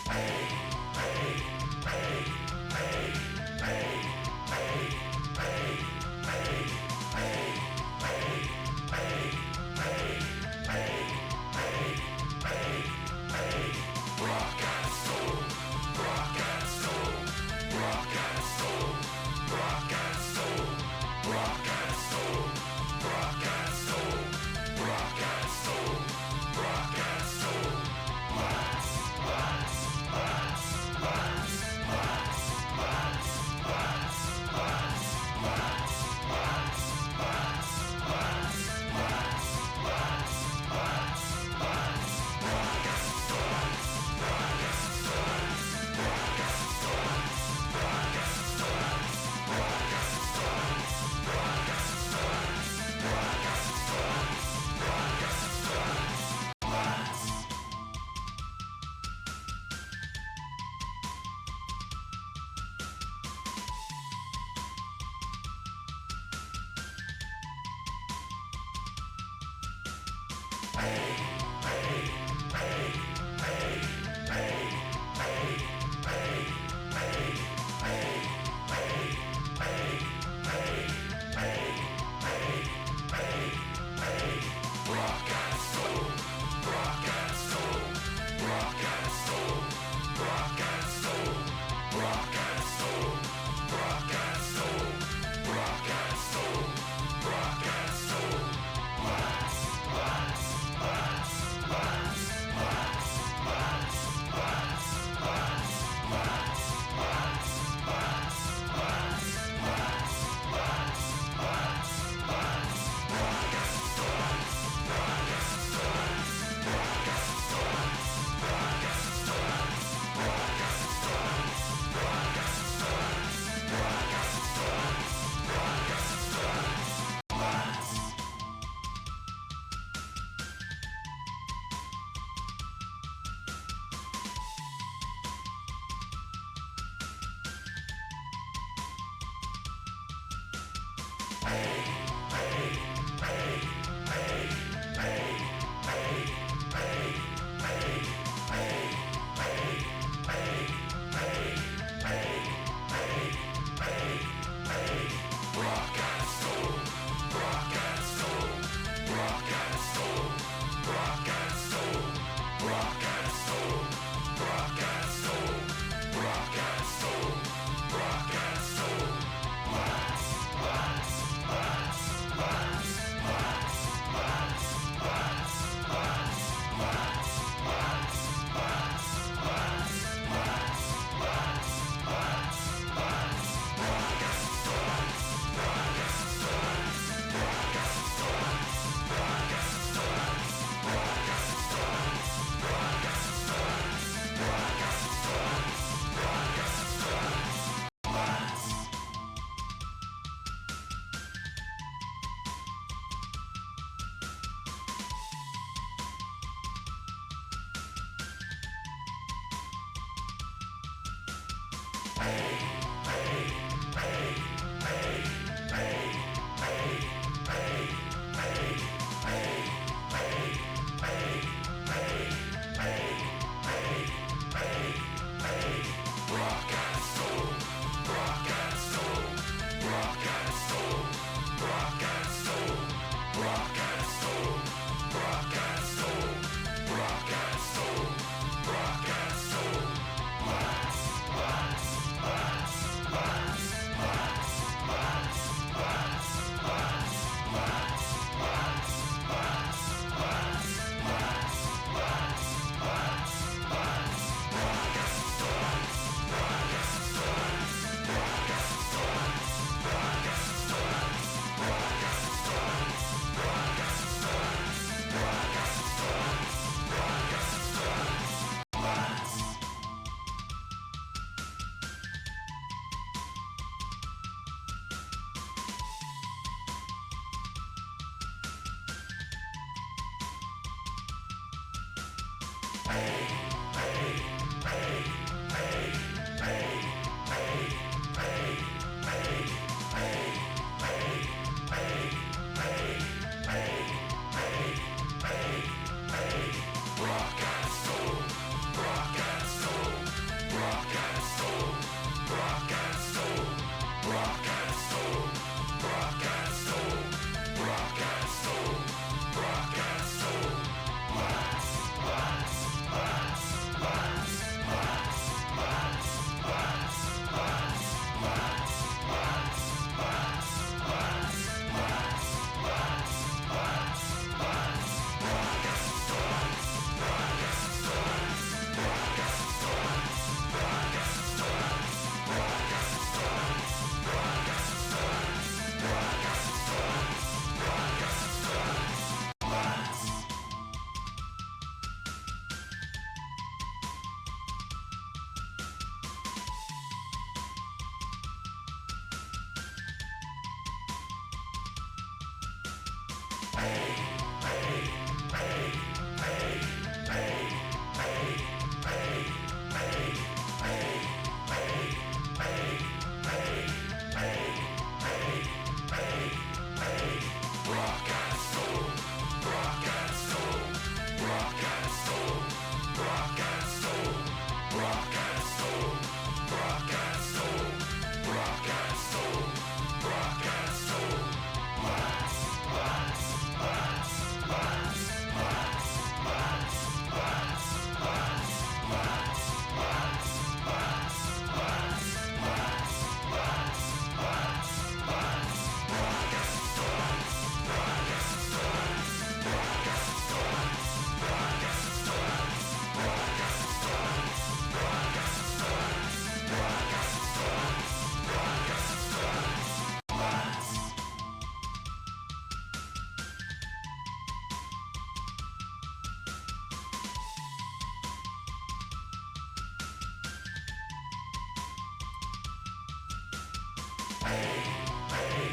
Let's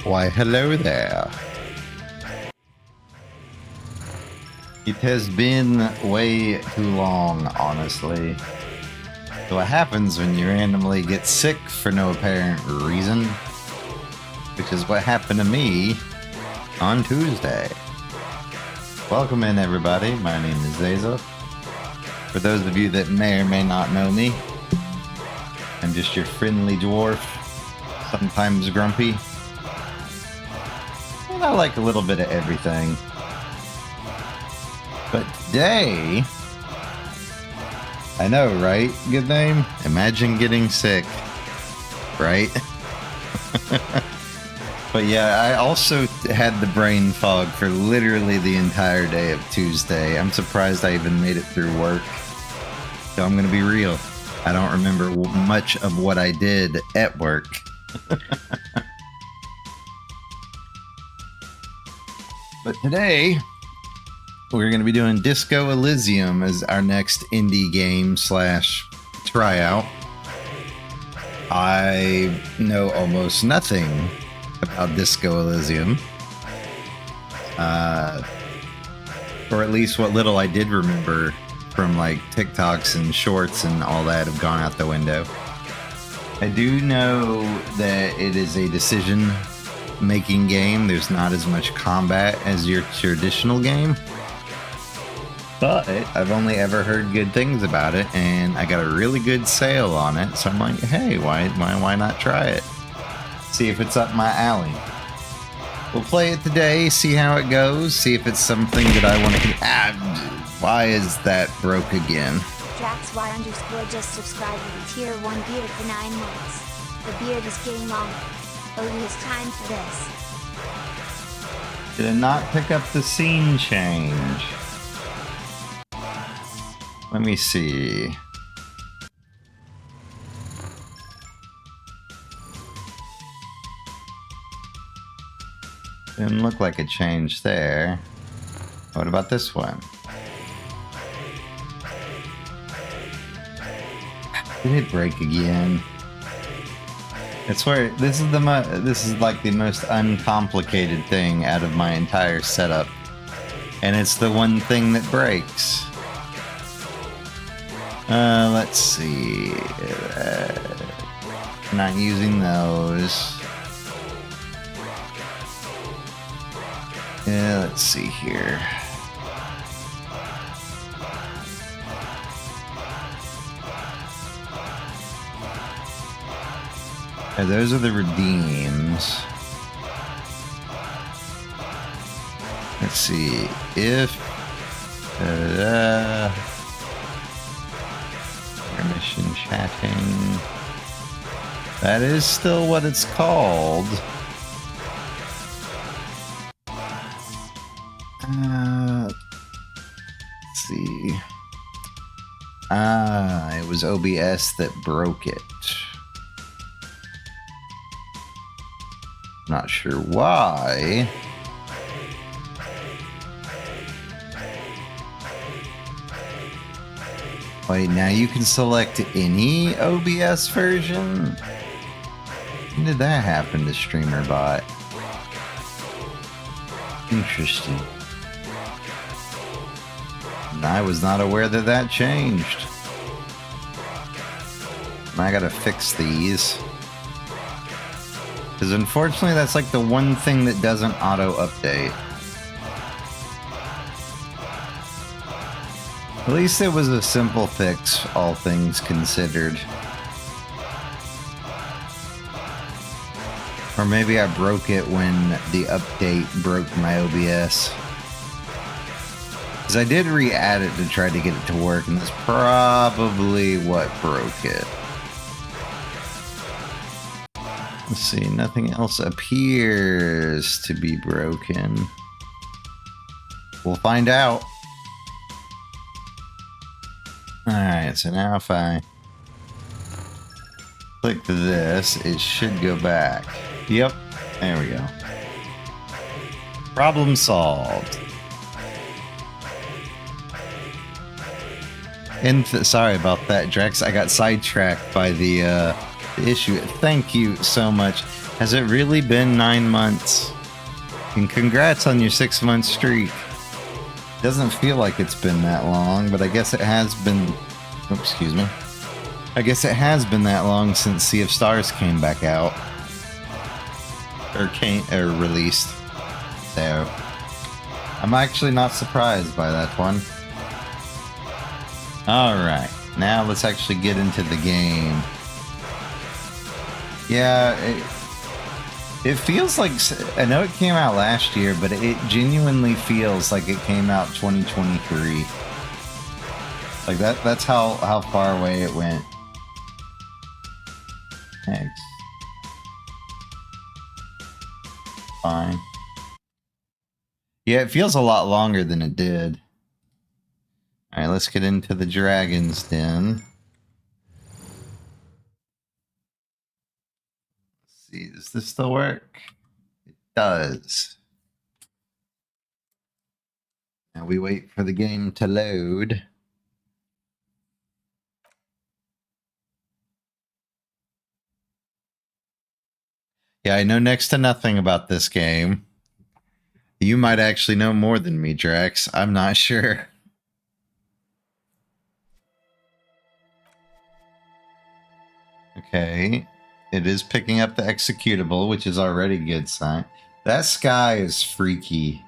Why, hello there. It has been way too long, honestly. So what happens when you randomly get sick for no apparent reason? Which is what happened to me on Tuesday. Welcome in, everybody. My name is Zaza. For those of you that may or may not know me, I'm just your friendly dwarf, sometimes grumpy. And I like a little bit of everything. But today, I know, right? Good name? Imagine getting sick, right? But yeah, I also had the brain fog for literally the entire day of Tuesday. I'm surprised I even made it through work. So I'm going to be real. I don't remember much of what I did at work. But today, we're going to be doing Disco Elysium as our next indie game / tryout. I know almost nothing about Disco Elysium. Or at least what little I did remember from like TikToks and shorts and all that have gone out the window. I do know that it is a decision-making game. There's not as much combat as your traditional game. But I've only ever heard good things about it, and I got a really good sale on it, so I'm like, hey, why not try it? See if it's up my alley. We'll play it today, see how it goes, see if it's something that I want to... why is that broke again? Draxy_ just subscribed with a tier 1 beard for 9 months. The beard is getting longer. Odie, it's time for this. Did it not pick up the scene change? Let me see. Didn't look like a change there. What about this one? Did it break again? It's where this is like the most uncomplicated thing out of my entire setup, and it's the one thing that breaks. Let's see. Not using those. Yeah, let's see here. Yeah, those are the redeems. Let's see. If permission chatting. That is still what it's called. Let's see. It was OBS that broke it. Not sure why. Wait, now you can select any OBS version? When did that happen to StreamerBot? Interesting. I was not aware that that changed. I gotta fix these. Because unfortunately that's like the one thing that doesn't auto-update. At least it was a simple fix, all things considered. Or maybe I broke it when the update broke my OBS. Because I did re-add it to try to get it to work, and that's probably what broke it. Let's see, nothing else appears to be broken. We'll find out. Alright, so now if I click this, it should go back. Yep, there we go. Problem solved. And sorry about that, Drex. I got sidetracked by the issue. Thank you so much. Has it really been 9 months? And congrats on your 6-month streak. Doesn't feel like it's been that long, but I guess it has been. Oops, excuse me. I guess it has been that long since Sea of Stars came back out. Or released. So I'm actually not surprised by that one. Alright, now let's actually get into the game. Yeah, it feels like, I know it came out last year, but it genuinely feels like it came out 2023. Like that's how far away it went. Thanks. Fine. Yeah, it feels a lot longer than it did. Alright, let's get into the Dragon's Den. See, does this still work? It does. Now we wait for the game to load. Yeah, I know next to nothing about this game. You might actually know more than me, Drax. I'm not sure. Okay. It is picking up the executable, which is already a good sign. That sky is freaky.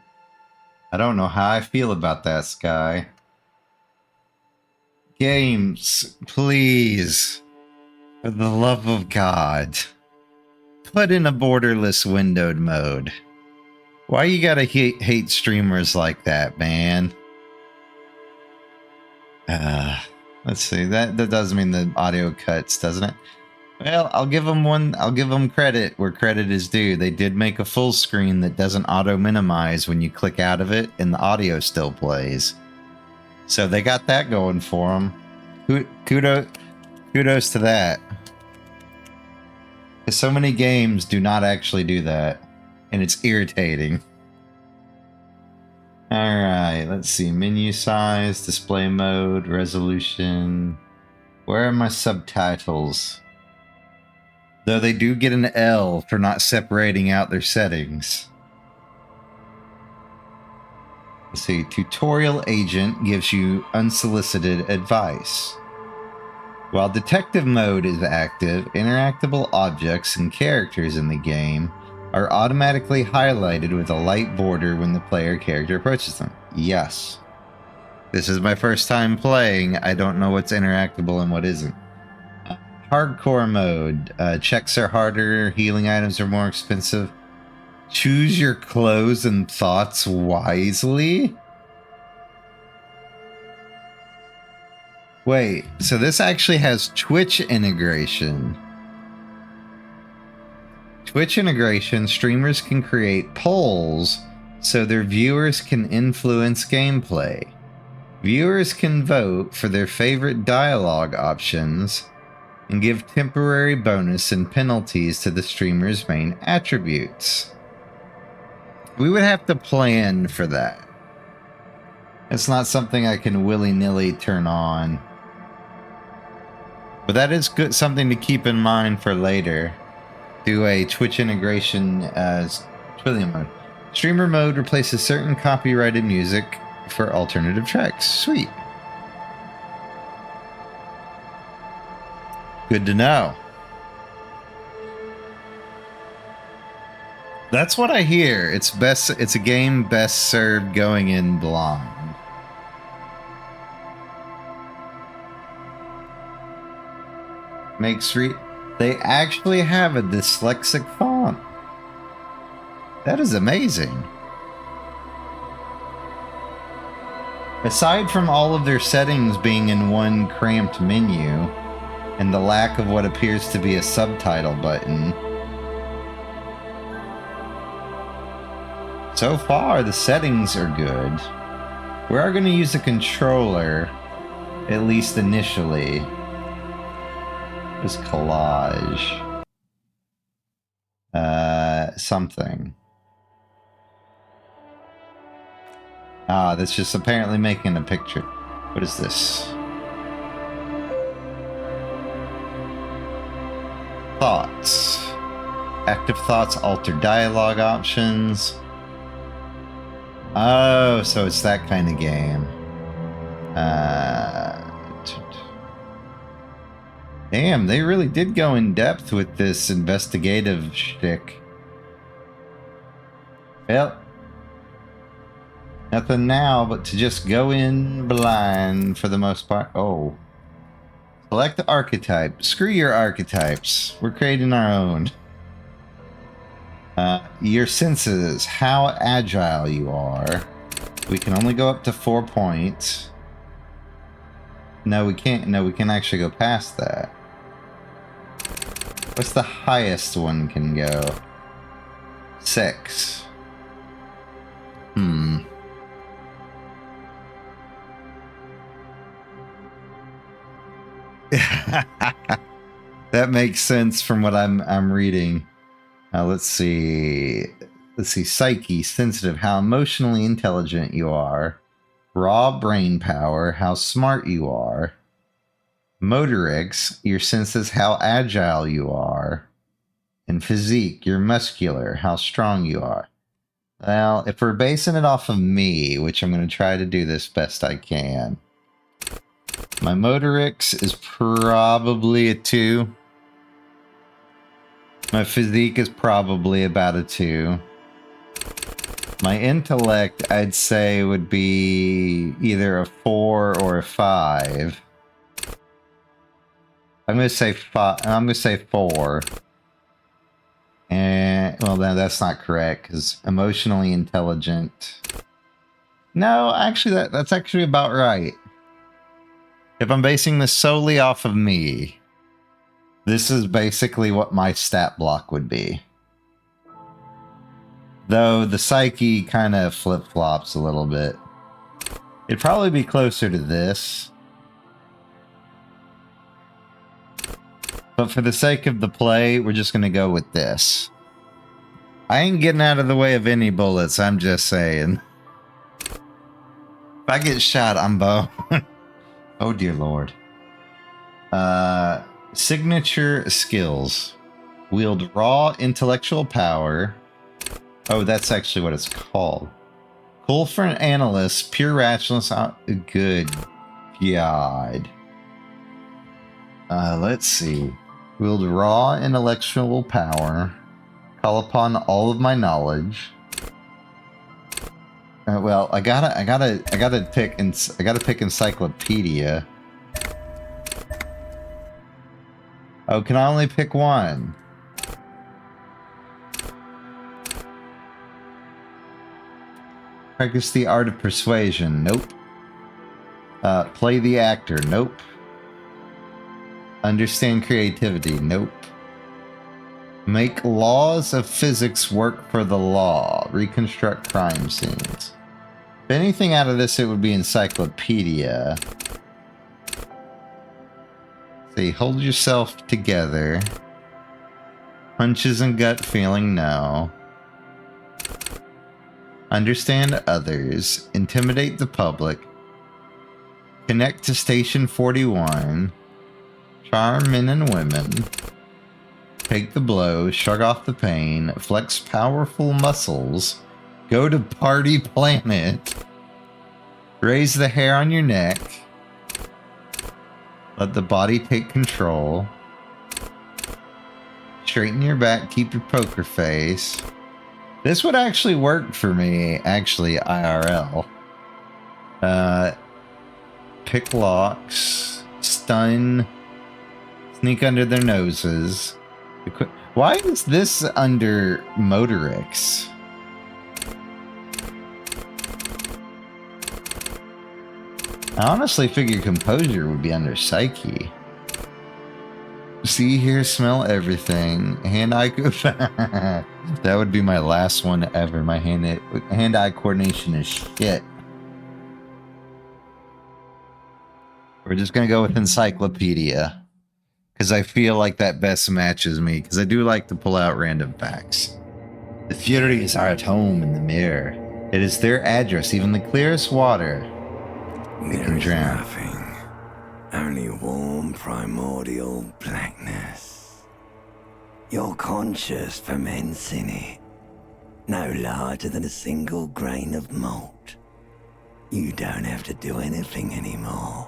I don't know how I feel about that sky. Games, please. For the love of God. Put in a borderless windowed mode. Why you gotta hate streamers like that, man? Let's see. That does mean the audio cuts, doesn't it? Well, I'll give them credit where credit is due. They did make a full screen that doesn't auto minimize when you click out of it and the audio still plays. So they got that going for them. Kudos to that. Because so many games do not actually do that. And it's irritating. Alright, let's see. Menu size, display mode, resolution. Where are my subtitles? Though they do get an L for not separating out their settings. Let's see. Tutorial agent gives you unsolicited advice. While detective mode is active, interactable objects and characters in the game are automatically highlighted with a light border when the player character approaches them. Yes. This is my first time playing. I don't know what's interactable and what isn't. Hardcore mode. Checks are harder. Healing items are more expensive. Choose your clothes and thoughts wisely? Wait, so this actually has Twitch integration. Twitch integration, streamers can create polls so their viewers can influence gameplay. Viewers can vote for their favorite dialogue options and give temporary bonus and penalties to the streamer's main attributes. We would have to plan for that. It's not something I can willy-nilly turn on. But that is good, something to keep in mind for later. Do a Twitch integration as Twillium mode. Streamer mode replaces certain copyrighted music for alternative tracks. Sweet. Good to know. That's what I hear. It's a game best served going in blind. They actually have a dyslexic font. That is amazing. Aside from all of their settings being in one cramped menu, and the lack of what appears to be a subtitle button, so far the settings are good. We are going to use a controller, at least initially. This collage. Something. Ah, that's just apparently making a picture. What is this? Thoughts. Active thoughts alter dialogue options. Oh, so it's that kind of game. Damn, they really did go in depth with this investigative shtick. Well, nothing now but to just go in blind for the most part. Oh. Select the archetype. Screw your archetypes. We're creating our own. Your senses. How agile you are. We can only go up to 4 points. No, we can't. No, we can actually go past that. What's the highest one can go? 6. That makes sense from what I'm reading. Let's see. Psyche, sensitive, how emotionally intelligent you are. Raw brain power, how smart you are. Motorics, your senses, how agile you are. And physique, you're muscular, how strong you are. Well, if we're basing it off of me, which I'm going to try to do this best I can. My motorics is probably a 2. My physique is probably about a 2. My intellect, I'd say, would be either a 4 or a 5. I'm gonna say 5. I'm gonna say 4. And well, then that's not correct because emotionally intelligent. No, actually, that's actually about right. If I'm basing this solely off of me, this is basically what my stat block would be. Though the psyche kind of flip-flops a little bit. It'd probably be closer to this. But for the sake of the play, we're just going to go with this. I ain't getting out of the way of any bullets, I'm just saying. If I get shot, I'm boned. Oh dear lord. Signature skills. Wield raw intellectual power. Oh, that's actually what it's called. Cool for an analyst. Pure rationalist. Good God. Let's see. Wield raw intellectual power. Call upon all of my knowledge. Well, I gotta pick encyclopedia. Oh, can I only pick one? Practice the art of persuasion. Nope. Play the actor. Nope. Understand creativity. Nope. Make laws of physics work for the law. Reconstruct crime scenes. If anything out of this, it would be encyclopedia. See, hold yourself together. Hunches and gut feeling, no. Understand others. Intimidate the public. Connect to Station 41. Charm men and women. Take the blow. Shrug off the pain. Flex powerful muscles. Go to Party Planet. Raise the hair on your neck. Let the body take control. Straighten your back. Keep your poker face. This would actually work for me, actually, IRL. Pick locks. Stun. Sneak under their noses. Why is this under motorics? I honestly figure composure would be under psyche. See, hear, smell everything. Hand-eye... That would be my last one ever. My hand-eye coordination is shit. We're just going to go with encyclopedia. Because I feel like that best matches me. Because I do like to pull out random facts. The Furies are at home in the mirror. It is their address, even the clearest water. They can drown. Nothing. Only warm primordial blackness. Your conscience ferments in it, no larger than a single grain of malt. You don't have to do anything anymore.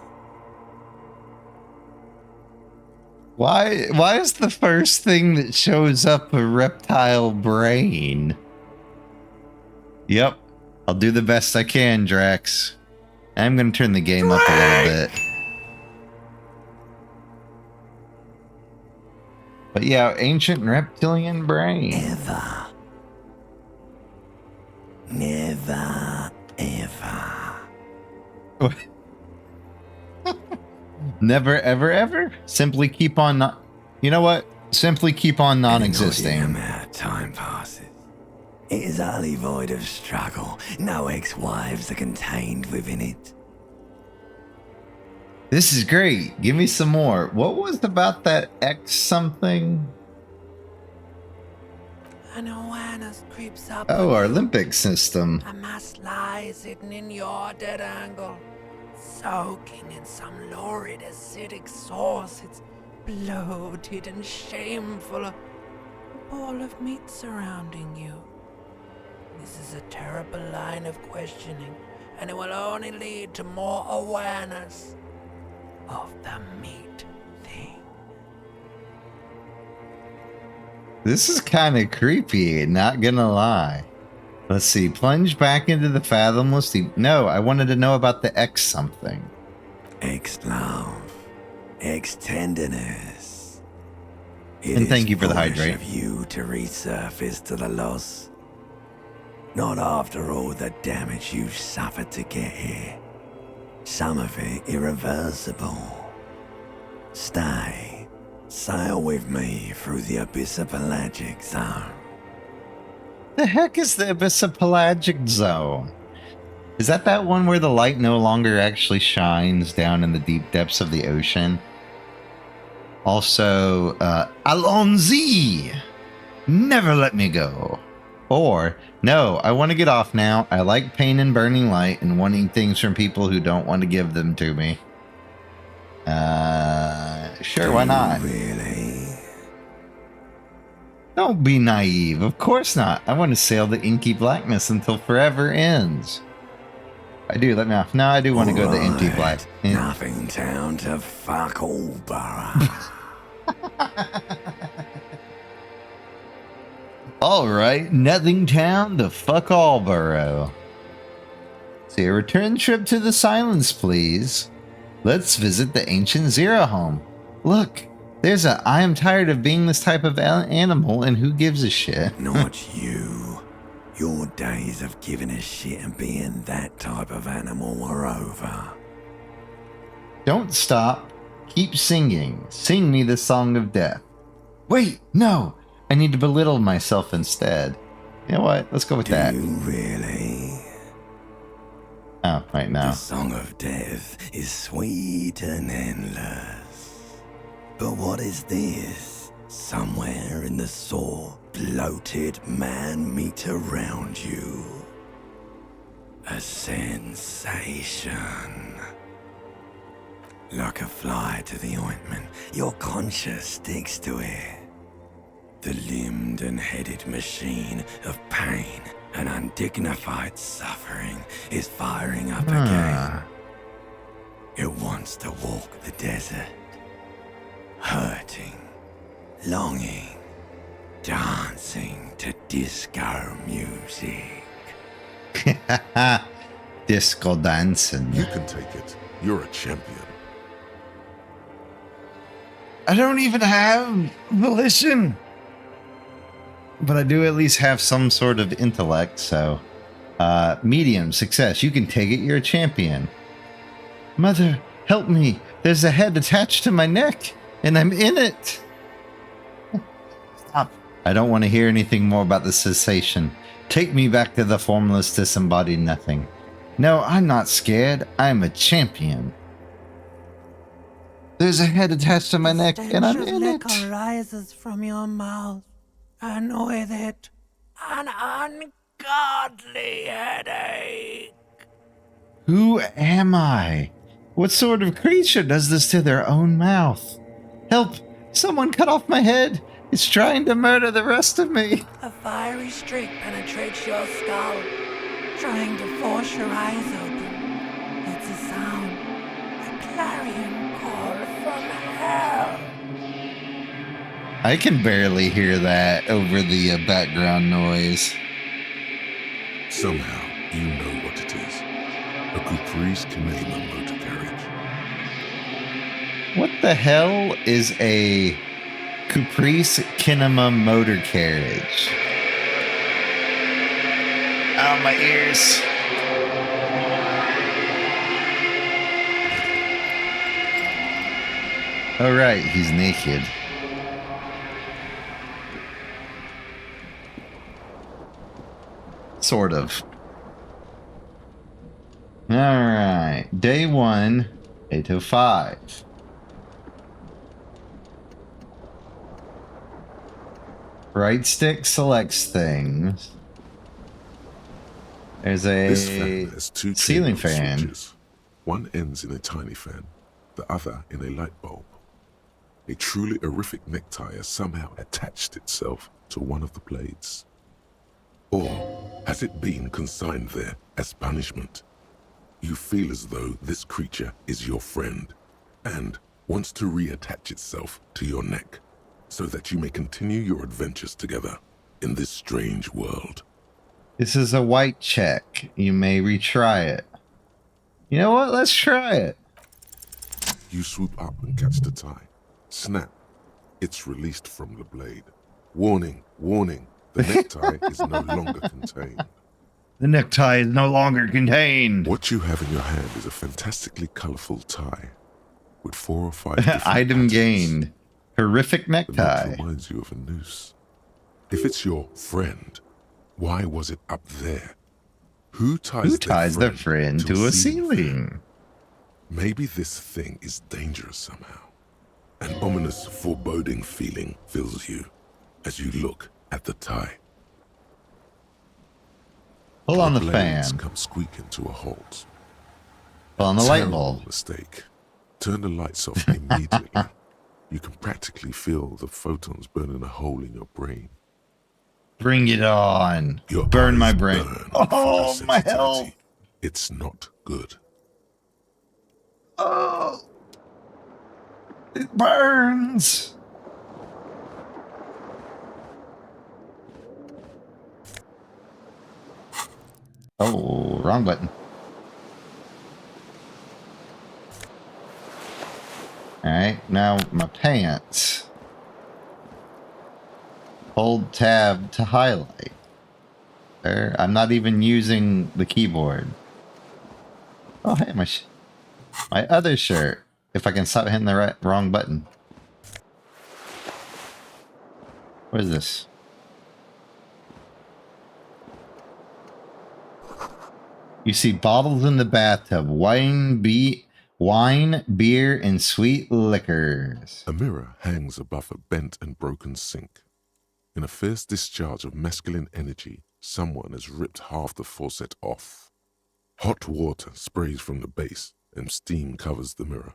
Why is the first thing that shows up a reptile brain? Yep, I'll do the best I can, Drax. I'm gonna turn the game up a little bit. But yeah, ancient reptilian brain. Never, ever. Never, ever, ever? Simply keep on not... You know what? Simply keep on non-existing. No amount of time passes. It is utterly void of struggle. No ex-wives are contained within it. This is great. Give me some more. What was about that X something? An awareness creeps up. Oh, our Olympic system. A mass lies hidden in your dead angle, soaking in some lurid acidic sauce. It's bloated and shameful. A ball of meat surrounding you. This is a terrible line of questioning, and it will only lead to more awareness of the meat thing. This is kind of creepy, not gonna lie. Let's see. Plunge back into the fathomless deep. No, I wanted to know about the X something. Ex-love. Ex-tenderness. And thank you for the hydrate. Of you to resurface to the loss. Not after all the damage you've suffered to get here. Some of it irreversible. Stay. Sail with me through the abyssopelagic zone. The heck is the abyssopelagic zone? Is that one where the light no longer actually shines down in the deep depths of the ocean? Also, Alonzi! Never let me go. Or, no, I want to get off now. I like pain and burning light and wanting things from people who don't want to give them to me. Sure, why not? Really? Don't be naive. Of course not. I want to sail the inky blackness until forever ends. I do, let me off. No, I do want to go to the empty black. Nothing town to fuck all borough. Alright, nothing town to fuck all borough. See, a return trip to the Silence, please. Let's visit the ancient Zero home. Look, there's a I am tired of being this type of animal and who gives a shit. Not you. Your days of giving a shit and being that type of animal are over. Don't stop. Keep singing. Sing me the song of death. Wait, no. I need to belittle myself instead. You know what? Let's go with that. Do you really? Oh, right now. The song of death is sweet and endless. But what is this? Somewhere in the sore, bloated man meat around you. A sensation. Like a fly to the ointment, your conscience sticks to it. The limbed and headed machine of pain and undignified suffering is firing up again. It wants to walk the desert, hurting, longing, dancing to disco music. Disco dancing. You can take it. You're a champion. I don't even have volition. But I do at least have some sort of intellect, so... medium, success. You can take it, you're a champion. Mother, help me. There's a head attached to my neck, and I'm in it. Stop. I don't want to hear anything more about the cessation. Take me back to the formless, disembodied nothing. No, I'm not scared. I'm a champion. There's a head attached to my neck, and I'm in it. Liquor rises from your mouth, and with it, an ungodly headache. Who am I? What sort of creature does this to their own mouth? Help! Someone cut off my head! He's trying to murder the rest of me. A fiery streak penetrates your skull, trying to force your eyes open. It's a sound, a clarion call from hell. I can barely hear that over the background noise. Somehow, you know what it is. A Caprice Kinema motor carriage. What the hell is a Caprice Kinema motor carriage? Ow, my ears. Oh, right, he's naked. Sort of. Alright, day 1, 8:05. Right stick selects things. There's This a fan has two ceiling chain fan. switches. One ends in a tiny fan, the other in a light bulb. A truly horrific necktie has somehow attached itself to one of the blades. Or has it been consigned there as punishment? You feel as though this creature is your friend and wants to reattach itself to your neck so that you may continue your adventures together in this strange world. This is a white check. You may retry it. You know what? Let's try it. You swoop up and catch the tie. Snap. It's released from the blade. Warning, warning. The necktie is no longer contained. The necktie is no longer contained. What you have in your hand is a fantastically colorful tie with 4 or 5 different Item patterns. gained. Horrific The knot necktie. reminds you of a noose. If it's your friend, why was it up there? Who ties their friend to a ceiling? Maybe this thing is dangerous somehow. An ominous, foreboding feeling fills you as you look at the tie. Pull on the blades fan. come squeaking to a halt. Pull on the light Terrible bulb. mistake. Turn the lights off immediately. You can practically feel the photons burning a hole in your brain. Bring it on. Your Burn my eyes brain. burn Oh, from my sensitivity. health. It's not good. Oh. It burns. Oh, wrong button. Alright, now my pants. Hold tab to highlight. There, I'm not even using the keyboard. Oh, hey, my other shirt. If I can stop hitting the wrong button. What is this? You see bottles in the bathtub. Wine, beer, and sweet liquors. A mirror hangs above a bent and broken sink. In a fierce discharge of masculine energy, someone has ripped half the faucet off. Hot water sprays from the base and steam covers the mirror.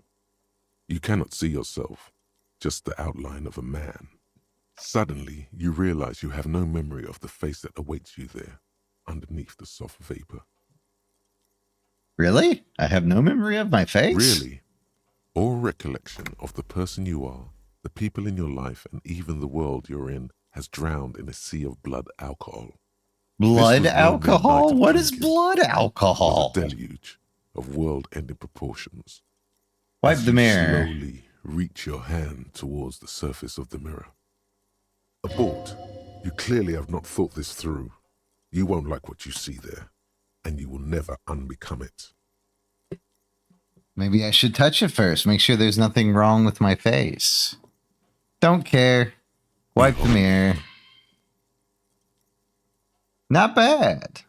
You cannot see yourself, just the outline of a man. Suddenly, you realize you have no memory of the face that awaits you there, underneath the soft vapor. Really? I have no memory of my face? Really? Or recollection of the person you are, the people in your life, and even the world you're in has drowned in a sea of blood alcohol. Blood This was no alcohol? mere night What of is drinking. blood It was alcohol? a deluge of world-ending proportions. Wipe As the you mirror. slowly reach your hand towards the surface of the mirror. Abort. You clearly have not thought this through. You won't like what you see there, and you will never unbecome it. Maybe I should touch it first. Make sure there's nothing wrong with my face. Don't care. Wipe the mirror. Not bad.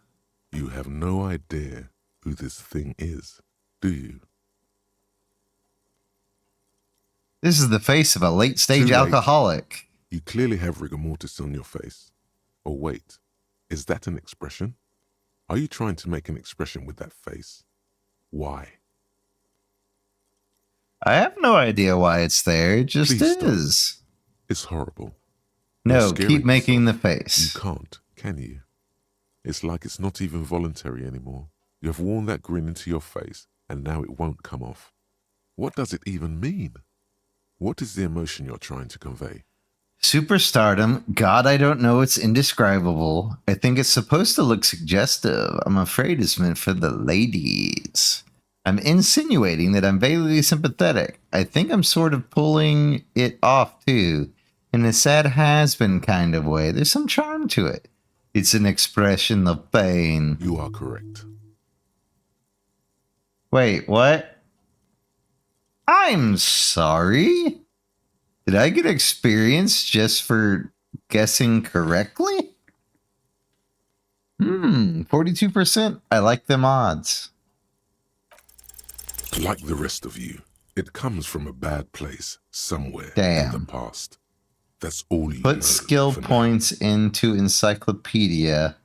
You have no idea who this thing is, do you? This is the face of a late-stage Too late. alcoholic. You clearly have rigor mortis on your face. Or wait, is that an expression? Are you trying to make an expression with that face? Why? I have no idea why it's there. It just Please stop. is. It's horrible. No, scaring keep making the yourself. face. You can't, can you? It's like it's not even voluntary anymore. You have worn that grin into your face, and now it won't come off. What does it even mean? What is the emotion you're trying to convey? Superstardom. God, I don't know. It's indescribable. I think it's supposed to look suggestive. I'm afraid it's meant for the ladies. I'm insinuating that I'm vaguely sympathetic. I think I'm sort of pulling it off, too. In a sad has-been kind of way. There's some charm to it. It's an expression of pain. You are correct. Wait, what? I'm sorry? Did I get experience just for guessing correctly? 42%. I like them odds. Like the rest of you, it comes from a bad place somewhere in Damn. the past. That's all you know Put skill for now. points into encyclopedia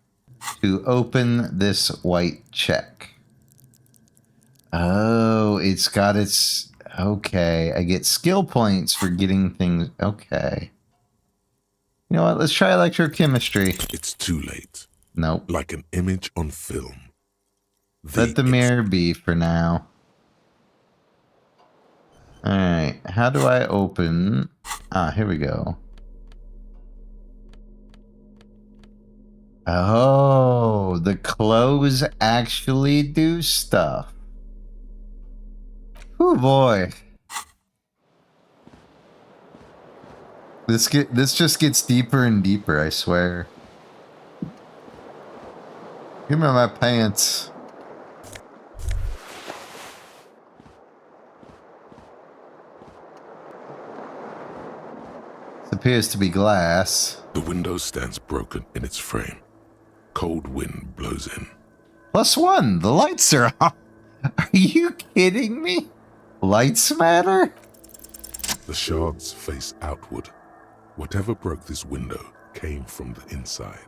to open this white check. Oh, it's got its... Okay, I get skill points for getting things... Okay. You know what? Let's try electrochemistry. It's too late. Nope. Like an image on film. Let the mirror be for now. Alright, how do I open... Ah, here we go. Oh, the clothes actually do stuff. Oh boy. This just gets deeper and deeper, I swear. Give me my pants. This appears to be glass. The window stands broken in its frame. Cold wind blows in. +1. The lights are on. Are you kidding me? Lights matter? The shards face outward. Whatever broke this window came from the inside.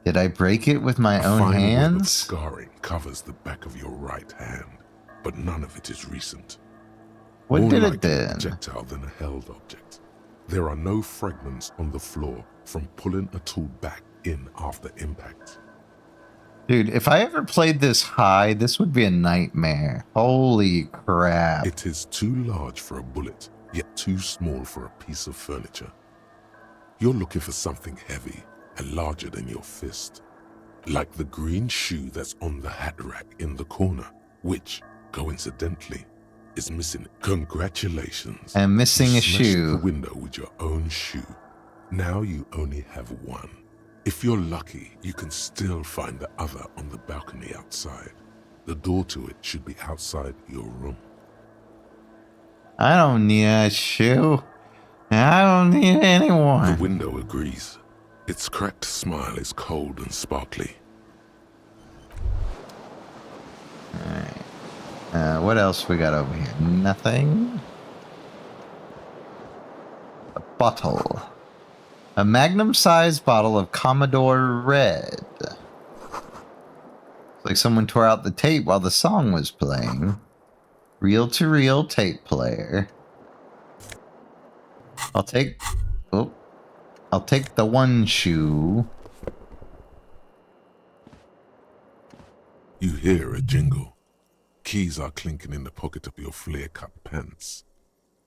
Did I break it with my own Fine web of hands? scarring covers the back of your right hand, but none of it is recent. What More did like it then? a projectile than a held object. There are no fragments on the floor from pulling a tool back in after impact. Dude, if I ever played this high, this would be a nightmare. Holy crap. It is too large for a bullet, yet too small for a piece of furniture. You're looking for something heavy and larger than your fist. Like the green shoe that's on the hat rack in the corner, which, coincidentally, is missing. Congratulations. I'm missing You a smashed shoe. the window with your own shoe. Now you only have one. If you're lucky, you can still find the other on the balcony outside. The door to it should be outside your room. I don't need a shoe. I don't need The anyone. window agrees. Its cracked smile is cold and sparkly. What else we got over here? Nothing. A bottle. A magnum-sized bottle of Commodore Red. It's like someone tore out the tape while the song was playing. Reel-to-reel tape player. I'll take the one shoe. You hear a jingle. Keys are clinking in the pocket of your flare-cut pants.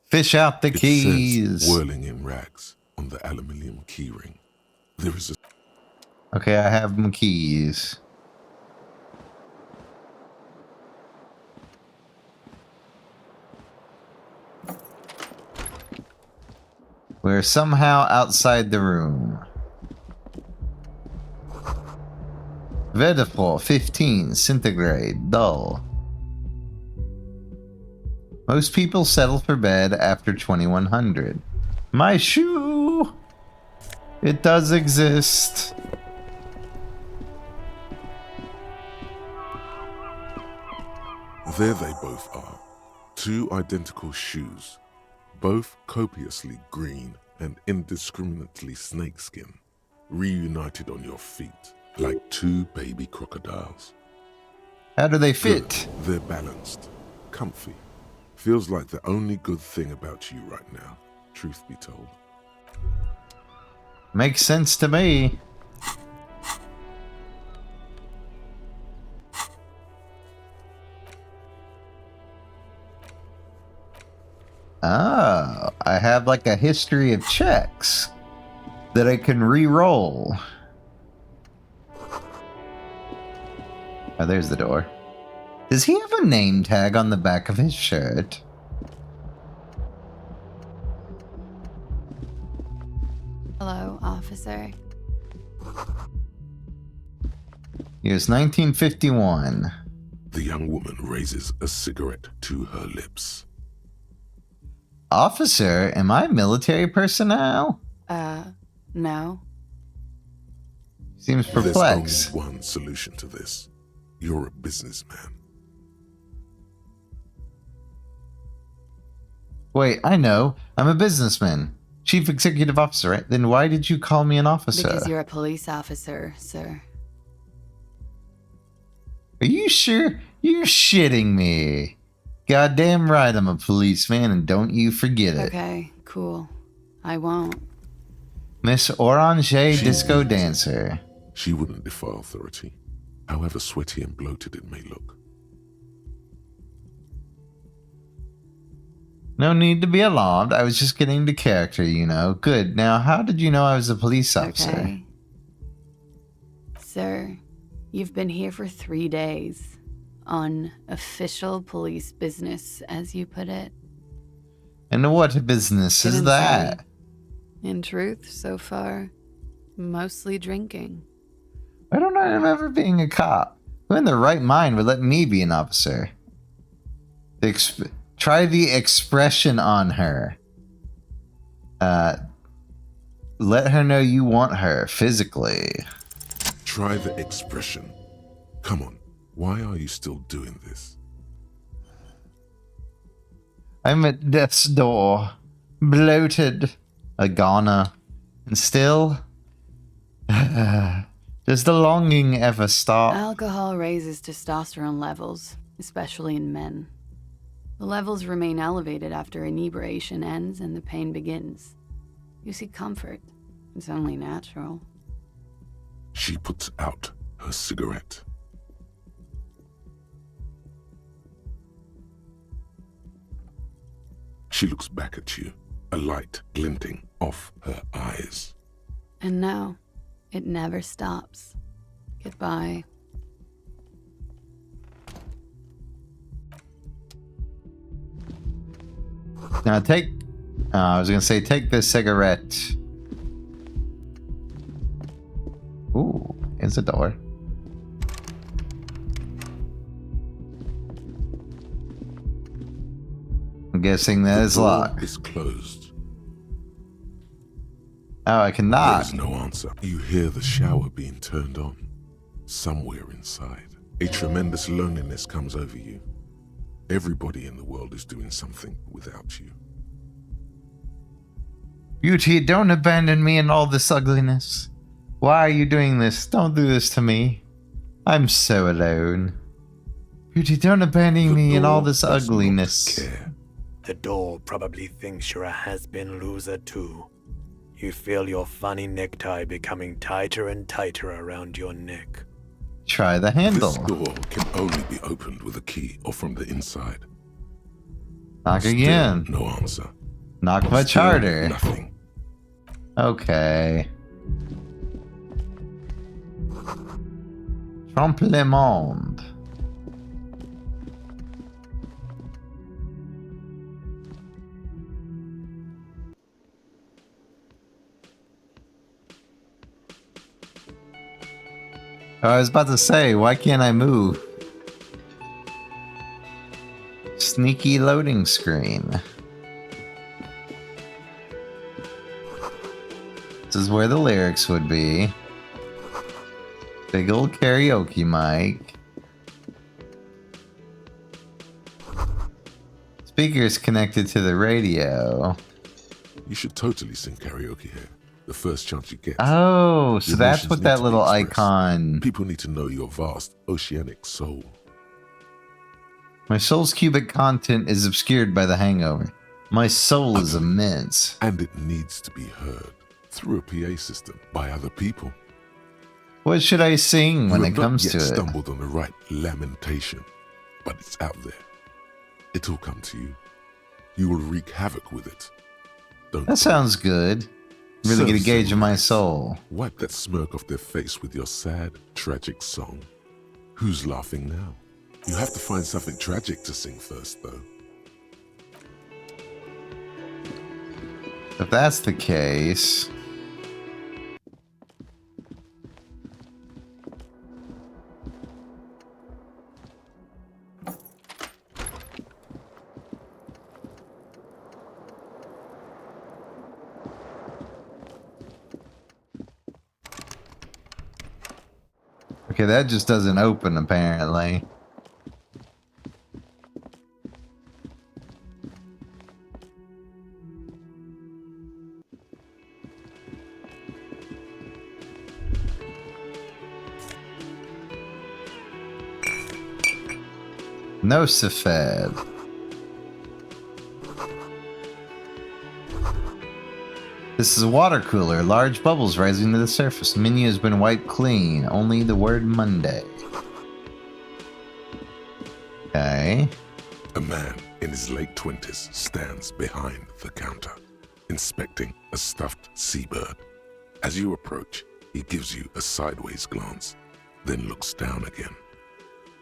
Fish out the It keys. says whirling in rags on the aluminium keyring. There is a Okay, I have my keys. We're somehow outside the room. Vetifor 15, centigrade, dull. Most people settle for bed after 2100. My shoe! It does exist. There they both are. Two identical shoes, both copiously green and indiscriminately snakeskin, reunited on your feet like two baby crocodiles. How do they fit? Good. They're balanced, comfy. Feels like the only good thing about you right now, truth be told. Makes sense to me. Oh, I have like a history of checks that I can re-roll. Oh, there's the door. Does he have a name tag on the back of his shirt? Hello, officer. Year's 1951. The young woman raises a cigarette to her lips. Officer, am I military personnel? No. Seems perplexed. There's only one solution to this. You're a businessman. Wait, I know. I'm a businessman. Chief Executive Officer, right? Then why did you call me an officer? Because you're a police officer, sir. Are you sure? You're shitting me. Goddamn right I'm a policeman, and don't you forget it. Okay, cool. I won't. Miss Orange Disco Dancer. She wouldn't defy authority, however sweaty and bloated it may look. No need to be alarmed. I was just getting into character, you know. Good. Now, how did you know I was a police officer? Okay. Sir, you've been here for 3 days. On official police business, as you put it. And what business is Get that? inside. In truth, so far, mostly drinking. I don't remember being a cop. Who in their right mind would let me be an officer? Try the expression on her. Let her know you want her physically. Try the expression. Come on, why are you still doing this? I'm at death's door, bloated, a goner, and still... does the longing ever stop? Alcohol raises testosterone levels, especially in men. The levels remain elevated after inebriation ends and the pain begins. You seek comfort. It's only natural. She puts out her cigarette. She looks back at you, a light glinting off her eyes. And now, it never stops. Goodbye. Now take... I was gonna say, take this cigarette. Ooh, it's a door. I'm guessing that is locked. It's closed. Oh, I can knock. There's no answer. You hear the shower being turned on. Somewhere inside, a tremendous loneliness comes over you. Everybody in the world is doing something without you. Beauty, don't abandon me in all this ugliness. Why are you doing this? Don't do this to me. I'm so alone. Beauty, don't abandon me in all this door does not ugliness. care. The door probably thinks you're a has-been loser too. You feel your funny necktie becoming tighter and tighter around your neck. Try the handle. This door can only be opened with a key or from the inside. Knock Still again. no answer. Knock much Still harder. Nothing. Okay. Trompe le monde. I was about to say, why can't I move? Sneaky loading screen. This is where the lyrics would be. Big old karaoke mic. Speakers connected to the radio. You should totally sing karaoke here. The first chance you get. Oh, so Your that's emotions what need that to be little expressed. icon. People need to know your vast oceanic soul. My soul's cubic content is obscured by the hangover. My soul is immense. And it needs to be heard. through a PA system by other people. What should I sing when You it have not comes yet to it? stumbled on the right lamentation, but it's out there. It'll come to you. You will wreak havoc with it. Don't That sounds good. Really get a Serve gauge of my sunrise. soul. Wipe that smirk off their face with your sad, tragic song. Who's laughing now? You have to find something tragic to sing first, though. If that's the case... Okay, that just doesn't open, apparently. No Safed. This is a water cooler. Large bubbles rising to the surface. Menu has been wiped clean. Only the word Monday. Okay. A man in his late 20s stands behind the counter, inspecting a stuffed seabird. As you approach, he gives you a sideways glance, then looks down again.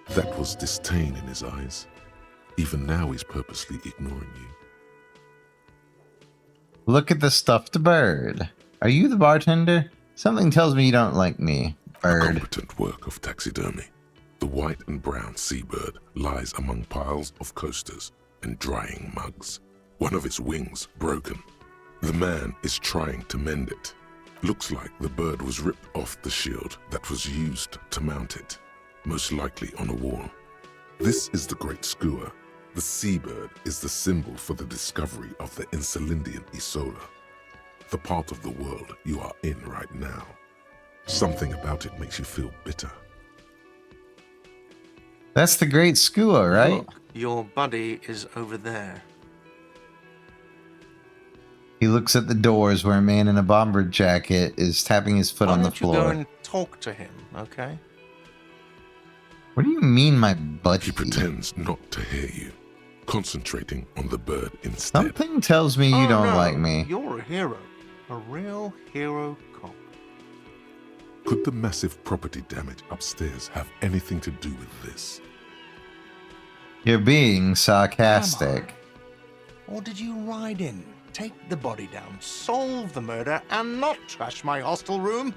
That was disdain in his eyes. Even now he's purposely ignoring you. Look at the stuffed bird. Are you the bartender? Something tells me you don't like me, A bird. competent work of taxidermy. The white and brown seabird lies among piles of coasters and drying mugs. One of its wings broken. The man is trying to mend it. Looks like the bird was ripped off the shield that was used to mount it, most likely on a wall. This is the Great Skua. The seabird is the symbol for the discovery of the Insulindian Isola, the part of the world you are in right now. Something about it makes you feel bitter. That's the Great Skua, right? Look, your buddy is over there. He looks at the doors where a man in a bomber jacket is tapping his foot Why on the don't you go floor. and talk to him, okay? What do you mean, my He buddy? pretends not to hear you, concentrating on the bird instead. Something tells me you Oh, don't no, like me. You're a hero. A real hero cop. Could the massive property damage upstairs have anything to do with this? You're being sarcastic. Or did you ride in, take the body down, solve the murder, and not trash my hostel room?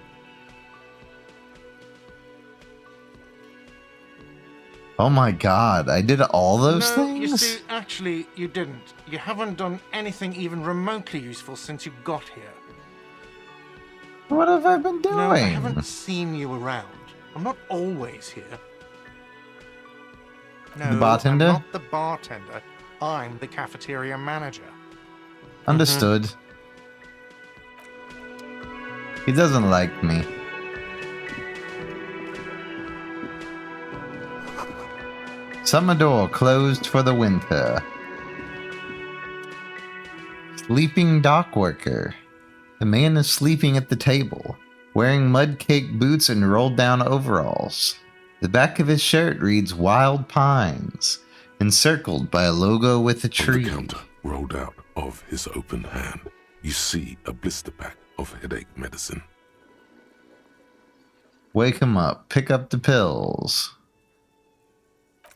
Oh my god, I did all those No, things? you see, actually, you didn't. You haven't done anything even remotely useful since you got here. What have I been doing? No, I haven't seen you around. I'm not always here. No, The bartender? I'm not the bartender. I'm the cafeteria manager. Understood. He doesn't like me. Summer door closed for the winter. Sleeping dock worker. The man is sleeping at the table, wearing mud-caked boots and rolled-down overalls. The back of his shirt reads Wild Pines, encircled by a logo with a On tree. the counter, rolled out of his open hand, you see a blister pack of headache medicine. Wake him up. Pick up the pills.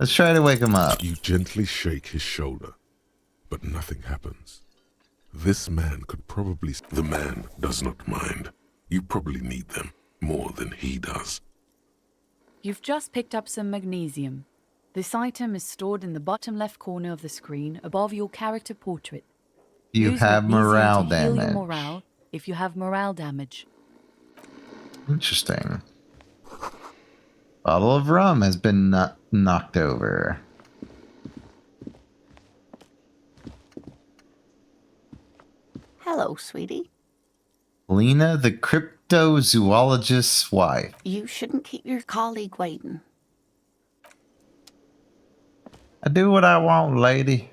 Let's try to wake him up. You gently shake his shoulder, but nothing happens. This man could probably... The man does not mind. You probably need them more than he does. You've just picked up some magnesium. This item is stored in the bottom left corner of the screen above your character portrait. You Use have magnesium morale to heal your damage. morale if you have morale damage. Interesting. Bottle of rum has been knocked over. Hello, sweetie. Lena, the cryptozoologist's wife. You shouldn't keep your colleague waiting. I do what I want, lady.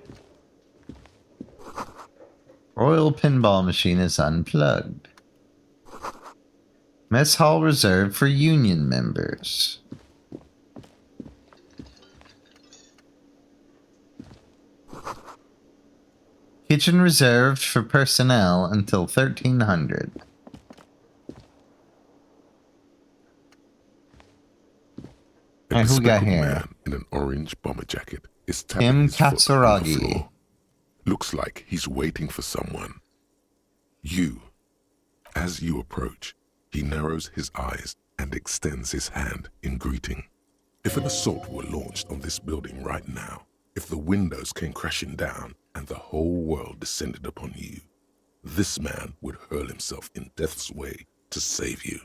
Royal pinball machine is unplugged. Mess hall reserved for union members. Kitchen reserved for personnel until 1300. A Alright, who we got bespectacled here? man in an orange bomber jacket is Tim tapping his foot on the Katsuragi. floor. Looks like he's waiting for someone. You. As you approach, he narrows his eyes and extends his hand in greeting. If an assault were launched on this building right now, if the windows came crashing down and the whole world descended upon you, this man would hurl himself in death's way to save you.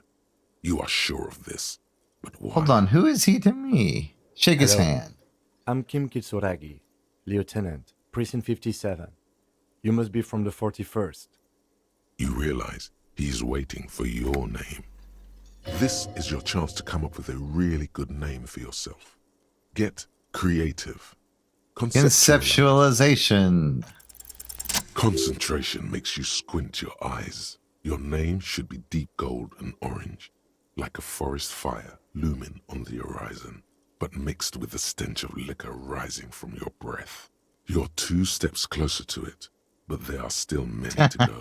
You are sure of this, but why? Hold on, who is he to me? Shake his Hello. hand. I'm Kim Kitsuragi, Lieutenant, Precinct 57. You must be from the 41st. You realize he's waiting for your name. This is your chance to come up with a really good name for yourself. Get creative. Conceptualization. Concentration makes you squint your eyes. Your name should be deep gold and orange, like a forest fire looming on the horizon, but mixed with the stench of liquor rising from your breath. You're 2 steps closer to it, but there are still many to go.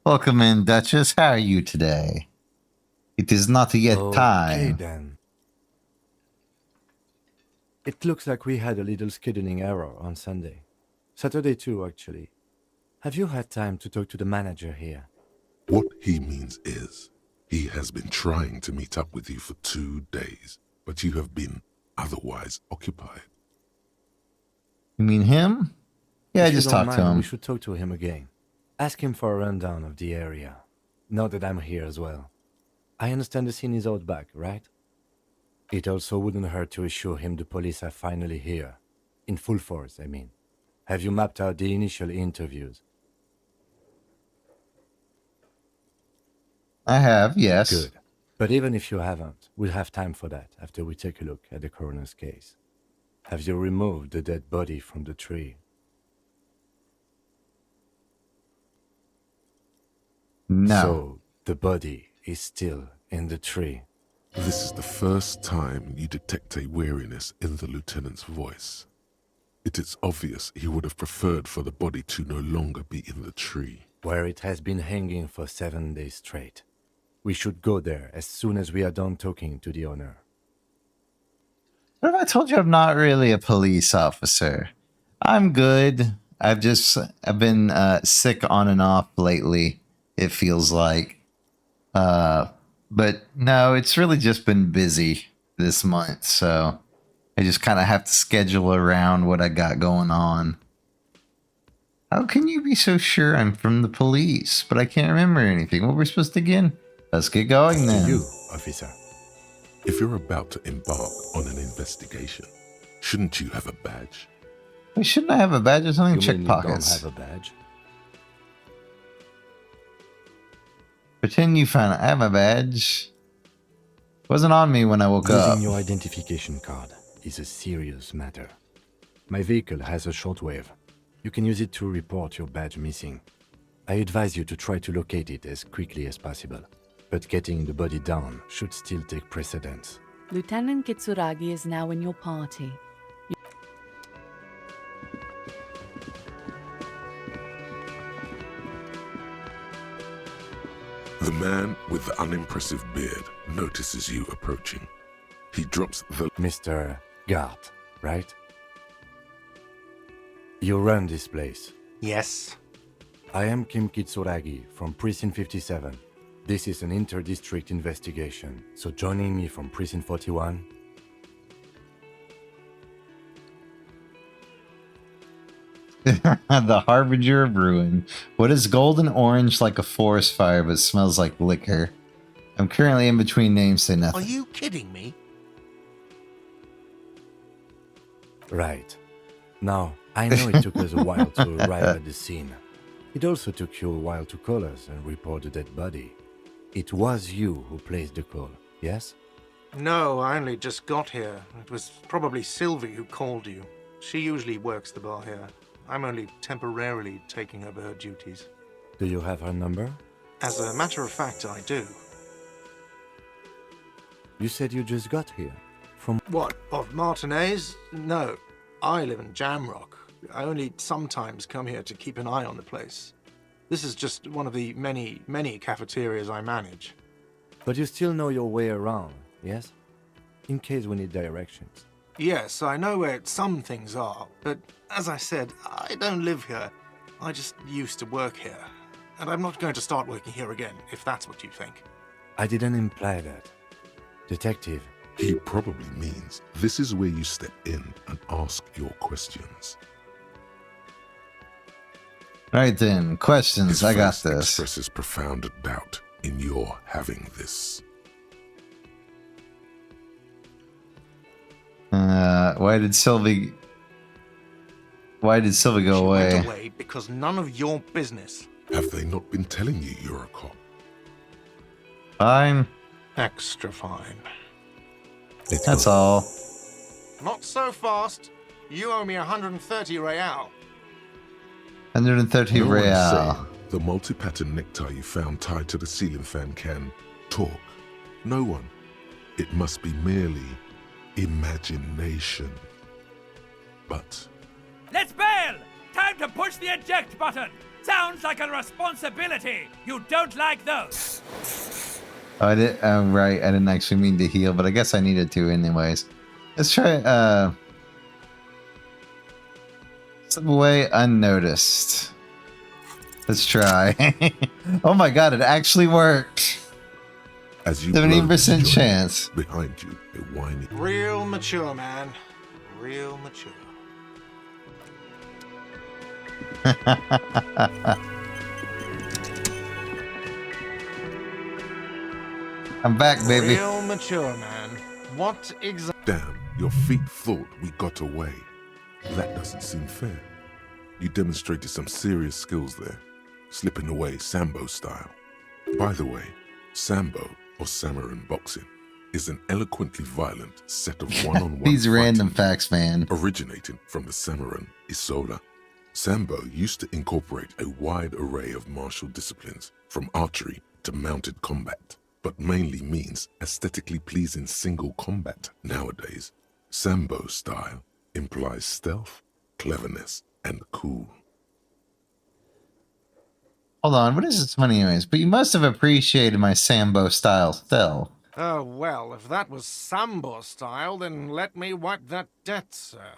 Welcome in, Duchess. How are you today? It is not yet Okay time. then. It looks like we had a little scheduling error on Sunday. Saturday too, actually. Have you had time to talk to the manager here? What he means is, he has been trying to meet up with you for 2 days, but you have been otherwise occupied. You mean him? Yeah, I If you just don't talked to mind, him. We should talk to him again. Ask him for a rundown of the area. Now that I'm here as well. I understand the scene is out back, right? It also wouldn't hurt to assure him the police are finally here. In full force, I mean. Have you mapped out the initial interviews? I have, yes. Good. But even if you haven't, we'll have time for that after we take a look at the coroner's case. Have you removed the dead body from the tree? No. So, the body is still in the tree. This is the first time you detect a weariness in the lieutenant's voice. It is obvious he would have preferred for the body to no longer be in the tree. Where it has been hanging for 7 days straight. We should go there as soon as we are done talking to the owner. What if I told you I'm not really a police officer? I'm good. I've been sick on and off lately, it feels like. But no, it's really just been busy this month, so I just kind of have to schedule around what I got going on. How can you be so sure I'm from the police, but I can't remember anything? What were we supposed to get in? Let's get going then. To you, officer. If you're about to embark on an investigation, shouldn't you have a badge? Why shouldn't I have a badge? There's only You check mean pockets. you don't have a badge? Pretend you found it. I have my badge. Wasn't on me when I woke up. Losing your identification card is a serious matter. My vehicle has a shortwave. You can use it to report your badge missing. I advise you to try to locate it as quickly as possible. But getting the body down should still take precedence. Lieutenant Kitsuragi is now in your party. The man with the unimpressive beard notices you approaching. He drops the... Mr. Gart, right? You run this place. Yes. I am Kim Kitsuragi from Precinct 57. This is an inter-district investigation, so joining me from Precinct 41... The harbinger of ruin. What is golden orange like a forest fire but smells like liquor? I'm currently in between names, say Are nothing. you kidding me? Right. Now, I know it took us a while to arrive at the scene. It also took you a while to call us and report the dead body. It was you who placed the call, yes? No, I only just got here. It was probably Sylvie who called you. She usually works the bar here. I'm only temporarily taking over her duties. Do you have her number? As a matter of fact, I do. You said you just got here. From What, of Martinez? No, I live in Jamrock. I only sometimes come here to keep an eye on the place. This is just one of the many, many cafeterias I manage. But you still know your way around, yes? In case we need directions. Yes, I know where some things are, but as I said, I don't live here. I just used to work here. And I'm not going to start working here again, if that's what you think. I didn't imply that. Detective, He probably means this is where you step in and ask your questions. Right then, questions. His I got face this. expresses profound doubt in your having this. Why did Sylvie go She away? went away because none of your business. Have they not been telling you you're a cop? Fine. Extra fine. That's all. Not so fast. You owe me 130 real. 130 No one's real. saying the multi-pattern necktie you found tied to the ceiling fan can talk. No one. It must be merely imagination. But Let's bail! Time to push the eject button! Sounds like a responsibility! You don't like those! Oh, I did. Right. I didn't actually mean to heal, but I guess I needed to anyways. Let's try. Slip away unnoticed. Let's try. Oh my god! It actually worked. as you 17% blow the joint, chance. behind you, a whiny Real mature, man. Real mature. I'm back, baby. Real mature, man. What exactly? Damn, your feet thought we got away. That doesn't seem fair. You demonstrated some serious skills there, slipping away Sambo style. By the way, Sambo, or Samuran boxing, is an eloquently violent set of one-on-one These random fighting facts, man. originating from the Samuran Isola. Sambo used to incorporate a wide array of martial disciplines, from archery to mounted combat, but mainly means aesthetically pleasing single combat nowadays. Sambo style implies stealth, cleverness, and cool. Hold on, what is this money anyways? But you must have appreciated my Sambo style still. Oh, well, if that was Sambo style, then let me wipe that debt, sir.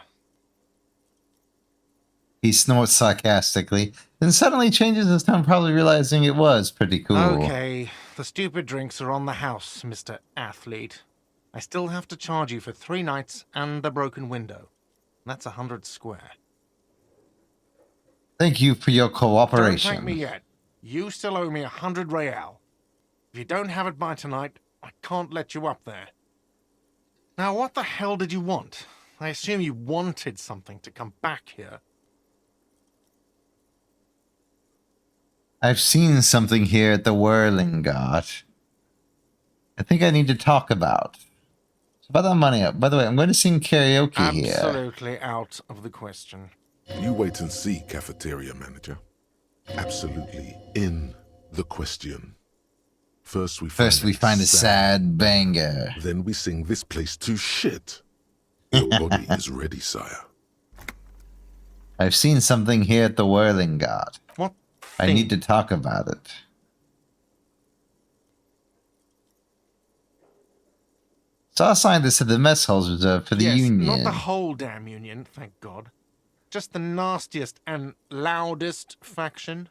He snorts sarcastically, then suddenly changes his tone, probably realizing it was pretty cool. Okay, the stupid drinks are on the house, Mr. Athlete. I still have to charge you for 3 nights and the broken window. That's 100 square. Thank you for your Don't cooperation. thank me yet. You still owe me 100 real. If you don't have it by tonight, I can't let you up there. Now, what the hell did you want? I assume you wanted something to come back here. I've seen something here at the Whirling God. I think I need to talk about. So about that money up. By the way, I'm going to sing karaoke here. Absolutely out of the question. You wait and see, cafeteria manager. Absolutely in the question. First we find a sad banger. Then we sing this place to shit. Your body is ready, sire. I've seen something here at the Whirling God. What? I need to talk about it. Saw a sign that said the mess halls reserved for the Yes, union. not the whole damn union, thank God. Just the nastiest and loudest faction.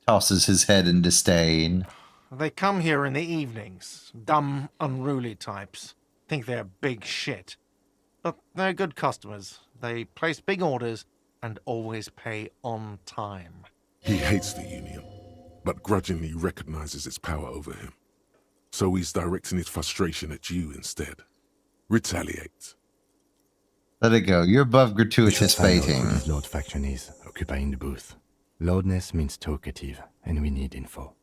Tosses his head in disdain. They come here in the evenings. Dumb, unruly types. Think they're big shit. But they're good customers. They place big orders and always pay on time. He hates the union, but grudgingly recognizes its power over him. So he's directing his frustration at you instead. Retaliate. Let it go. You're above gratuitous baiting. His Lord faction is occupying the booth. Loudness means talkative, and we need info.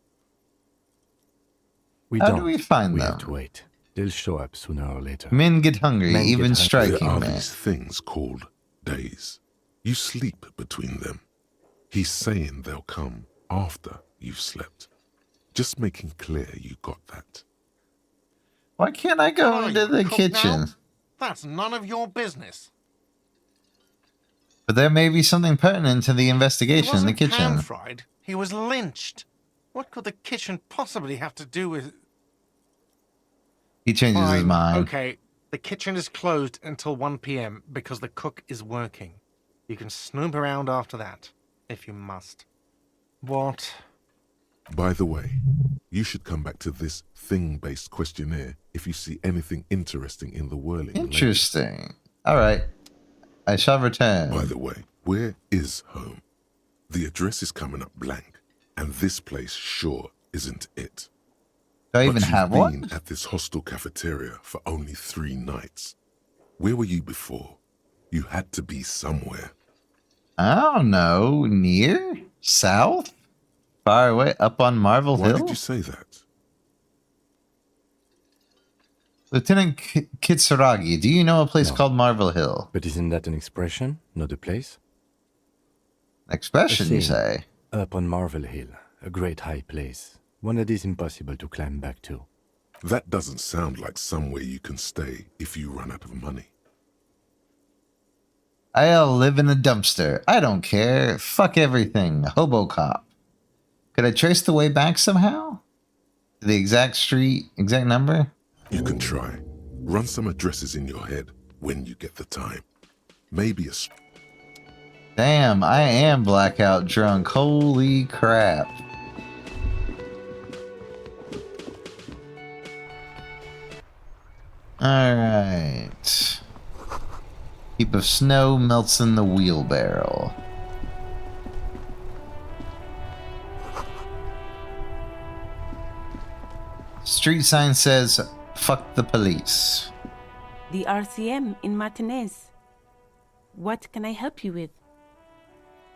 How do we find We them? have to wait. They'll show up sooner or later. Men get hungry, Men get even hungry. striking There are men. these things called days. You sleep between them. He's saying they'll come after you've slept. Just making clear you got that. Why can't I go Oh, into you're the a cook kitchen? now? That's none of your business. But there may be something pertinent to the He investigation in the wasn't kitchen. pan-fried. He was lynched. What could the kitchen possibly have to do with... He changes his Fine, mind. okay. The kitchen is closed until 1 p.m. because the cook is working. You can snoop around after that, if you must. What? By the way, you should come back to this thing-based questionnaire if you see anything interesting in the whirling. Interesting. All right. I shall return. By the way, where is home? The address is coming up blank, and this place sure isn't it. Do I But even have you've one? been at this hostel cafeteria for only 3 nights. Where were you before? You had to be somewhere. I don't know. Near? South? Far away? Up on Marvel Why Hill? did you say that? Lieutenant Kitsuragi, do you know a place No. called Marvel Hill? But isn't that an expression, not a place? Expression, you saying. say? Up on Marvel Hill, a great high place. One that is impossible to climb back to. That doesn't sound like somewhere you can stay if you run out of money. I'll live in a dumpster. I don't care. Fuck everything. Hobo cop. Could I trace the way back somehow? To the exact street, exact number? You can try. Run some addresses in your head when you get the time. Maybe a... Damn, I am blackout drunk. Holy crap. Alright. Heap of snow melts in the wheelbarrow. Street sign says, fuck the police. The RCM in Martinez. What can I help you with?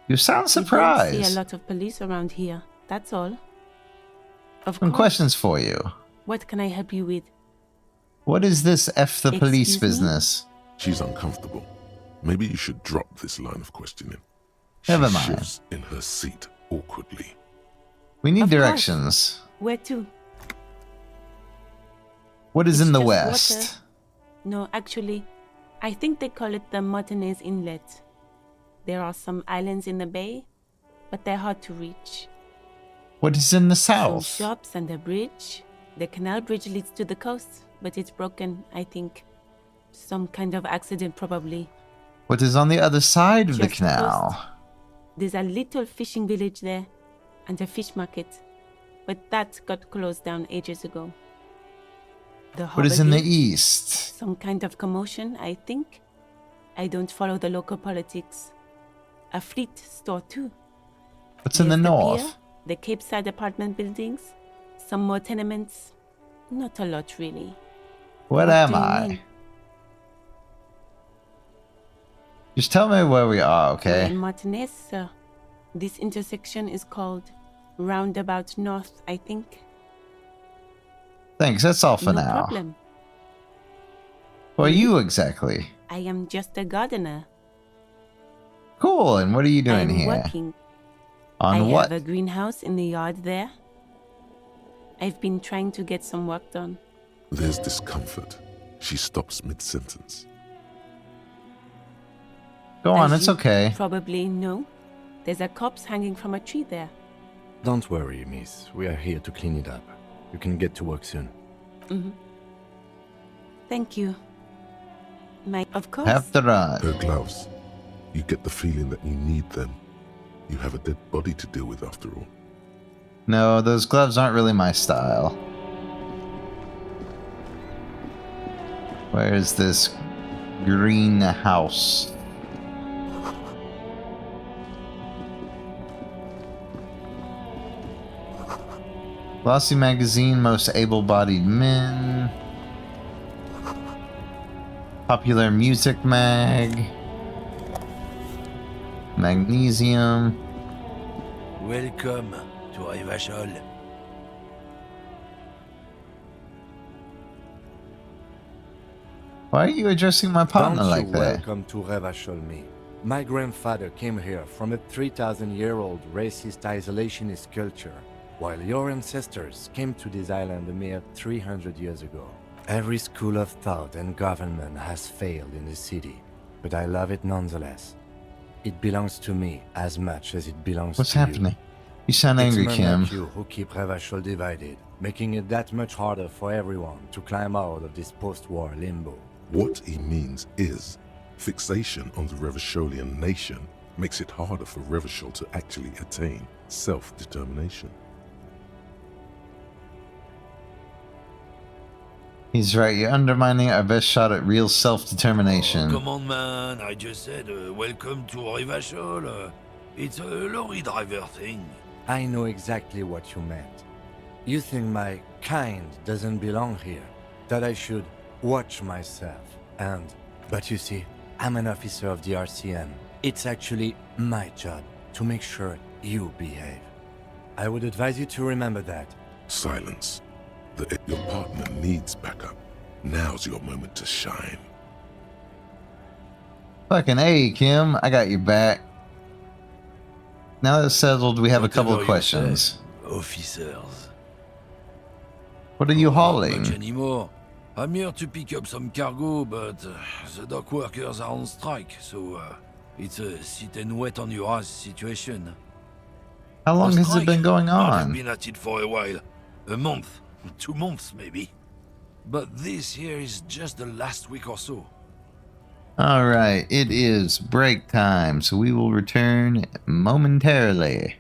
You sound We don't surprised. see a lot of police around here, that's all. Of Some course. questions for you. What can I help you with? What is this F the police Excuse me? business? She's uncomfortable. Maybe you should drop this line of questioning. Never She mind. shifts in her seat awkwardly. We need Of course. directions. Where to? What is It's in the just west? water. No, actually, I think they call it the Martinez Inlet. There are some islands in the bay, but they're hard to reach. What is in the Some south? shops and a bridge. The canal bridge leads to the coast, but it's broken, I think. Some kind of accident, probably. What is on the other side of the Just the canal? coast. There's a little fishing village there, and a fish market, but that got closed down ages ago. The What is in the Harbour Gate, east? some kind of commotion, I think. I don't follow the local politics. A fleet store too. What's in the There's north? pier, the Cape Side apartment buildings, some more tenements. Not a lot, really. What What am do you I? mean? Just tell me where we are, We're okay? in Martinez, sir. This intersection is called Roundabout North, I think. Thanks, that's all for No now. problem. Who are you exactly? I am just a gardener. Cool, and what are you doing I'm here? working. On I what? have a greenhouse in the yard there. I've been trying to get some work done. There's discomfort. She stops mid-sentence. Go on, As it's you okay. probably know, there's a corpse hanging from a tree there. Don't worry, miss. We are here to clean it up. You can get to work soon. Thank you. Of course. Have to run. Her gloves. You get the feeling that you need them. You have a dead body to deal with after all. No, those gloves aren't really my style. Where is this greenhouse? Glossy magazine, most able-bodied men. Popular music mag. Magnesium. Welcome to Revachol. Why are you addressing my partner Don't like you that? welcome to Revachol me. My grandfather came here from a 3,000-year-old racist isolationist culture, while your ancestors came to this island a mere 300 years ago. Every school of thought and government has failed in the city, but I love it nonetheless. It belongs to me as much as it belongs What's to happening? you. You sound It's angry, men Kim. like you who keep Revachol divided, making it that much harder for everyone to climb out of this post-war limbo. What he means is, fixation on the Revacholian nation makes it harder for Revachol to actually attain self-determination. He's right. You're undermining our best shot at real self-determination. Oh, come on, man. I just said welcome to Revachol. It's a lorry driver thing. I know exactly what you meant. You think my kind doesn't belong here, that I should watch myself, but you see, I'm an officer of the RCM. It's actually my job to make sure you behave. I would advise you to remember that. Silence. Your partner needs backup. Now's your moment to shine. Fucking A, Kim. I got your back. Now that's settled, we have a couple of questions. Officers. What are you Not much hauling? anymore. I'm here to pick up some cargo, but the dock workers are on strike, so it's a sit and wait on your ass situation. How long A has it strike? been going I've on? been at it for a while. A month. 2 months, maybe. But this here is just the last week or so. Alright, it is break time, so we will return momentarily.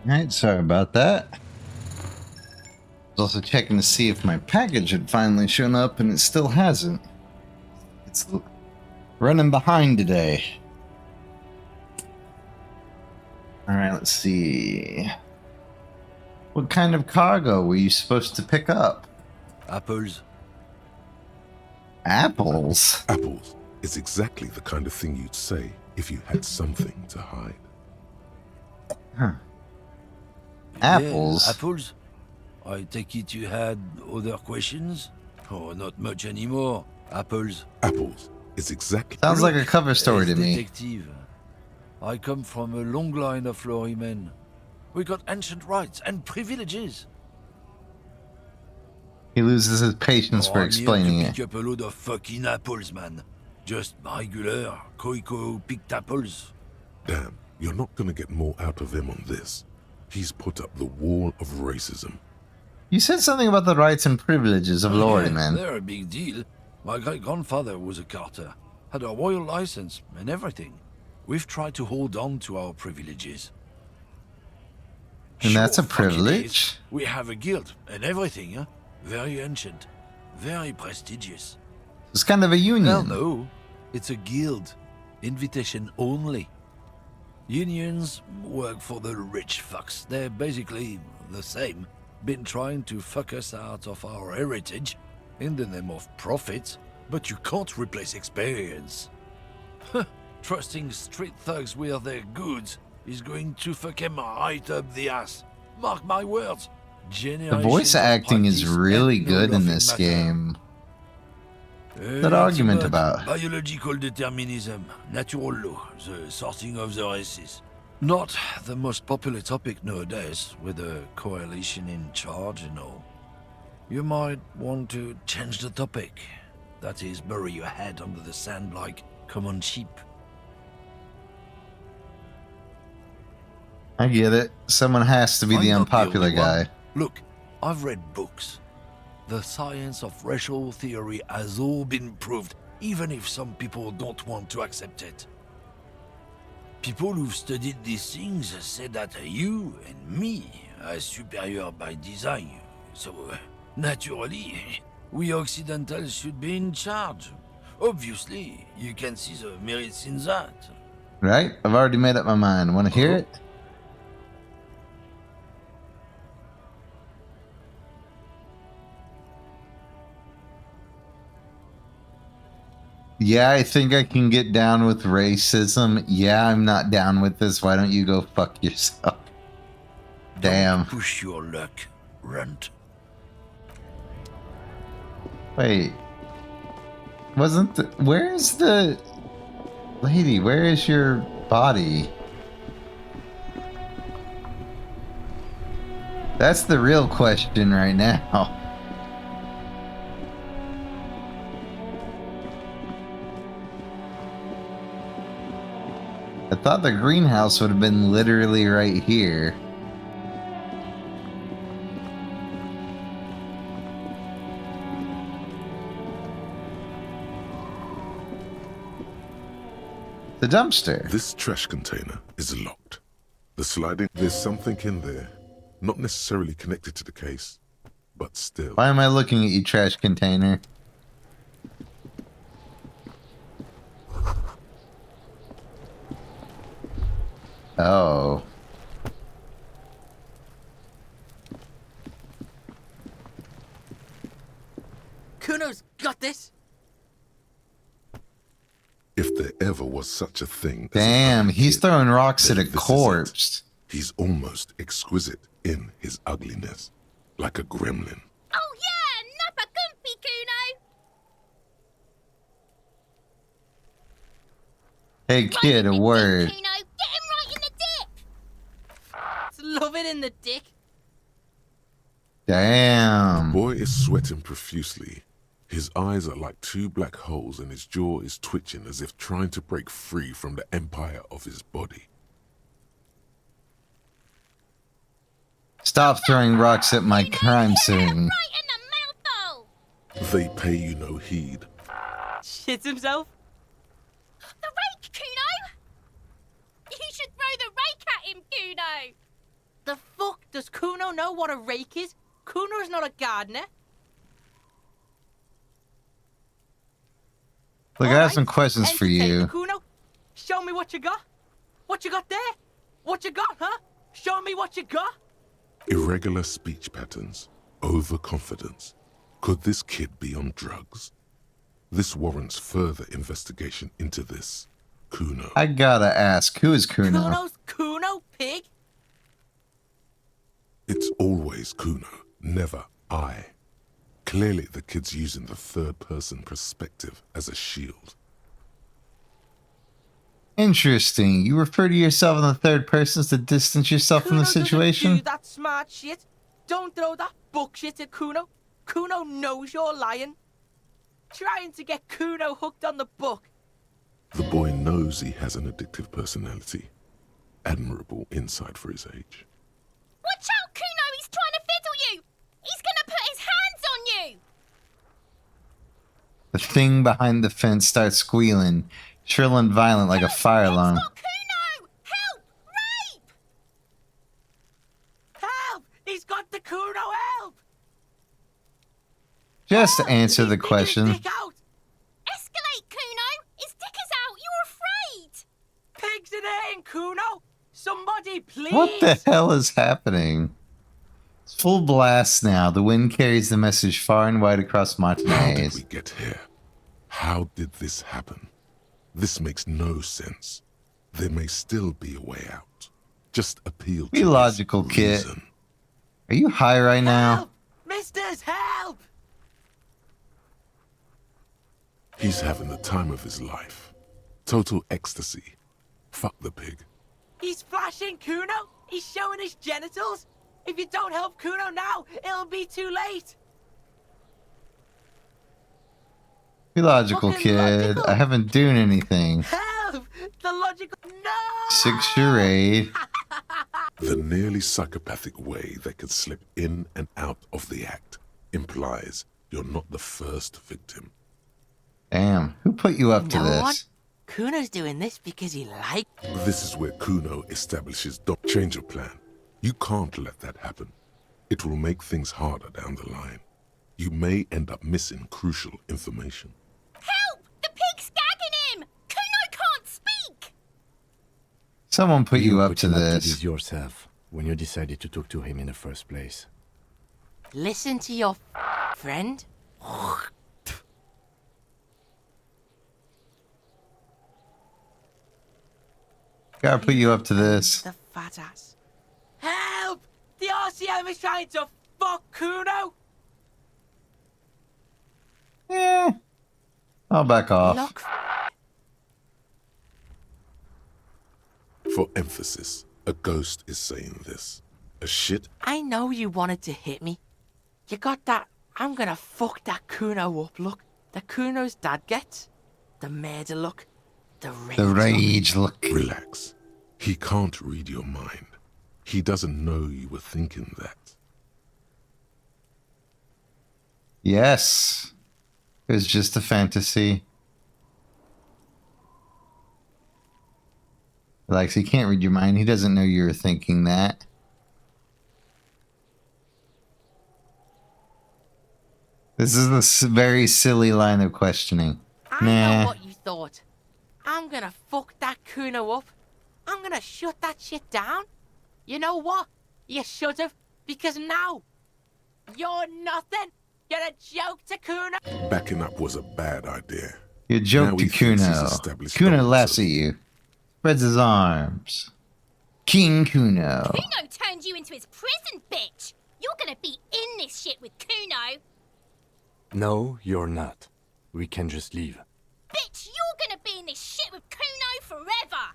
Alright, sorry about that. I was also checking to see if my package had finally shown up, and it still hasn't. It's running behind today. Alright, let's see. What kind of cargo were you supposed to pick up? Apples. Apples? Apples is exactly the kind of thing you'd say if you had something to hide. Huh. Apples? Yeah, apples? I take it you had other questions? Oh, not much anymore. Apples. Apples is exactly... Sounds like a cover story to me. Detective. I come from a long line of lorrymen. We got ancient rights and privileges. He loses his patience for explaining I'm here it. to pick up a load of fucking apples, man. Just regular Koiko picked apples. Damn, you're not gonna get more out of him on this. He's put up the wall of racism. You said something about the rights and privileges of Lordy, man. They're a big deal. My great-grandfather was a carter, had a royal license and everything. We've tried to hold on to our privileges. And that's a Sure, fucking privilege? is. We have a guild and everything, huh? Very ancient, very prestigious. It's kind of a union. Hell no, it's a guild. Invitation only. Unions work for the rich fucks. They're basically the same. Been trying to fuck us out of our heritage in the name of profit, but you can't replace experience. Trusting street thugs with their goods is going to fuck them right up the ass. Mark my words. The voice acting is really good in this game. That argument about biological determinism, natural law, the sorting of the races. Not the most popular topic nowadays, with a coalition in charge and all. You might want to change the topic. That is, bury your head under the sand like common sheep. I get it. Someone has to be the I'm not unpopular only one. guy. Look, I've read books. The science of racial theory has all been proved, even if some people don't want to accept it. People who've studied these things say that you and me are superior by design. So, naturally, we Occidentals should be in charge. Obviously, you can see the merits in that. Right? I've already made up my mind. Want to hear it? Yeah, I think I can get down with racism. Yeah, I'm not down with this. Why don't you go fuck yourself? Damn. Don't push your luck, runt. Wait. Wasn't the... Where's the... Lady, where is your body? That's the real question right now. I thought the greenhouse would have been literally right here. The dumpster. This trash container is locked. The sliding... There's something in there. Not necessarily connected to the case, but still. Why am I looking at you, trash container? Oh. Kuno's got this. If there ever was such a thing. Damn, he's throwing rocks at a then this is corpse. it. He's almost exquisite in his ugliness, like a gremlin. Oh yeah, Nappa Gumpy, Kuno! Hey kid, a word. Kuno, get him right in the dick! Love it in the dick. Damn. Boy is sweating profusely. His eyes are like two black holes and his jaw is twitching as if trying to break free from the empire of his body. Stop throwing rocks at my crime scene. Right in the mouthful! They pay you no heed. Shits himself. The rake, Kuno! You should throw the rake at him, Kuno! The Kuno know what a rake is? Kuno's not a gardener. Look, I have some questions for Entertain you. the Kuno. Show me what you got. What you got there? What you got, huh? Show me what you got. Irregular speech patterns, overconfidence. Could this kid be on drugs? This warrants further investigation into this. Kuno. I gotta ask, who is Kuno? Kuno's Kuno, pig? It's always Kuno, never I. Clearly the kid's using the third-person perspective as a shield. Interesting. You refer to yourself in the third person to distance yourself from the situation? Kuno doesn't do that smart shit. Don't throw that book shit at Kuno. Kuno knows you're lying. Trying to get Kuno hooked on the book. The boy knows he has an addictive personality. Admirable insight for his age. Watch out, Kuno! He's trying to fiddle you! He's gonna put his hands on you! The thing behind the fence starts squealing, shrill and violent like a fire alarm. Kuno! Help! Rape! Help! He's got the Kuno, help! Just to answer the question. Escalate, Kuno! His dick is out! You're afraid! Pigs in here, Kuno! Somebody, please! What the hell is happening? It's full blast now. The wind carries the message far and wide across How did Martinez. we get here? How did this happen? This makes no sense. There may still be a way out. Just appeal to Be logical, kid. reason. Are you high right now? Help! Misters, help! He's having the time of his life. Total ecstasy. Fuck the pig. He's flashing Kuno! He's showing his genitals! If you don't help Kuno now, it'll be too late! Be logical, Fucking kid. logical. I haven't done anything. Help! The logical... No! 6 charade. The nearly psychopathic way they could slip in and out of the act implies you're not the first victim. Damn, who put you up to You know this? what? Kuno's doing this because he likes... This is where Kuno establishes don't change of plan. You can't let that happen. It will make things harder down the line. You may end up missing crucial information. Help! The pig's gagging him! Kuno can't speak! Someone put you up put to him this. yourself when you decided to talk to him in the first place. Listen to your friend. Gotta put you up to this. The fat ass. Help! The RCM is trying to fuck Kuno! Yeah. I'll back off. Look. For emphasis, a ghost is saying this. A shit I know you wanted to hit me. You got that I'm gonna fuck that Kuno up look that Kuno's dad gets. The murder look. The rage. The rage look. Relax. He can't read your mind. He doesn't know you were thinking that. Yes. It was just a fantasy. Like, he can't read your mind. He doesn't know you were thinking that. This is a very silly line of questioning. I Nah. know what you thought. I'm gonna fuck that Kuno up. I'm gonna shut that shit down. You know what? You should have, because now you're nothing. You're a joke to Kuno. Backing up was a bad idea. You joke Now to he thinks he's Kuno. established Kuno dominance laughs at over you. Spreads his arms. King Kuno. Kuno turned you into his prison, bitch! You're gonna be in this shit with Kuno! No, you're not. We can just leave. Bitch, you're gonna be in this shit with Kuno forever!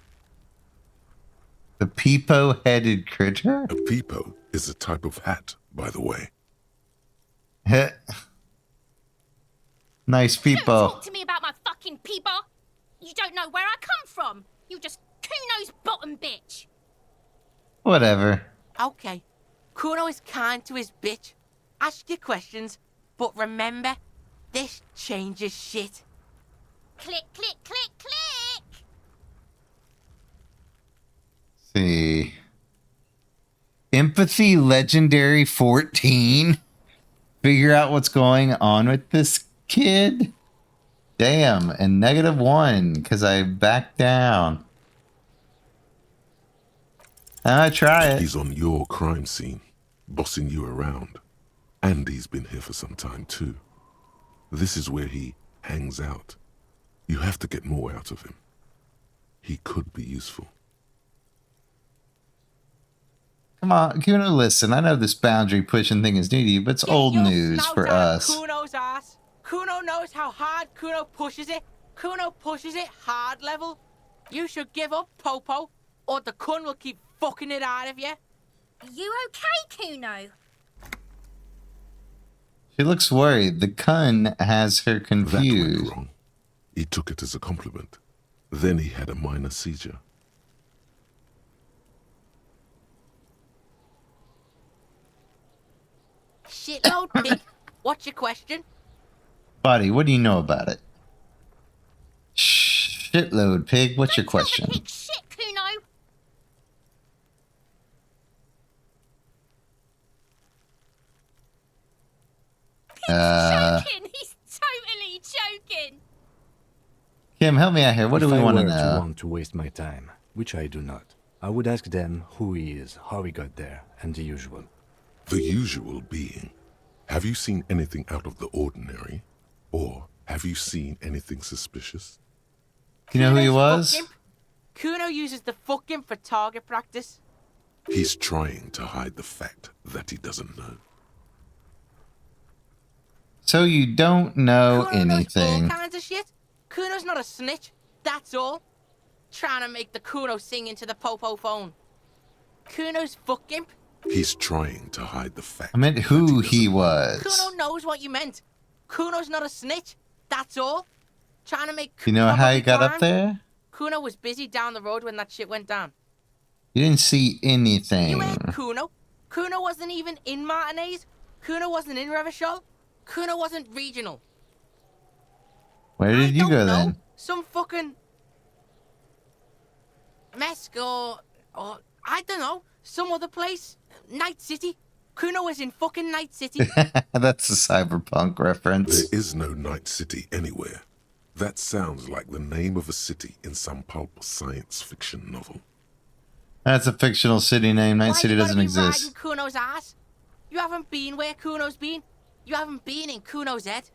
The peepo-headed critter? A peepo is a type of hat, by the way. Nice Don't people. talk to me about my fucking people! You don't know where I come from! You're just Kuno's bottom bitch! Whatever. Okay. Kuno is kind to his bitch. Ask your questions, but remember, this changes shit. Click, click, click, click! See. Empathy Legendary 14? Figure out what's going on with this kid? Damn, and -1 because I backed down. I try it. He's on your crime scene, bossing you around. And he's been here for some time too. This is where he hangs out. You have to get more out of him. He could be useful. Come on, Kuno, listen. I know this boundary pushing thing is new to you, but it's old news for us. Kuno's ass. Kuno knows how hard Kuno pushes it. Kuno pushes it hard level. You should give up, Popo, or the Kun will keep fucking it out of you. You okay, Kuno? She looks worried. The Kun has her That confused. went wrong. He took it as a compliment. Then he had a minor seizure. Shitload pig. What's your question? Buddy, what do you know about it? Shitload, pig. What's your question? Pig shit, Kuno. Joking. He's totally joking. Kim, help me out here. What do we want to If I were know? to want to waste my time, which I do not, I would ask them who he is, how he got there, and the usual. The usual being, have you seen anything out of the ordinary? Or have you seen anything suspicious? You know who he Kuno's was? fuck imp. Kuno uses the fuck imp for target practice. He's trying to hide the fact that he doesn't know. So you don't know Kuno knows anything. all kinds of shit. Kuno's not a snitch, that's all. Trying to make the Kuno sing into the Popo phone. Kuno's fuck imp. He's trying to hide the fact. I meant who he was. Kuno knows what you meant. Kuno's not a snitch, that's all. Trying to make You know how probably he got up crime. there? Kuno was busy down the road when that shit went down. You didn't see anything. You heard Kuno. Kuno wasn't even in Martinez. Kuno wasn't in Revachol. Kuno wasn't regional. Where did you go No, then? some fucking Mesco or I don't know, some other place. Night City. Kuno was in fucking Night City. That's a cyberpunk reference. There is no Night City anywhere. That sounds like the name of a city in some pulp science fiction novel. That's a fictional city name. Night Why City you gotta doesn't be exist. riding Kuno's ass? You haven't been where Kuno's been. You haven't been in Kuno's head.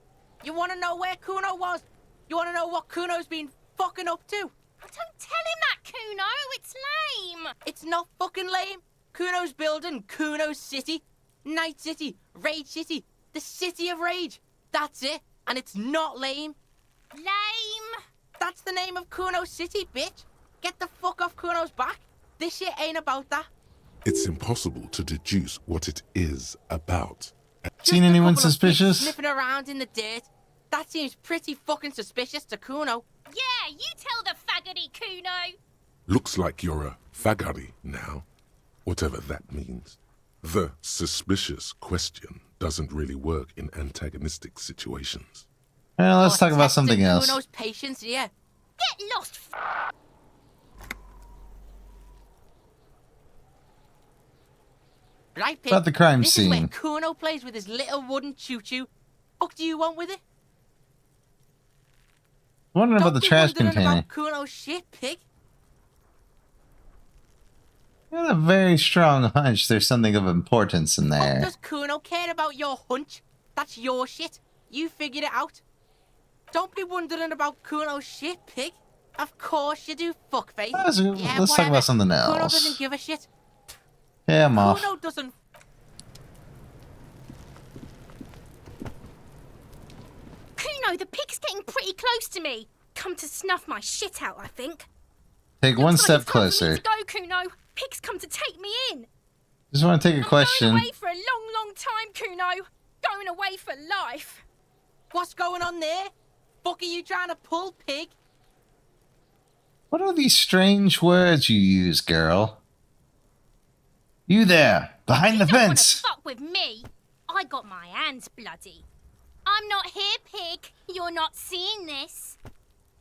You want to know where Kuno was? You want to know what Kuno's been fucking up to? Don't tell him that, Kuno. It's lame. It's not fucking lame. Kuno's building Kuno's city. Night City. Rage City. The City of Rage. That's it. And it's not lame. Lame. That's the name of Kuno's city, bitch. Get the fuck off Kuno's back. This shit ain't about that. It's impossible to deduce what it is about. Seen Just a anyone couple of suspicious? pigs sniffing around in the dirt. That seems pretty fucking suspicious to Kuno. Yeah, you tell the faggoty, Kuno. Looks like you're a fagari now, whatever that means. The suspicious question doesn't really work in antagonistic situations. Well, let's You're talk about something testing else. Kuno's patience here. Get lost. Right, Pig? About the crime This is where scene. Kuno plays with his little wooden choo-choo. Fuck do you want with it? Wondering about the Don't be trash wondering container. about Kuno's shit, Pig. I got a very strong hunch there's something of importance in there. Does Kuno care about your hunch? That's your shit. You figured it out. Don't be wondering about Kuno's shit, Pig. Of course you do, fuckface. Let's talk whatever. about something Kuno else. doesn't give a shit. Yeah, I'm off. Kuno doesn't. Kuno, the pig's getting pretty close to me. Come to snuff my shit out, I think. Take one Looks like step it's time for me closer. to go, Kuno. Pig's come to take me in. Just want to take a I'm question. going away for a long, long time, Kuno. Going away for life. What's going on there? Fuck are you trying to pull, Pig? What are these strange words you use, girl? You there, behind the You don't wanna fence. fuck with me. I got my hands bloody. I'm not here, Pig. You're not seeing this.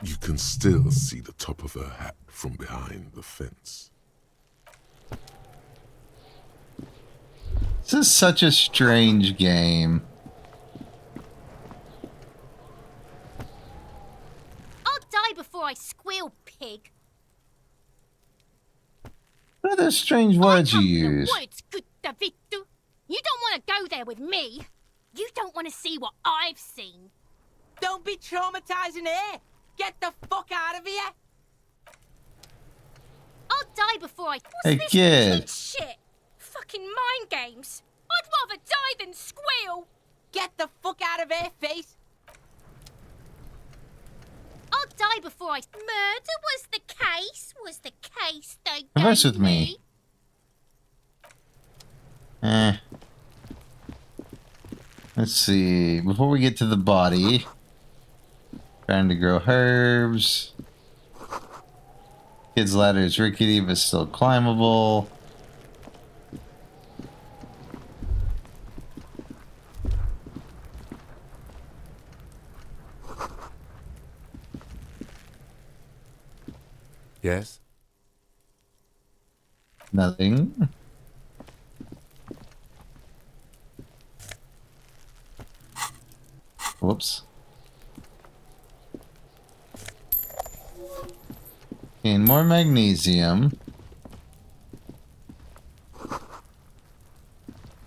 You can still see the top of her hat from behind the fence. This is such a strange game. I'll die before I squeal, pig. What are those strange words you The use? woods, good Davidu. You don't want to go there with me. You don't want to see what I've seen. Don't be traumatizing here. Get the fuck out of here. I'll die before I... Hey, What's kid. this shit? Fucking mind games. I'd rather die than squeal. Get the fuck out of here, face. I'll die before I... Murder was the case. Was the case they Converse gave with me. Let's see. Before we get to the body, trying to grow herbs. Kid's ladder is rickety but still climbable. Yes? Nothing. Whoops. And more magnesium.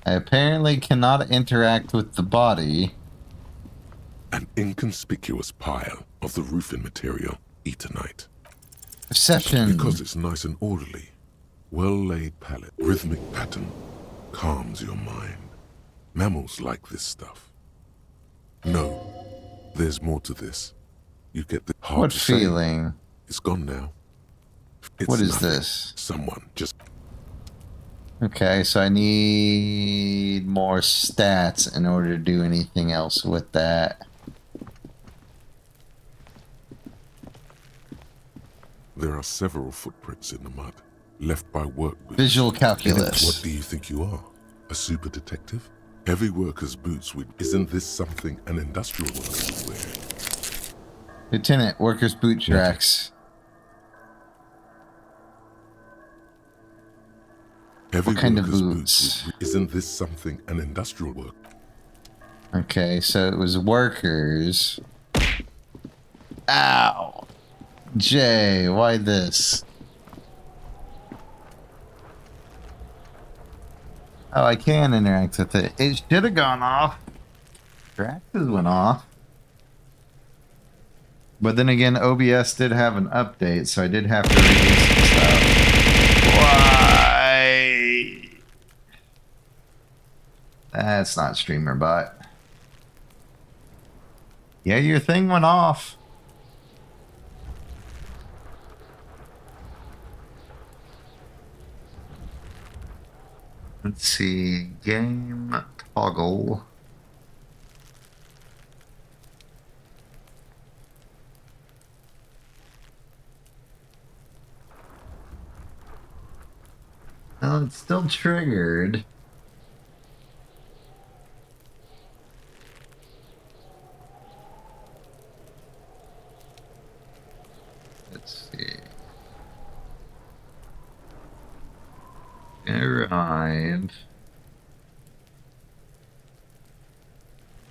I apparently cannot interact with the body. An inconspicuous pile of the roofing material, Eternite. Perception. Because it's nice and orderly. Well-laid palette, rhythmic pattern, calms your mind. Mammals like this stuff. No, there's more to this. You get the hard What to say. feeling? It's gone now. It's What is nothing. this? Someone just... Okay, so I need more stats in order to do anything else with that. There are several footprints in the mud, left by work boots. Visual In it, calculus. what do you think you are? A super detective? Heavy worker's boots with... Isn't this something an industrial worker would wear? Lieutenant, workers' boot tracks. Heavy What kind of worker's boots? Isn't this something an industrial worker? Okay, so it was workers. Ow! Jay, why this? Oh, I can interact with it. It should have gone off. Traxes went off. But then again, OBS did have an update, so I did have to release some stuff. Why? That's not streamer bot. Yeah, your thing went off. Let's see. Game toggle. Well, it's still triggered. Let's see. Arrive.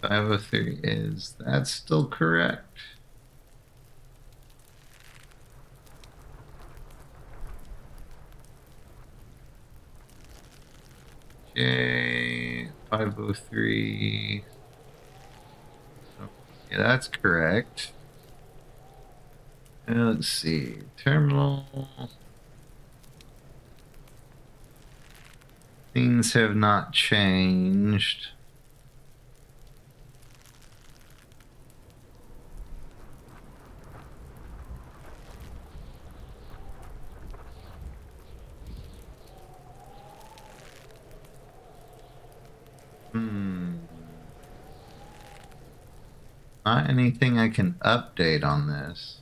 503 is that still correct? Okay, 503. Yeah, that's correct. Let's see. Terminal. Things have not changed. Not anything I can update on this.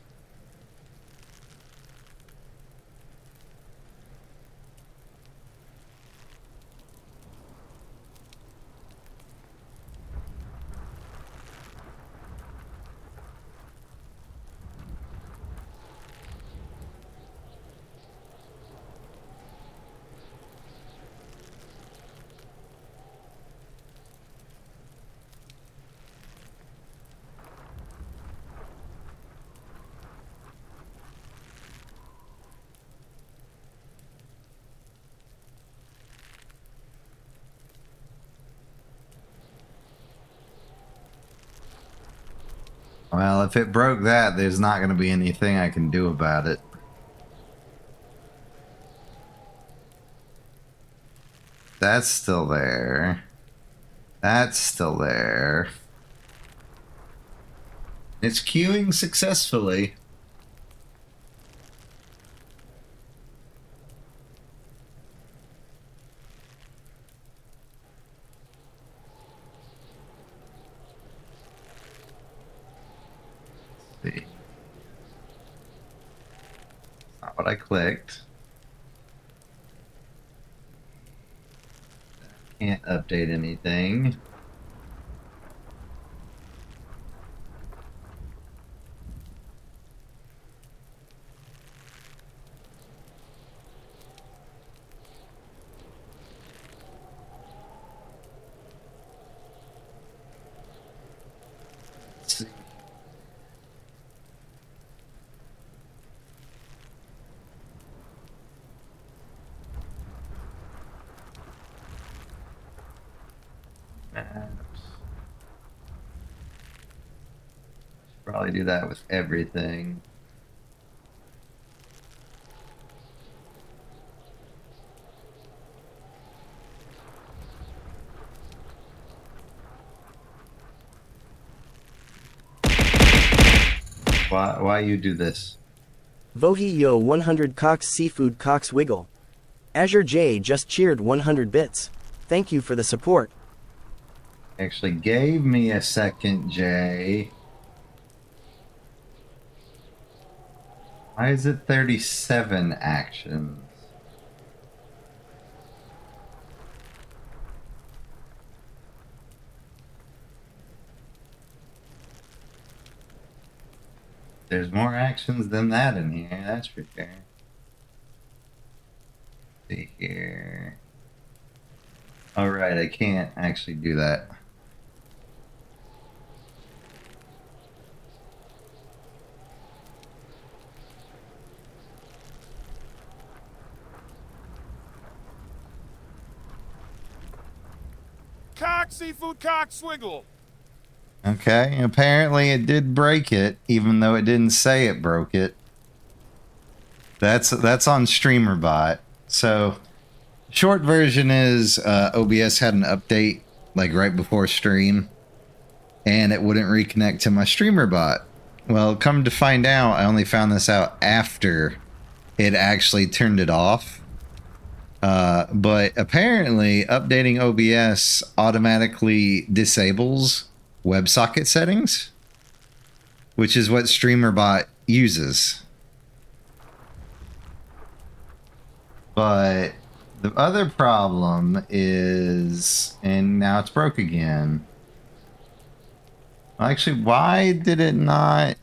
Well, if it broke that, there's not going to be anything I can do about it. That's still there. That's still there. It's queuing successfully. Let's see. Not what I clicked. Can't update anything. Let's see. Maps. Should probably do that with everything. Why you do this? Vohi yo 100 Cox Seafood Cox Wiggle. Azure J just cheered 100 bits. Thank you for the support. Actually gave me a second, Jay. Why is it 37 actions? There's more actions than that in here, that's for sure. Let's see here. Alright, I can't actually do that. Cock Seafood Cock Swiggle. Okay, apparently it did break it, even though it didn't say it broke it. That's on StreamerBot. So, short version is OBS had an update like right before stream, and it wouldn't reconnect to my StreamerBot. Well, come to find out, I only found this out after it actually turned it off. But apparently, updating OBS automatically disables WebSocket settings, which is what StreamerBot uses. But the other problem is, and now it's broke again. Actually, why did it not?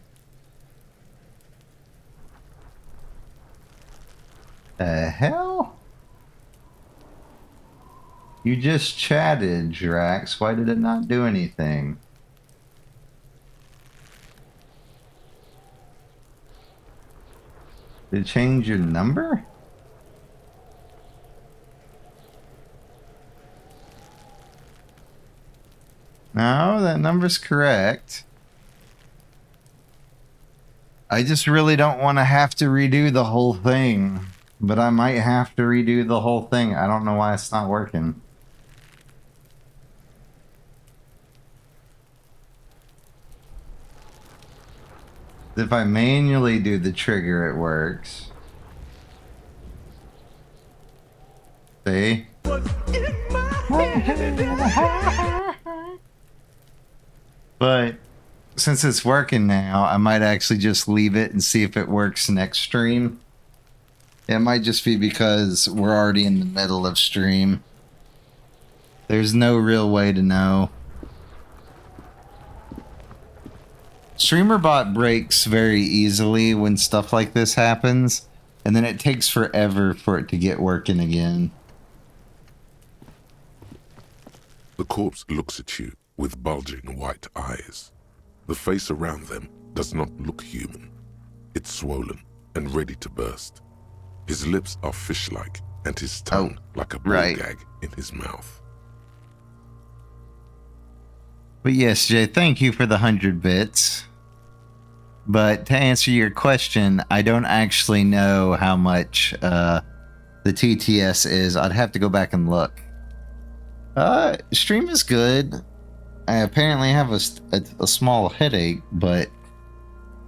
The hell? You just chatted, Drax. Why did it not do anything? Did it change your number? No, that number's correct. I just really don't want to have to redo the whole thing. But I might have to redo the whole thing. I don't know why it's not working. If I manually do the trigger, it works. See? But since it's working now, I might actually just leave it and see if it works next stream. It might just be because we're already in the middle of stream. There's no real way to know. StreamerBot breaks very easily when stuff like this happens, and then it takes forever for it to get working again. The corpse looks at you with bulging white eyes. The face around them does not look human. It's swollen and ready to burst. His lips are fish-like, and his tongue like a ball gag in his mouth. But yes, Jay, thank you for the 100 bits. But to answer your question, I don't actually know how much the TTS is. I'd have to go back and look. Stream is good. I apparently have a small headache, but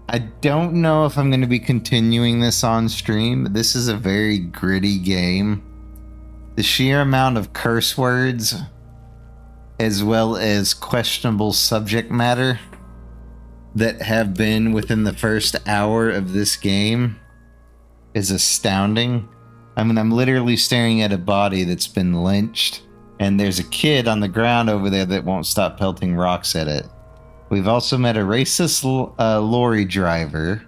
I don't know if I'm going to be continuing this on stream. This is a very gritty game. The sheer amount of curse words, as well as questionable subject matter that have been within the first hour of this game, is astounding. I mean, I'm literally staring at a body that's been lynched, and there's a kid on the ground over there that won't stop pelting rocks at it. We've also met a racist lorry driver,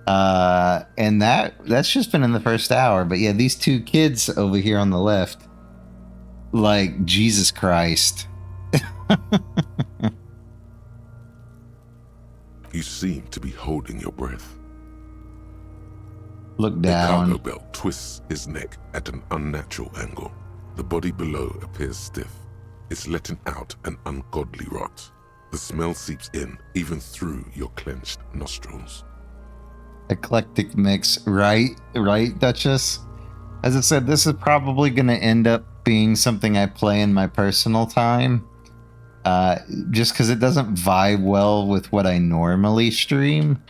and that's just been in the first hour. But yeah, these two kids over here on the left, like, Jesus Christ. You seem to be holding your breath. Look down. The cargo belt twists his neck at an unnatural angle. The body below appears stiff. It's letting out an ungodly rot. The smell seeps in, even through your clenched nostrils. Eclectic mix, right, Duchess? As I said, this is probably going to end up being something I play in my personal time. Just because it doesn't vibe well with what I normally stream.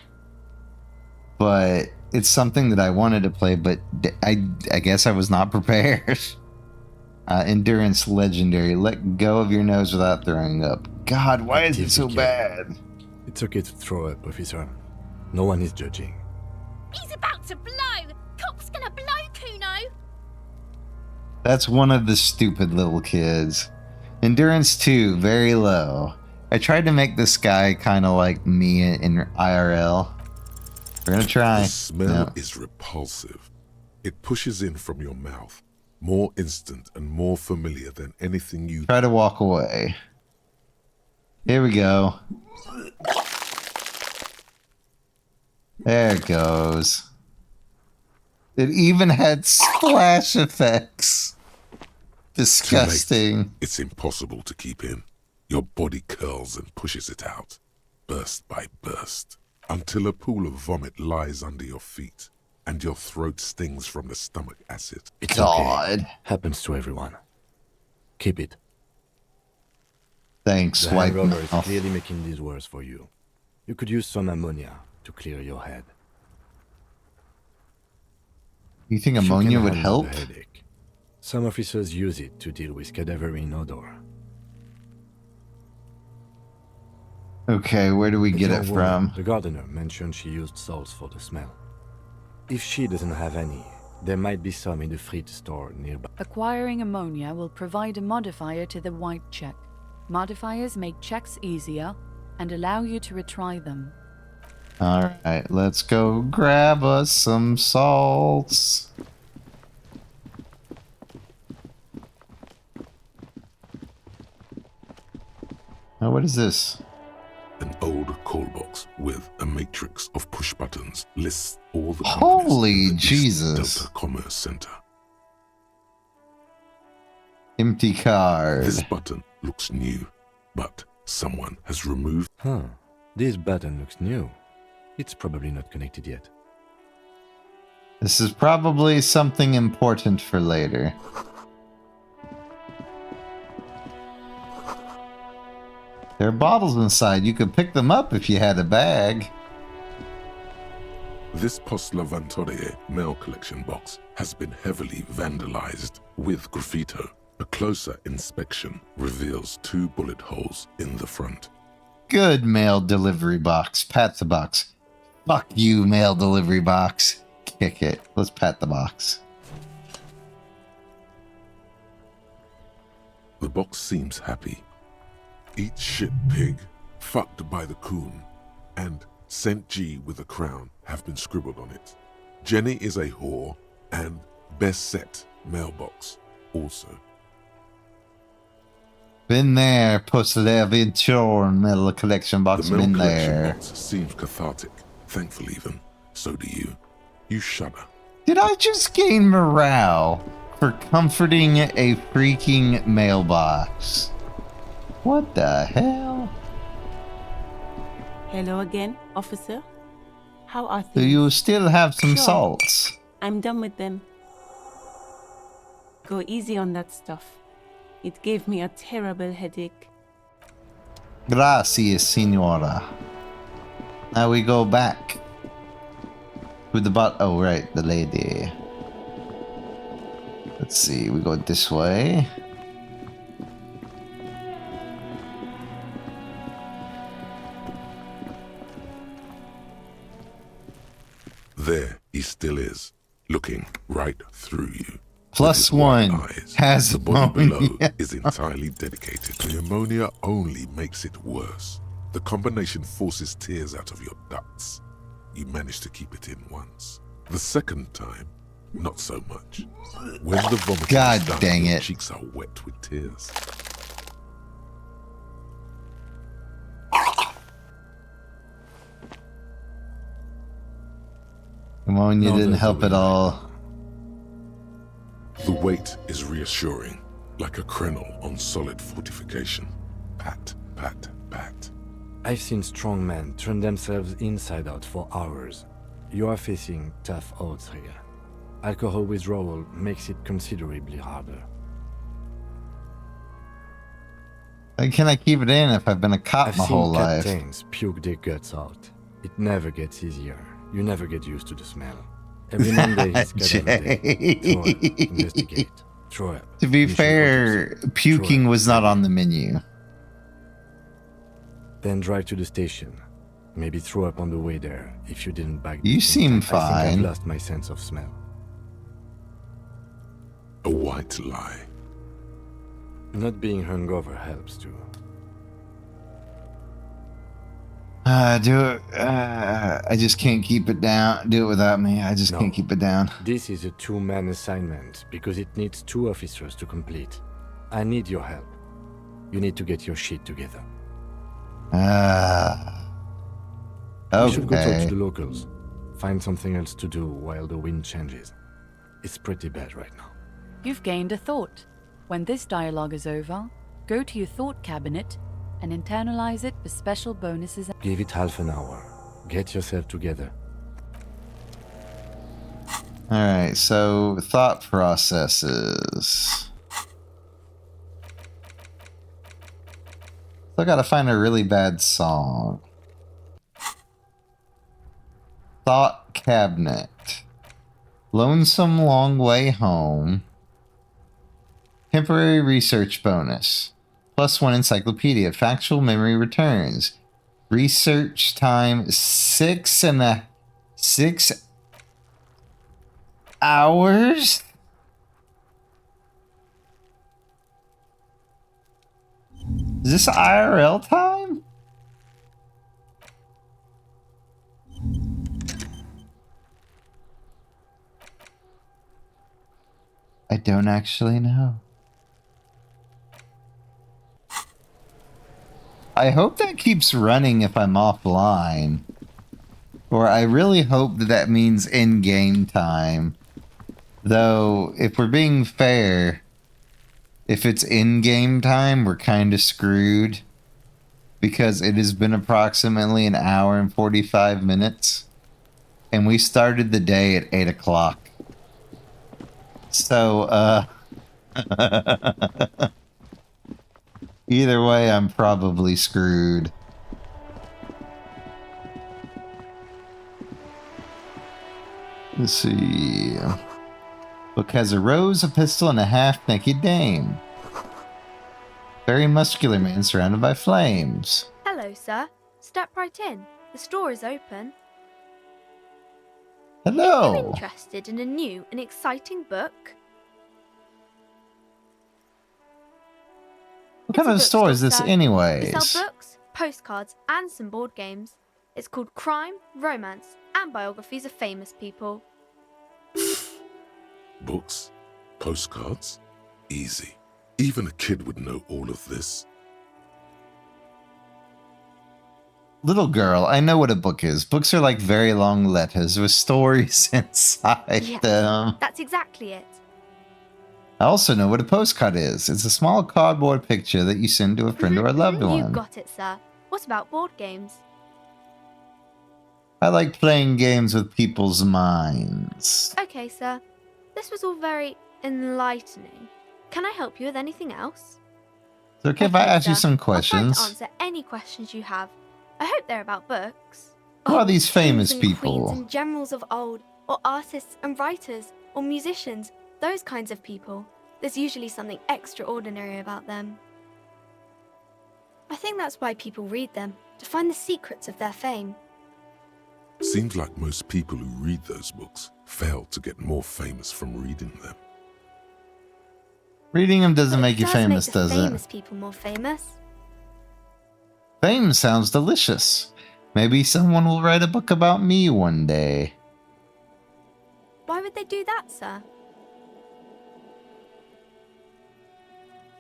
But it's something that I wanted to play, but I guess I was not prepared. Endurance legendary. Let go of your nose without throwing up. God, why is it so bad? It's okay to throw up, officer. No one is judging. He's about to blow! Cop's gonna blow, Kuno! That's one of the stupid little kids. Endurance 2, very low. I tried to make this guy kind of like me in IRL. We're gonna try. The smell is repulsive. It pushes in from your mouth. More instant and more familiar than anything you... Try to walk away. Here we go. There it goes. It even had splash effects. Disgusting. It's impossible to keep in. Your body curls and pushes it out, burst by burst, until a pool of vomit lies under your feet, and your throat stings from the stomach acid. It's okay. Happens to everyone. Keep it. Thanks, the wipe hangover is mouth. clearly making this worse for you. You could use some ammonia to clear your head. You think ammonia would help? The headache. Some officers use it to deal with cadaverine odor. Okay, where do we get it from? The gardener mentioned she used salts for the smell. If she doesn't have any, there might be some in the fridge store nearby. Acquiring ammonia will provide a modifier to the white check. Modifiers make checks easier and allow you to retry them. Alright, let's go grab us some salts. Now, what is this? An old call box with a matrix of push buttons lists all the Holy in the Jesus. East Delta Commerce Center. Empty card. This button looks new, but someone has removed... Huh. This button looks new. It's probably not connected yet. This is probably something important for later. There are bottles inside. You could pick them up if you had a bag. This Post Lavatorie mail collection box has been heavily vandalized with graffito. A closer inspection reveals 2 bullet holes in the front. Good mail delivery box. Pat the box. Fuck you, mail delivery box. Kick it. Let's pat the box. The box seems happy. Eat shit pig, fucked by the coon, and St. G with a crown have been scribbled on it. Jenny is a whore, and best set mailbox also. Been there, Post Levitor mail collection box. The mail Been collection there. box seems cathartic. Thankful even. So do you. You shudder. Did I just gain morale for comforting a freaking mailbox? What the hell? Hello again, officer. How are Do things? you still have some Sure. salts? I'm done with them. Go easy on that stuff. It gave me a terrible headache. Gracias, senora. Now we go back to the oh, right, the lady. Let's see, we go this way. There he still is, looking right through you. Plus With his white one eyes, has the body below ammonia. is entirely dedicated. The ammonia only makes it worse. The combination forces tears out of your ducts. You manage to keep it in once. The second time, not so much. When the vomiting God is done, dang your it. cheeks are wet with tears. Ammonia Now didn't there's help the at way all. The weight is reassuring, like a krenel on solid fortification. Pat, pat, pat. I've seen strong men turn themselves inside out for hours. You are facing tough odds here. Alcohol withdrawal makes it considerably harder. Can I keep it in if I've been a cop I've my seen whole life? captains puke their guts out. It never gets easier. You never get used to the smell. Every Monday is cadaver day. Throw up, investigate. Throw up. To be mission fair, autopsy. puking Throw up, was not on the menu. Then drive to the station. Maybe throw up on the way there if you didn't bag. You seem I think I've fine. lost my sense of smell. A white lie. Not being hungover helps too. Do it. I just can't keep it down. Do it without me. I just can't keep it down. This is a two-man assignment because it needs 2 officers to complete. I need your help. You need to get your shit together. Okay. We should go talk to the locals. Find something else to do while the wind changes. It's pretty bad right now. You've gained a thought. When this dialogue is over, go to your thought cabinet and internalize it for special bonuses. Give it half an hour. Get yourself together. Alright, so thought processes. Still gotta find a really bad song. Thought cabinet. Lonesome Long Way Home. Temporary research bonus. +1 encyclopedia. Factual memory returns. Research time 6 hours? Is this IRL time? I don't actually know. I hope that keeps running if I'm offline. Or I really hope that that means in-game time. Though, if we're being fair, if it's in-game time, we're kind of screwed. Because it has been approximately an hour and 45 minutes. And we started the day at 8 o'clock. So, either way, I'm probably screwed. Let's see. Book has a rose, a pistol, and a half-naked dame. Very muscular man surrounded by flames. Hello, sir. Step right in. The store is open. Are you Hello. interested in a new and exciting book? What kind of store is this sir. anyways? We sell books, postcards, and some board games. It's called Crime, Romance, and Biographies of Famous People. Books? Postcards? Easy. Even a kid would know all of this. Little girl, I know what a book is. Books are like very long letters with stories inside Yes, them. that's exactly it. I also know what a postcard is. It's a small cardboard picture that you send to a friend or a loved You one. got it, sir. What about board games? I like playing games with people's minds. Okay, sir. This was all very enlightening. Can I help you with anything else? Is it okay if I ask you sir. some I'll try questions? to answer any questions you have. I hope they're about books. Who are these famous kings and people? Queens and generals of old, or artists and writers, or musicians, those kinds of people. There's usually something extraordinary about them. I think that's why people read them, to find the secrets of their fame. Seems like most people who read those books fail to get more famous from reading them. Reading them doesn't But make you it famous, make the does it? famous people more famous. Fame sounds delicious. Maybe someone will write a book about me one day. Why would they do that, sir?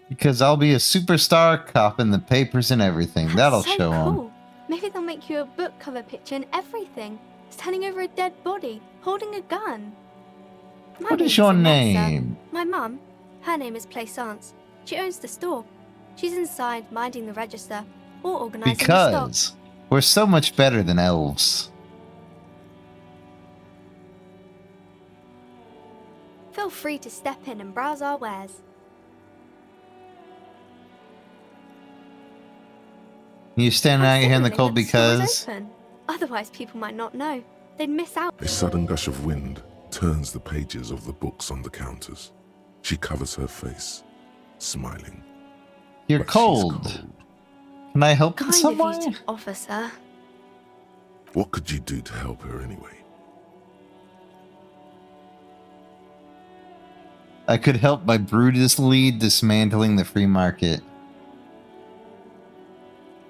Because I'll be a superstar cop in the papers and everything. That'll so show them. cool. Maybe they'll make you a book cover picture and everything. Standing over a dead body, holding a gun. What is your Annette, sir. name? My mum. Her name is Plaisance. She owns the store. She's inside, minding the register, or organising the stock. Because we're so much better than elves. Feel free to step in and browse our wares. You standing out here in the Considering cold that the store is because... open. Otherwise, people might not know. They'd miss out. A sudden gush of wind turns the pages of the books on the counters. She covers her face, smiling. You're But she's cold. Can I help in Kind some of you way? to offer, sir. What could you do to help her anyway? I could help by brutally dismantling the free market.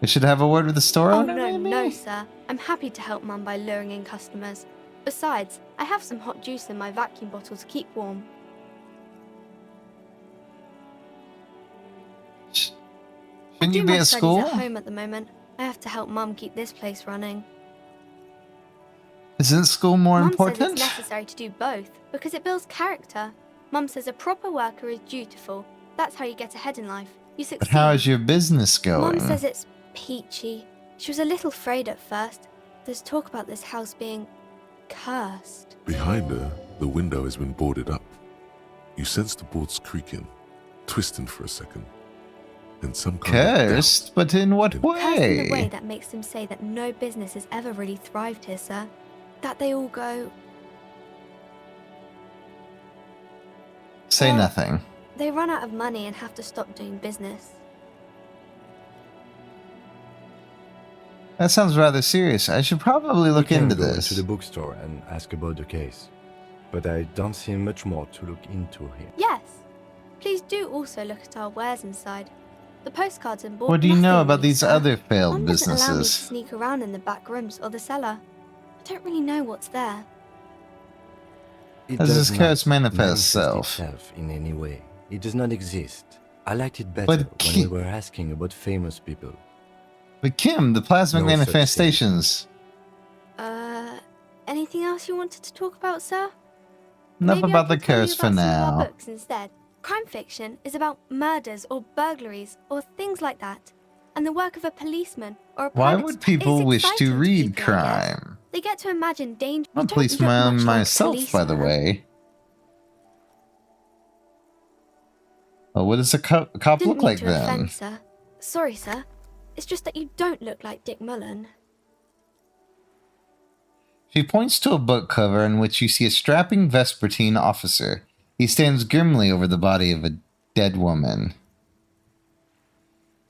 I should have a word with the store Oh, owner, no, maybe? no, sir. I'm happy to help Mum by luring in customers. Besides, I have some hot juice in my vacuum bottle to keep warm. Shouldn't you be at school? At home at the moment. I have to help Mum keep this place running. Isn't school more Mum important? says it's necessary to do both because it builds character. Mum says a proper worker is dutiful. That's how you get ahead in life. You succeed. But how is your business going? Mum says it's peachy. She was a little afraid at first. There's talk about this house being cursed. Behind her, the window has been boarded up. You sense the boards creaking, twisting for a second. And some kind Cursed? But in what Cursed in the way way? that makes them say that no business has ever really thrived here, sir. That they all go... Say Well, nothing. They run out of money and have to stop doing business. That sounds rather serious. I should probably look We can into go this. to the bookstore and ask about the case. But I don't see much more to look into here. Yes. Please do also look at our wares inside. The postcards and board. What do you know nothing about really, these sir. other failed Mum doesn't allow me to businesses? sneak around in the back rooms or the cellar. I don't really know what's there. It How does does this not curse manifest itself? itself in any way. It does not exist. I liked it better But when we were asking about famous people. But Kim, the plasmic No such manifestations. Anything else you wanted to talk about, sir? Enough Maybe I about the can tell you curse for about some of our now. books instead. Crime fiction is about murders or burglaries or things like that. And the work of a policeman or a Why private would it's people wish exciting to read people, I guess. crime? They get to imagine danger. I'm a policeman myself, by the way. Oh, what does a cop Didn't look mean like to then? offend, sir. Sorry, sir. It's just that you don't look like Dick Mullen. She points to a book cover in which you see a strapping Vespertine officer. He stands grimly over the body of a dead woman.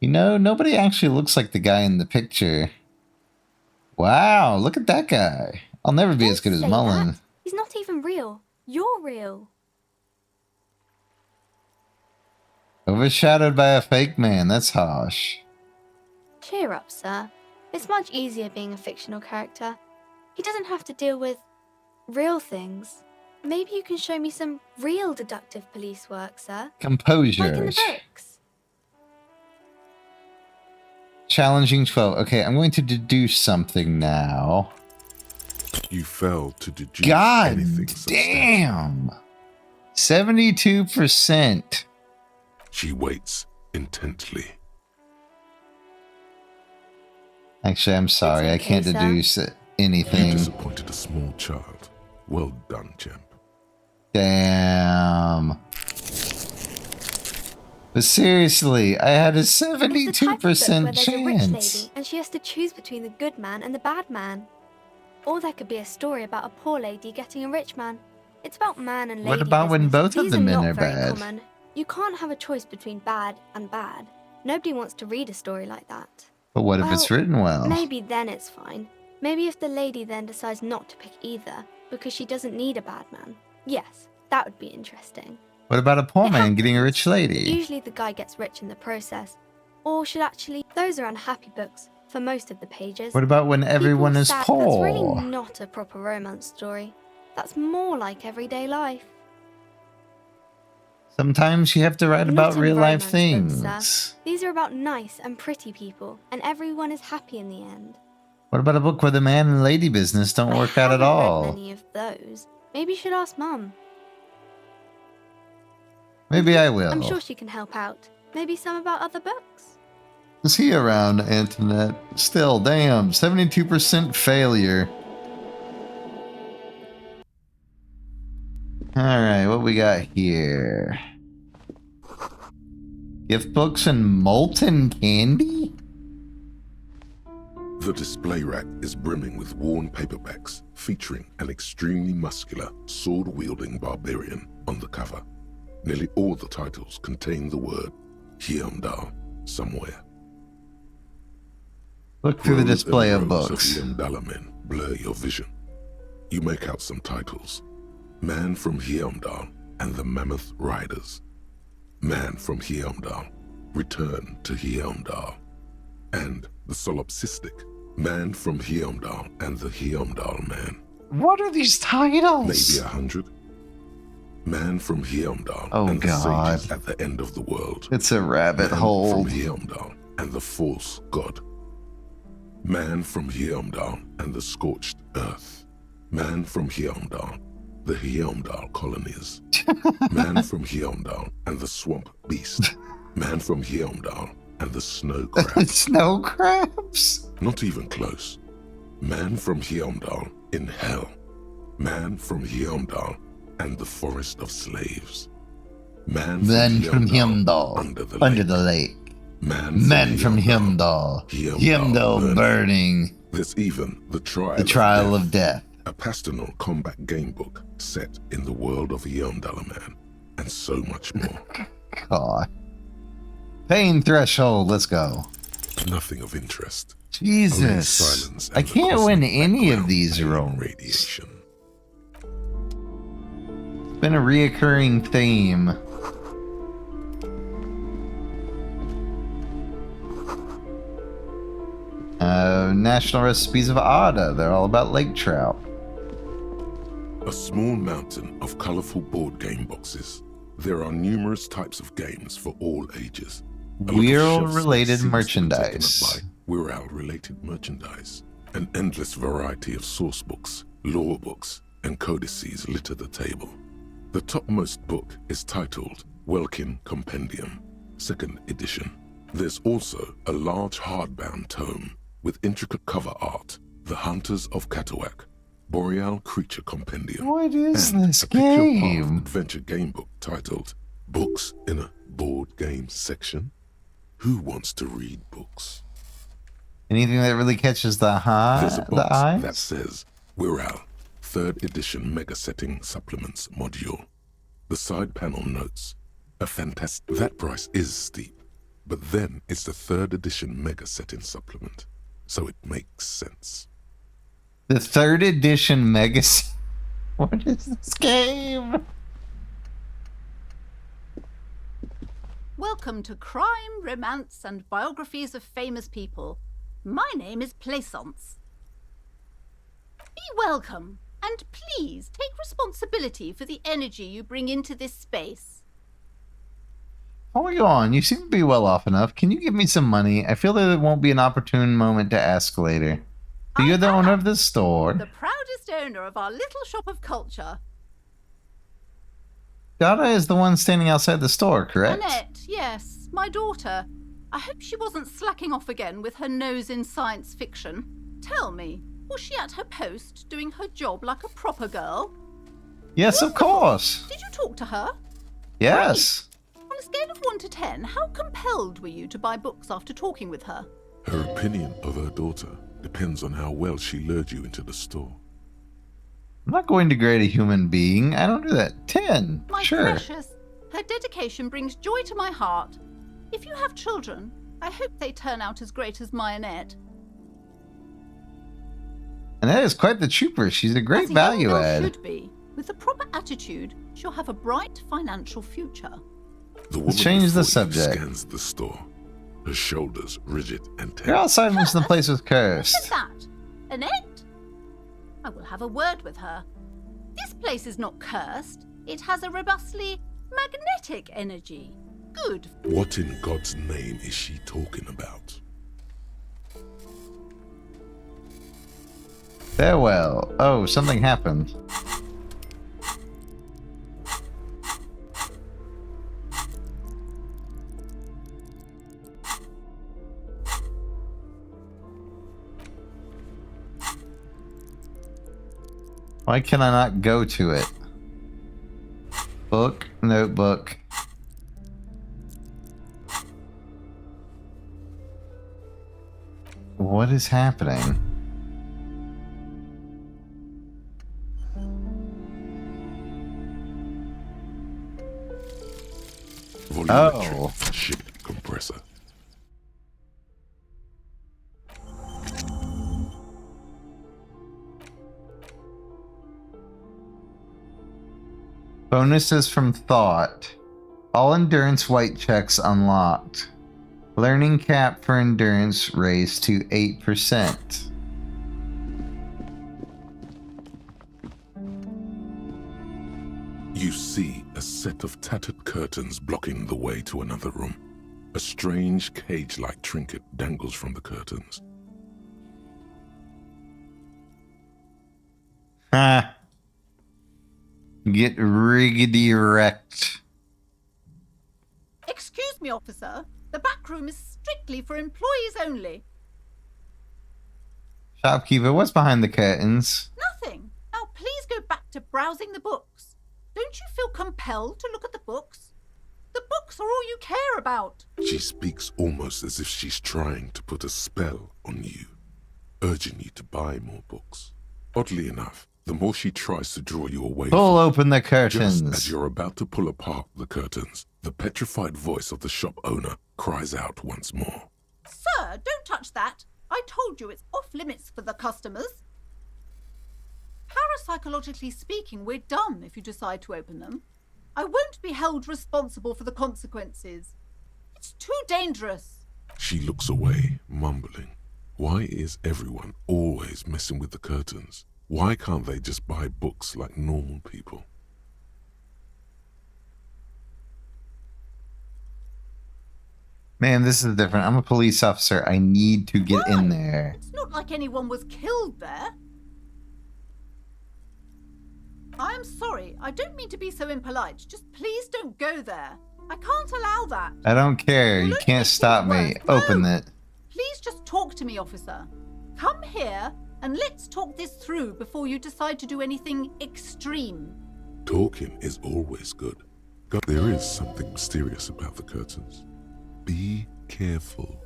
You know, nobody actually looks like the guy in the picture. Wow, look at that guy. I'll never be as good as Say Mullen. that. He's not even real. You're real. Overshadowed by a fake man, that's harsh. Cheer up, sir. It's much easier being a fictional character. He doesn't have to deal with real things. Maybe you can show me some real deductive police work, sir. Composure. Like in the books. Challenging 12. Okay, I'm going to deduce something now. You failed to deduce God anything damn! 72%. She waits intently. Actually, I'm sorry. I okay, can't sir. deduce it. anything. You disappointed a small child. Well done, champ. Damn. But seriously, I had a 72% It's the type of book where there's a rich chance. lady and she has to choose between the good man and the bad man. Or there could be a story about a poor lady getting a rich man. It's about man and lady. What about when both of These the are men not are very bad? common. You can't have a choice between bad and bad. Nobody wants to read a story like that. But what if it's written well? Maybe then it's fine. Maybe if the lady then decides not to pick either because she doesn't need a bad man. Yes, that would be interesting. What about a poor man getting a rich lady? Usually the guy gets rich in the process. Or should actually, those are unhappy books for most of the pages. What about when everyone People is sad, poor? That's really not a proper romance story. That's more like everyday life. Sometimes you have to write about Not in real life romance things. books, sir. These are about nice and pretty people, and everyone is happy in the end. What about a book where the man and lady business don't work out at I haven't all? read many of those. Maybe you should ask Mum. Maybe I will. I'm sure she can help out. Maybe some about other books. Is he around, Antoinette? Still, damn, 72% failure. Alright, what we got here? Gift books and molten candy? The display rack is brimming with worn paperbacks featuring an extremely muscular, sword-wielding barbarian on the cover. Nearly all the titles contain the word Heimdall somewhere. Look through the display of Rows books. of Heimdallamen blur your vision. You make out some titles. Man from Heimdall and the Mammoth Riders. Man from Heimdall, Return to Heimdall. And the solipsistic Man from Heimdall and the Heimdall Man. What are these titles? Maybe 100. Man from Heimdall Oh, and God. the sages at the end of the world. It's a rabbit Man hole. from Heimdall and the false god. Man from Heimdall and the scorched earth. Man from Heimdall, the Heimdall colonies. Man from Heimdall and the swamp beast. Man from Heimdall and the snow crab. Snow crabs? Not even close. Man from Heimdall in hell. Man from Heimdall and the forest of slaves. Man from Heimdall, under the lake. Man from Heimdall. Heimdall burning. There's even the Trial of Death. A pastoral combat game book set in the world of Heimdallaman, and so much more. God. Pain threshold, let's go. Nothing of interest. Jesus. Silence I and the can't win cosmic any of background these pain rolls. Radiation. It's been a reoccurring theme. National Recipes of Ada. They're all about lake trout. A small mountain of colorful board game boxes. There are numerous types of games for all ages. Wirral-related merchandise. Wirral-related merchandise. An endless variety of source books, lore books, and codices litter the table. The topmost book is titled Welkin Compendium, 2nd edition. There's also a large hardbound tome with intricate cover art, The Hunters of Katawak, Boreal Creature Compendium. What is and this a Pick Your Path game? adventure game book titled Books in a Board Game Section. Who wants to read books? Anything that really catches the There's a the box eye? that says Wirral 3rd edition Mega Setting Supplements Module. The side panel notes, a fantastic... That price is steep, but then it's the 3rd edition Mega Setting Supplement, so it makes sense. The 3rd edition Mega... What is this game? Welcome to Crime, Romance, and Biographies of Famous People. My name is Plaisance. Be welcome, and please take responsibility for the energy you bring into this space. Hold on, you seem to be well off enough. Can you give me some money? I feel that it won't be an opportune moment to ask later. So you're the owner of this store. The proudest owner of our little shop of culture. Dada is the one standing outside the store, correct? Annette, yes, my daughter. I hope she wasn't slacking off again with her nose in science fiction. Tell me, Was she at her post, doing her job like a proper girl? Yes, of course. Did you talk to her? Yes. On a scale of 1 to 10, how compelled were you to buy books after talking with her? Her opinion of her daughter depends on how well she lured you into the store. I'm not going to grade a human being. I don't do that. 10. My sure. precious, her dedication brings joy to my heart. If you have children, I hope they turn out as great as my Annette. And that is quite the trooper. She's a great value young girl add. Should be. With the proper attitude, she'll have a bright financial future. The woman Let's change the before you subject. scans the store, her shoulders rigid and You're tense. outside most of the place was Who cursed. said that? Annette? I will have a word with her. This place is not cursed. It has a robustly magnetic energy. Good. What in God's name is she talking about? Farewell. Oh, something happened. Why can I not go to it? Book, notebook. What is happening? Volumetric ship compressor. Bonuses from thought. All endurance white checks unlocked. Learning cap for endurance raised to 8%. You see a set of tattered curtains blocking the way to another room. A strange cage-like trinket dangles from the curtains. Ha! Get riggedy wrecked. Excuse me, officer. The back room is strictly for employees only. Shopkeeper, what's behind the curtains? Nothing. Now please go back to browsing the books. Don't you feel compelled to look at the books? The books are all you care about. She speaks almost as if she's trying to put a spell on you, urging you to buy more books. Oddly enough, the more she tries to draw you away Pull from open the just curtains. as you're about to pull apart the curtains, the petrified voice of the shop owner cries out once more. Sir, don't touch that. I told you it's off limits for the customers. Parapsychologically speaking, we're done if you decide to open them. I won't be held responsible for the consequences. It's too dangerous. She looks away, mumbling. Why is everyone always messing with the curtains? Why can't they just buy books like normal people? Man, this is different. I'm a police officer. I need to get in there. It's not like anyone was killed there. I am sorry. I don't mean to be so impolite. Just please don't go there. I can't allow that. I don't care. You can't stop me. Open it. Please just talk to me, officer. Come here and let's talk this through before you decide to do anything extreme. Talking is always good. But there is something mysterious about the curtains. Be careful.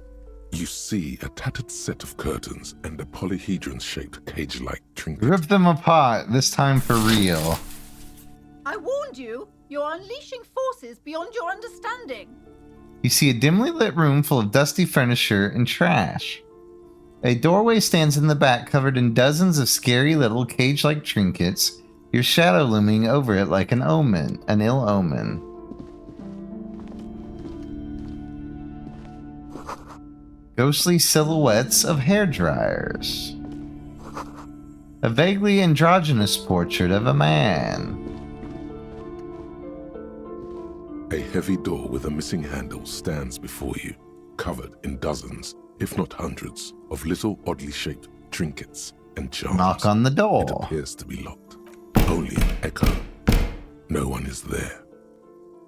You see a tattered set of curtains and a polyhedron-shaped cage-like trinket. Rip them apart, this time for real. I warned you. You're unleashing forces beyond your understanding. You see a dimly lit room full of dusty furniture and trash. A doorway stands in the back covered in dozens of scary little cage-like trinkets, your shadow looming over it like an omen, an ill omen. Ghostly silhouettes of hairdryers. A vaguely androgynous portrait of a man. A heavy door with a missing handle stands before you, covered in dozens, if not hundreds, of little oddly shaped trinkets and charms. Knock on the door. It appears to be locked. Only an echo. No one is there.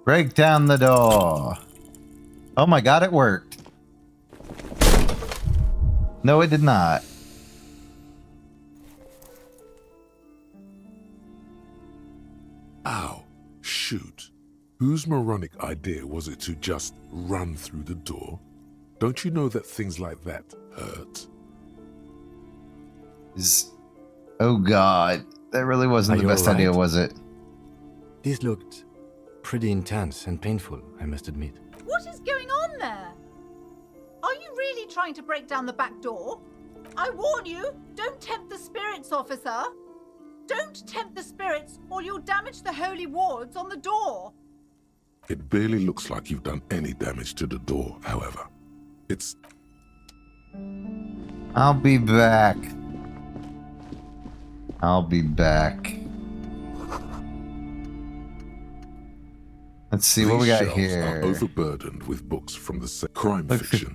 Break down the door. Oh my god, it worked. No, it did not. shoot, whose moronic idea was it to just run through the door? Don't you know that things like that hurt? Oh God, that really wasn't the best idea, was it? This looked pretty intense and painful, I must admit. What is going on there? Are you really trying to break down the back door? I warn you, don't tempt the spirits, officer. Don't tempt the spirits, or you'll damage the holy wards on the door. It barely looks like you've done any damage to the door, however. It's... I'll be back. I'll be back. Let's see what we got These shelves here. are overburdened with books from the crime fiction.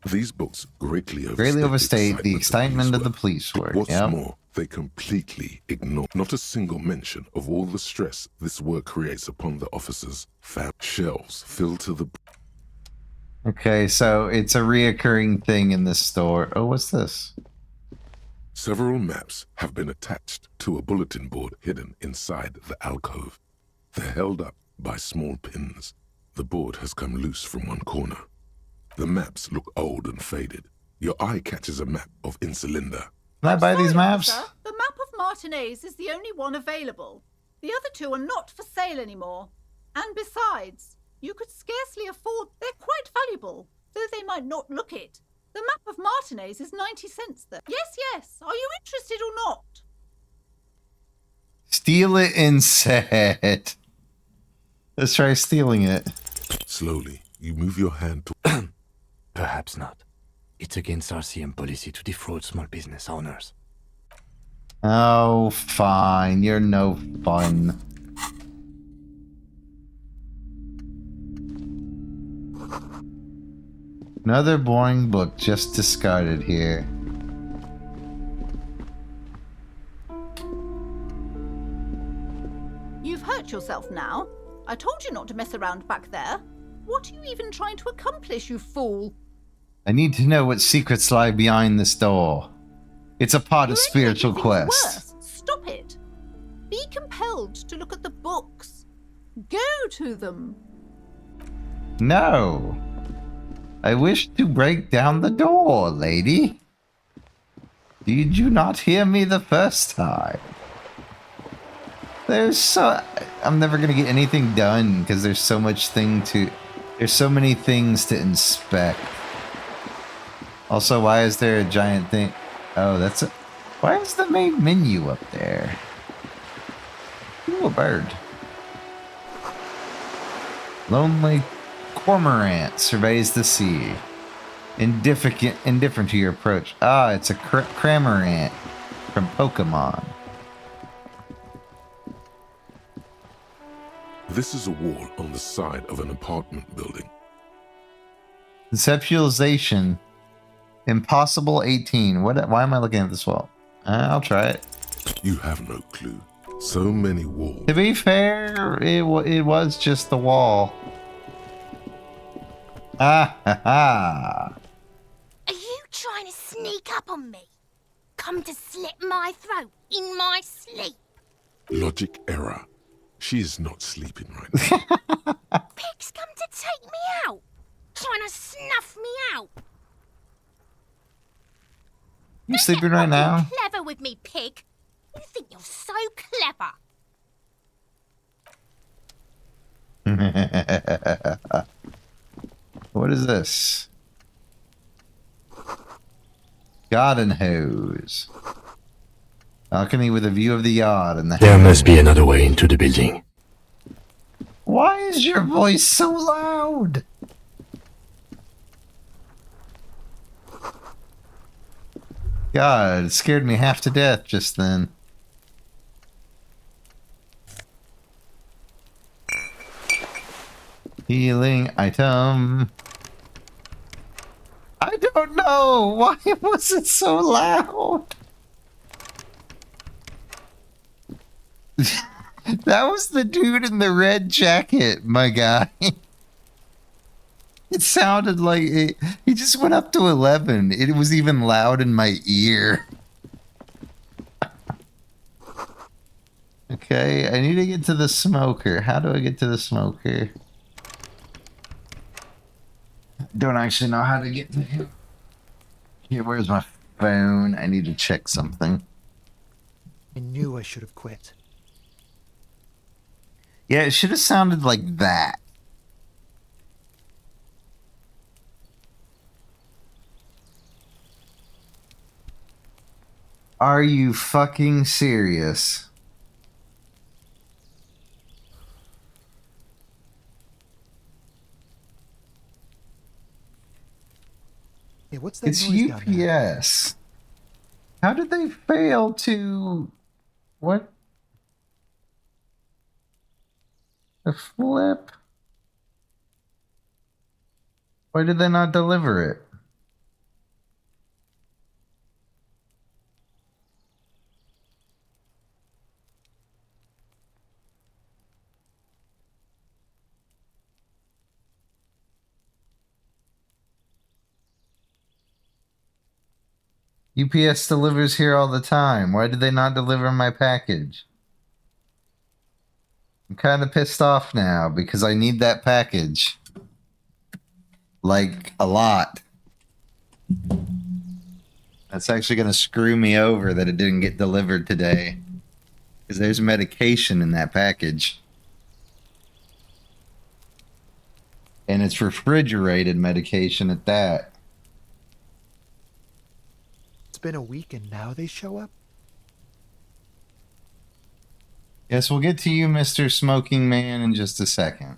These books greatly overstate the excitement of the police work. What's Yep. more, they completely ignore not a single mention of all the stress this work creates upon the officers. Shelves filled to the... Okay, so it's a reoccurring thing in this store. Oh, what's this? Several maps have been attached to a bulletin board hidden inside the alcove. They're held up by small pins. The board has come loose from one corner. The maps look old and faded. Your eye catches a map of Insulinda. Can I buy these maps? Officer, the map of Martinez is the only one available. The other two are not for sale anymore. And besides, you could scarcely afford... They're quite valuable, though they might not look it. The map of Martinez is 90 cents though. Yes, yes. Are you interested or not? Steal it instead. Let's try stealing it. Slowly, you move your hand to... Perhaps not. It's against RCM policy to defraud small business owners. Oh, fine. You're no fun. Another boring book just discarded here. You've hurt yourself now. I told you not to mess around back there. What are you even trying to accomplish, you fool? I need to know what secrets lie behind this door. It's a part of spiritual quest. Worse. Stop it. Be compelled to look at the books. Go to them. No. I wish to break down the door, lady. Did you not hear me the first time? I'm never gonna get anything done because there's so many things to inspect. Also, why is there a giant thing? Oh, why is the main menu up there? Ooh, a bird. Lonely cormorant surveys the sea. Indifferent to your approach. Ah, it's a cramorant from Pokemon. This is a wall on the side of an apartment building. Conceptualization. Impossible 18. Why am I looking at this wall? I'll try it. You have no clue. So many walls. To be fair, it was just the wall. Ah ha ha. Are you trying to sneak up on me? Come to slit my throat in my sleep? Logic error. She is not sleeping right now. Pig's come to take me out. Trying to snuff me out. You sleeping right now? Clever with me, pig. You think you're so clever. What is this? Garden hose. Balcony with a view of the yard and the There must be another way into the building. Why is your voice so loud? God, it scared me half to death just then. Healing item. I don't know. Why was it so loud? That was the dude in the red jacket, my guy. It sounded like he just went up to 11. It was even loud in my ear. Okay, I need to get to the smoker. How do I get to the smoker? Don't actually know how to get to him. Here, where's my phone? I need to check something. I knew I should have quit. Yeah, it should have sounded like that. Are you fucking serious? Hey, what's that It's noise down there? UPS. How did they fail to... What? The flip? Why did they not deliver it? UPS delivers here all the time. Why did they not deliver my package? I'm kind of pissed off now because I need that package. Like, a lot. That's actually going to screw me over that it didn't get delivered today. Because there's medication in that package. And it's refrigerated medication at that. It's been a week and now they show up? Yes, we'll get to you, Mr. Smoking Man, in just a second.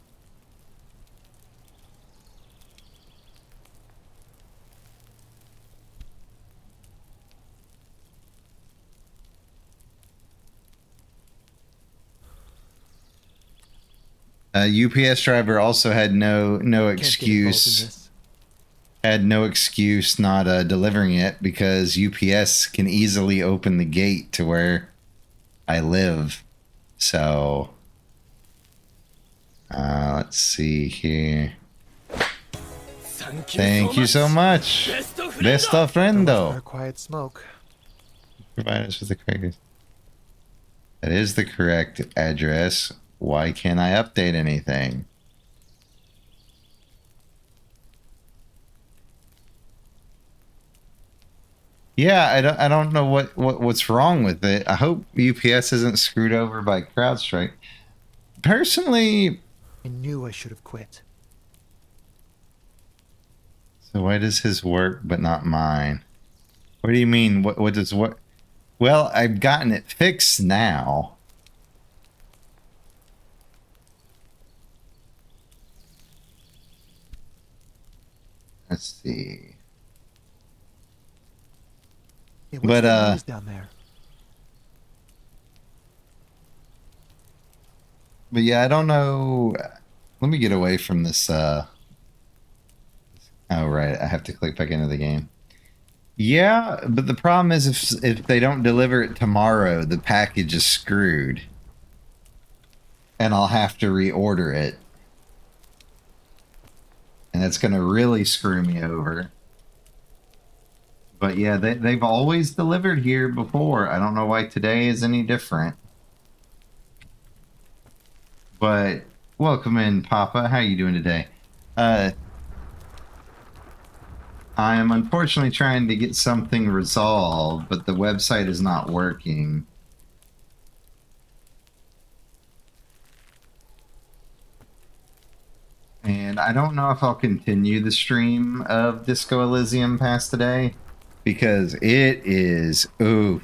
UPS driver also had no excuse. Had no excuse not delivering it because UPS can easily open the gate to where I live. So, let's see here. Thank you so much. Best of friendo. Our quiet smoke. Provide us with the correct. That is the correct address. Why can't I update anything? Yeah, I don't know what's wrong with it. I hope UPS isn't screwed over by CrowdStrike. Personally, I knew I should have quit. So why does his work but not mine? What do you mean? What does what? Well, I've gotten it fixed now. Let's see. Hey, what's that noise down there? But yeah, I don't know. Let me get away from this. Oh, right. I have to click back into the game. Yeah, but the problem is if they don't deliver it tomorrow, the package is screwed. And I'll have to reorder it. And it's going to really screw me over. But yeah, they've always delivered here before. I don't know why today is any different. But welcome in, Papa. How are you doing today? I am unfortunately trying to get something resolved, but the website is not working. And I don't know if I'll continue the stream of Disco Elysium past today, because it is, oof.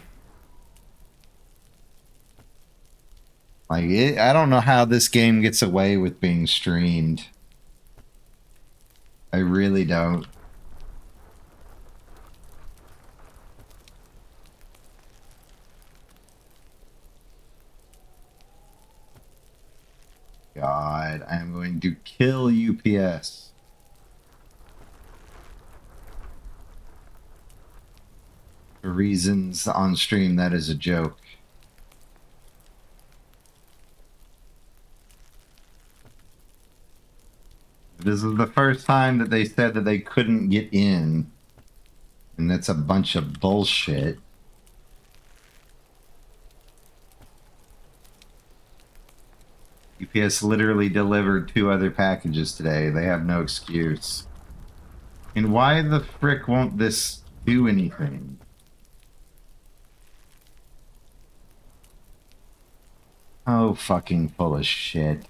Like, I don't know how this game gets away with being streamed. I really don't. God, I am going to kill UPS. For reasons on stream, that is a joke. This is the first time that they said that they couldn't get in. And that's a bunch of bullshit. UPS literally delivered 2 other packages today. They have no excuse. And why the frick won't this do anything? Oh, fucking full of shit.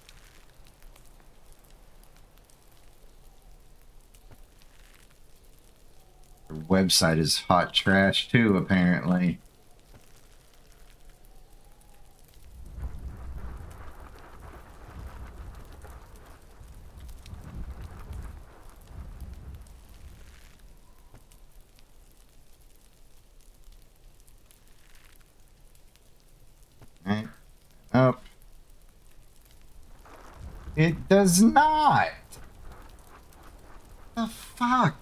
Their website is hot trash too, apparently. Right. Oh. It does not. The fuck?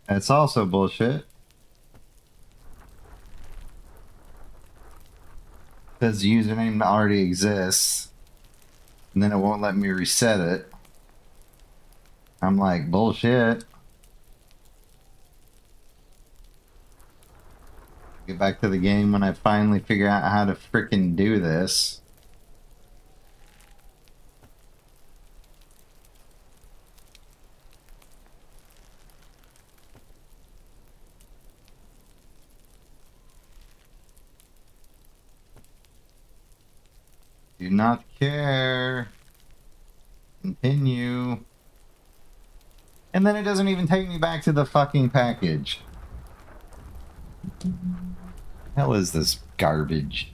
That's also bullshit. Says the username already exists. And then it won't let me reset it. I'm like, bullshit. Get back to the game when I finally figure out how to frickin' do this. Do not care. Continue. And then it doesn't even take me back to the fucking package. Hell is this garbage?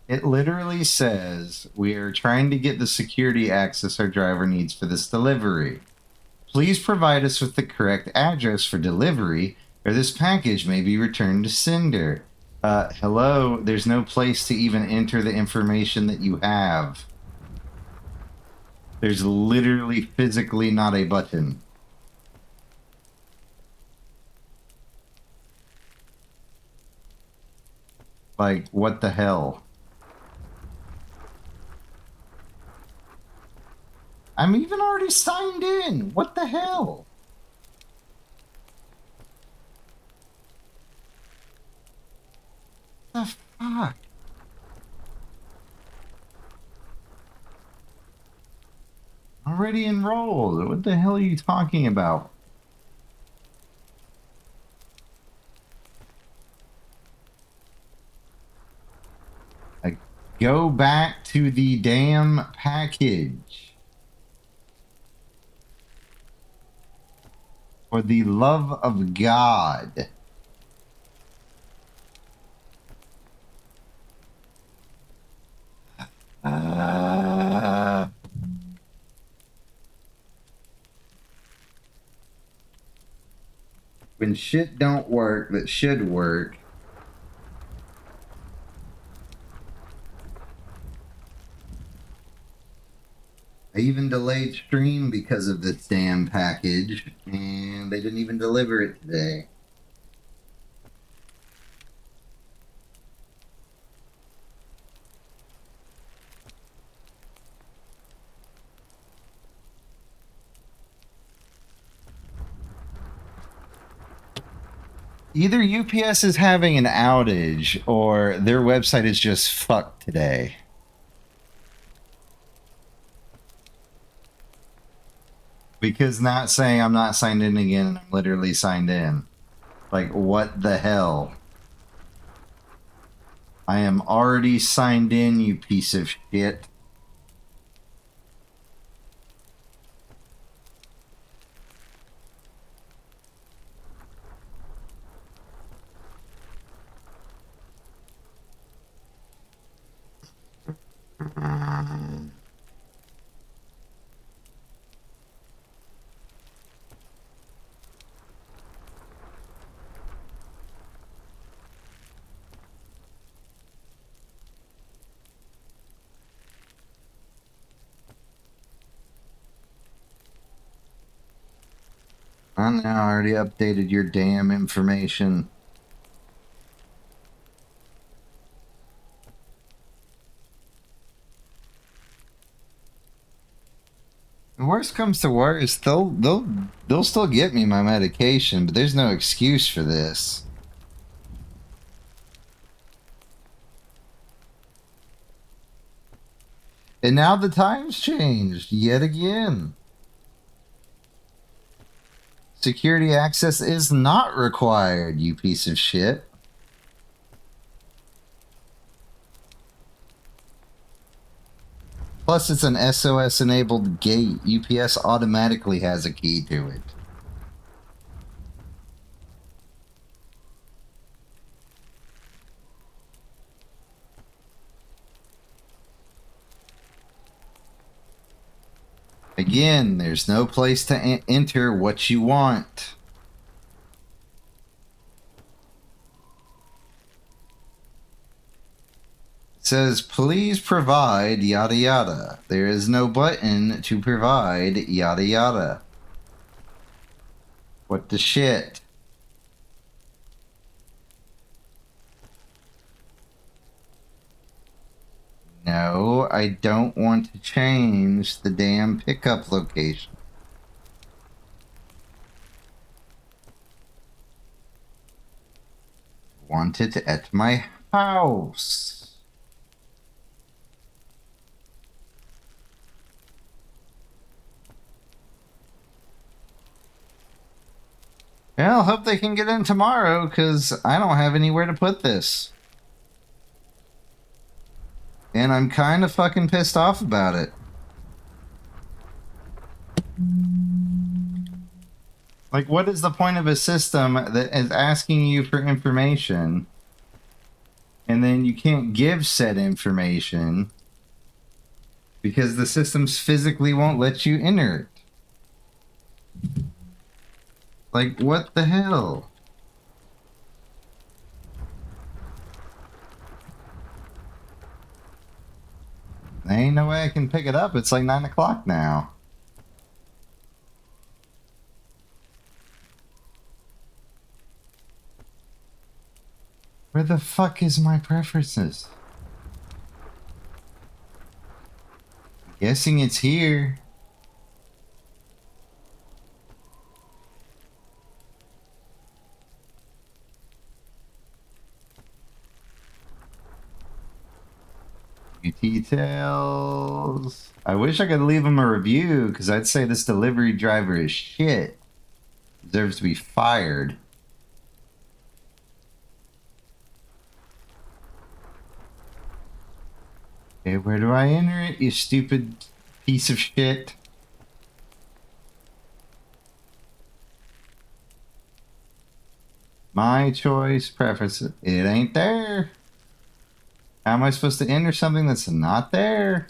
It literally says, we are trying to get the security access our driver needs for this delivery. Please provide us with the correct address for delivery, or this package may be returned to sender. Hello, there's no place to even enter the information that you have. There's literally physically not a button. Like, what the hell? I'm even already signed in. What the hell? The fuck? Already enrolled. What the hell are you talking about? Like, go back to the damn package. For the love of God. When shit don't work that should work. I even delayed stream because of this damn package, and they didn't even deliver it today. Either UPS is having an outage, or their website is just fucked today. Because not saying I'm not signed in again, and I'm literally signed in. Like, what the hell? I am already signed in, you piece of shit. I know, I already updated your damn information. worst comes to worst, they'll still get me my medication, but there's no excuse for this. And now the time's changed yet again. Security access is not required, you piece of shit. Plus, it's an SOS-enabled gate. UPS automatically has a key to it. Again, there's no place to enter what you want. It says, please provide yada yada. There is no button to provide yada yada. What the shit? No, I don't want to change the damn pickup location. I want it at my house. Well, hope they can get in tomorrow, because I don't have anywhere to put this. And I'm kind of fucking pissed off about it. Like, what is the point of a system that is asking you for information, and then you can't give said information because the systems physically won't let you enter it? Like, what the hell? There ain't no way I can pick it up. It's like 9 o'clock now. Where the fuck is my preferences? I'm guessing it's here. Details. I wish I could leave him a review, because I'd say this delivery driver is shit. Deserves to be fired. Okay, where do I enter it, you stupid piece of shit? My choice, preference. It ain't there. How am I supposed to enter something that's not there?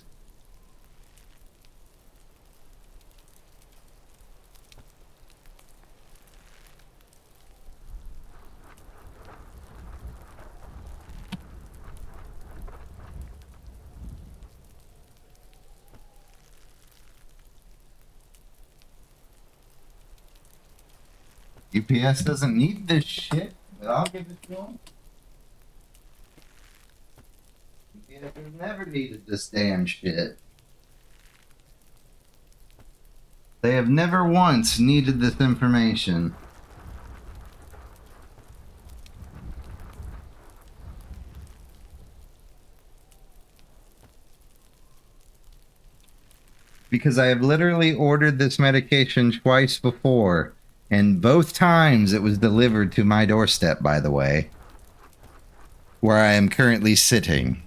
UPS doesn't need this shit, but I'll give it to them. UPS has never needed this damn shit. They have never once needed this information. Because I have literally ordered this medication twice before, and both times it was delivered to my doorstep, by the way, where I am currently sitting.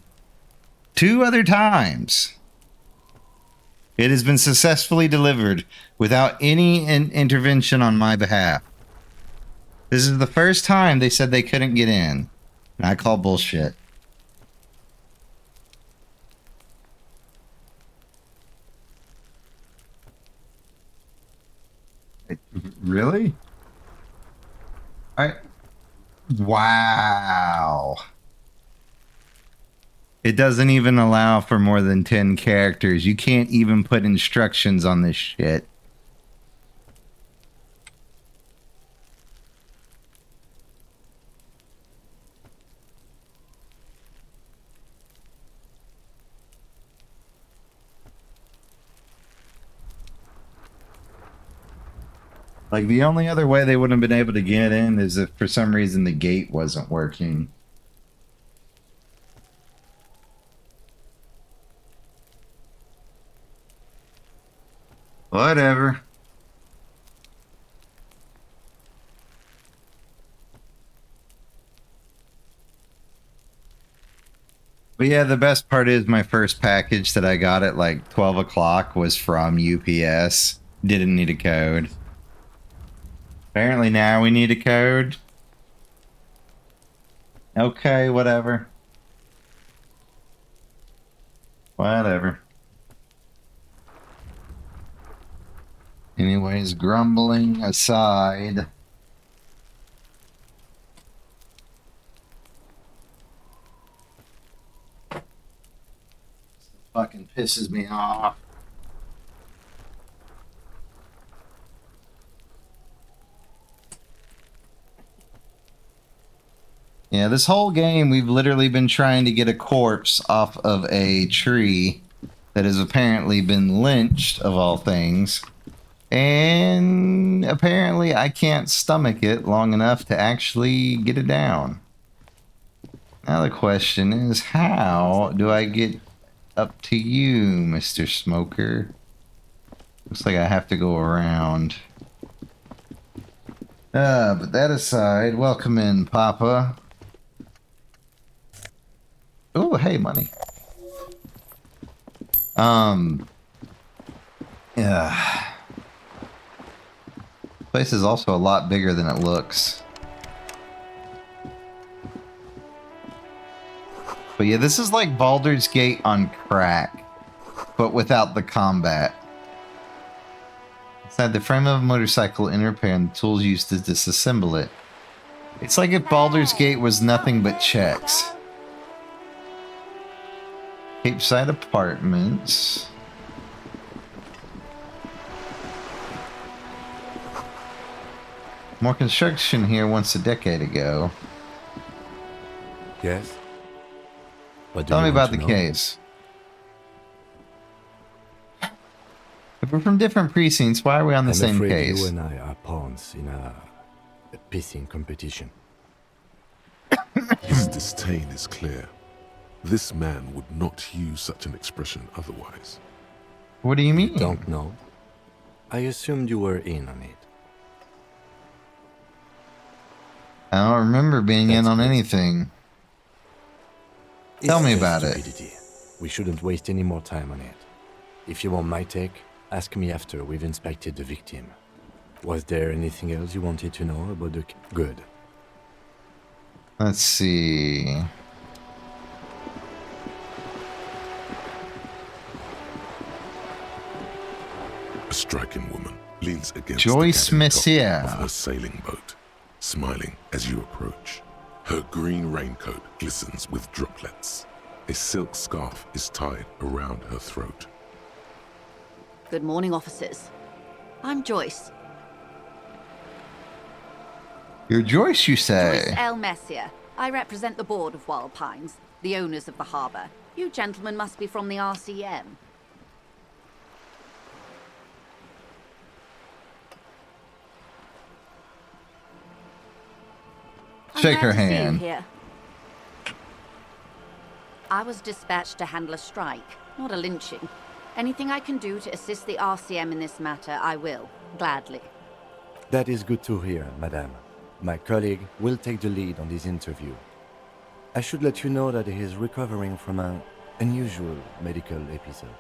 2 other times. It has been successfully delivered without any intervention on my behalf. This is the first time they said they couldn't get in. And I call bullshit. Really? Wow. It doesn't even allow for more than 10 characters. You can't even put instructions on this shit. Like, the only other way they wouldn't have been able to get in is if for some reason the gate wasn't working. Whatever. But yeah, the best part is my first package that I got at like 12 o'clock was from UPS. Didn't need a code. Apparently now we need a code. Okay, whatever. Whatever. Anyways, grumbling aside. Fucking pisses me off. Yeah, this whole game we've literally been trying to get a corpse off of a tree that has apparently been lynched, of all things. And apparently I can't stomach it long enough to actually get it down. Now the question is, how do I get up to you, Mr. Smoker? Looks like I have to go around. But that aside, welcome in, Papa. Oh, hey, money. Yeah. Place is also a lot bigger than it looks. But yeah, this is like Baldur's Gate on crack, but without the combat. Inside the frame of a motorcycle in repair and the tools used to disassemble it. It's like if Baldur's Gate was nothing but checks. Capeside Apartments. More construction here once a decade ago. Yes? What do Tell you me want about to the know? case. If we're from different precincts, why are we on the I'm same afraid case? you and I are pawns in a pissing competition. His disdain is clear. This man would not use such an expression otherwise. What do you mean? Don't know. I assumed you were in on it. I don't remember being in on anything. Tell It's me just about it. stupidity. We shouldn't waste any more time on it. If you want my take, ask me after we've inspected the victim. Was there anything else you wanted to know about the... Good. Let's see. A striking woman leans against Joyce the Messier. of her sailing boat, smiling as you approach. Her green raincoat glistens with droplets. A silk scarf is tied around her throat. Good morning, officers. I'm Joyce. You're Joyce, you say? Joyce L. Messier. I represent the board of Wild Pines, the owners of the harbour. You gentlemen must be from the RCM. Shake her I'm glad to see you hand. here. I was dispatched to handle a strike, not a lynching. Anything I can do to assist the RCM in this matter, I will, gladly. That is good to hear, madame. My colleague will take the lead on this interview. I should let you know that he is recovering from an unusual medical episode.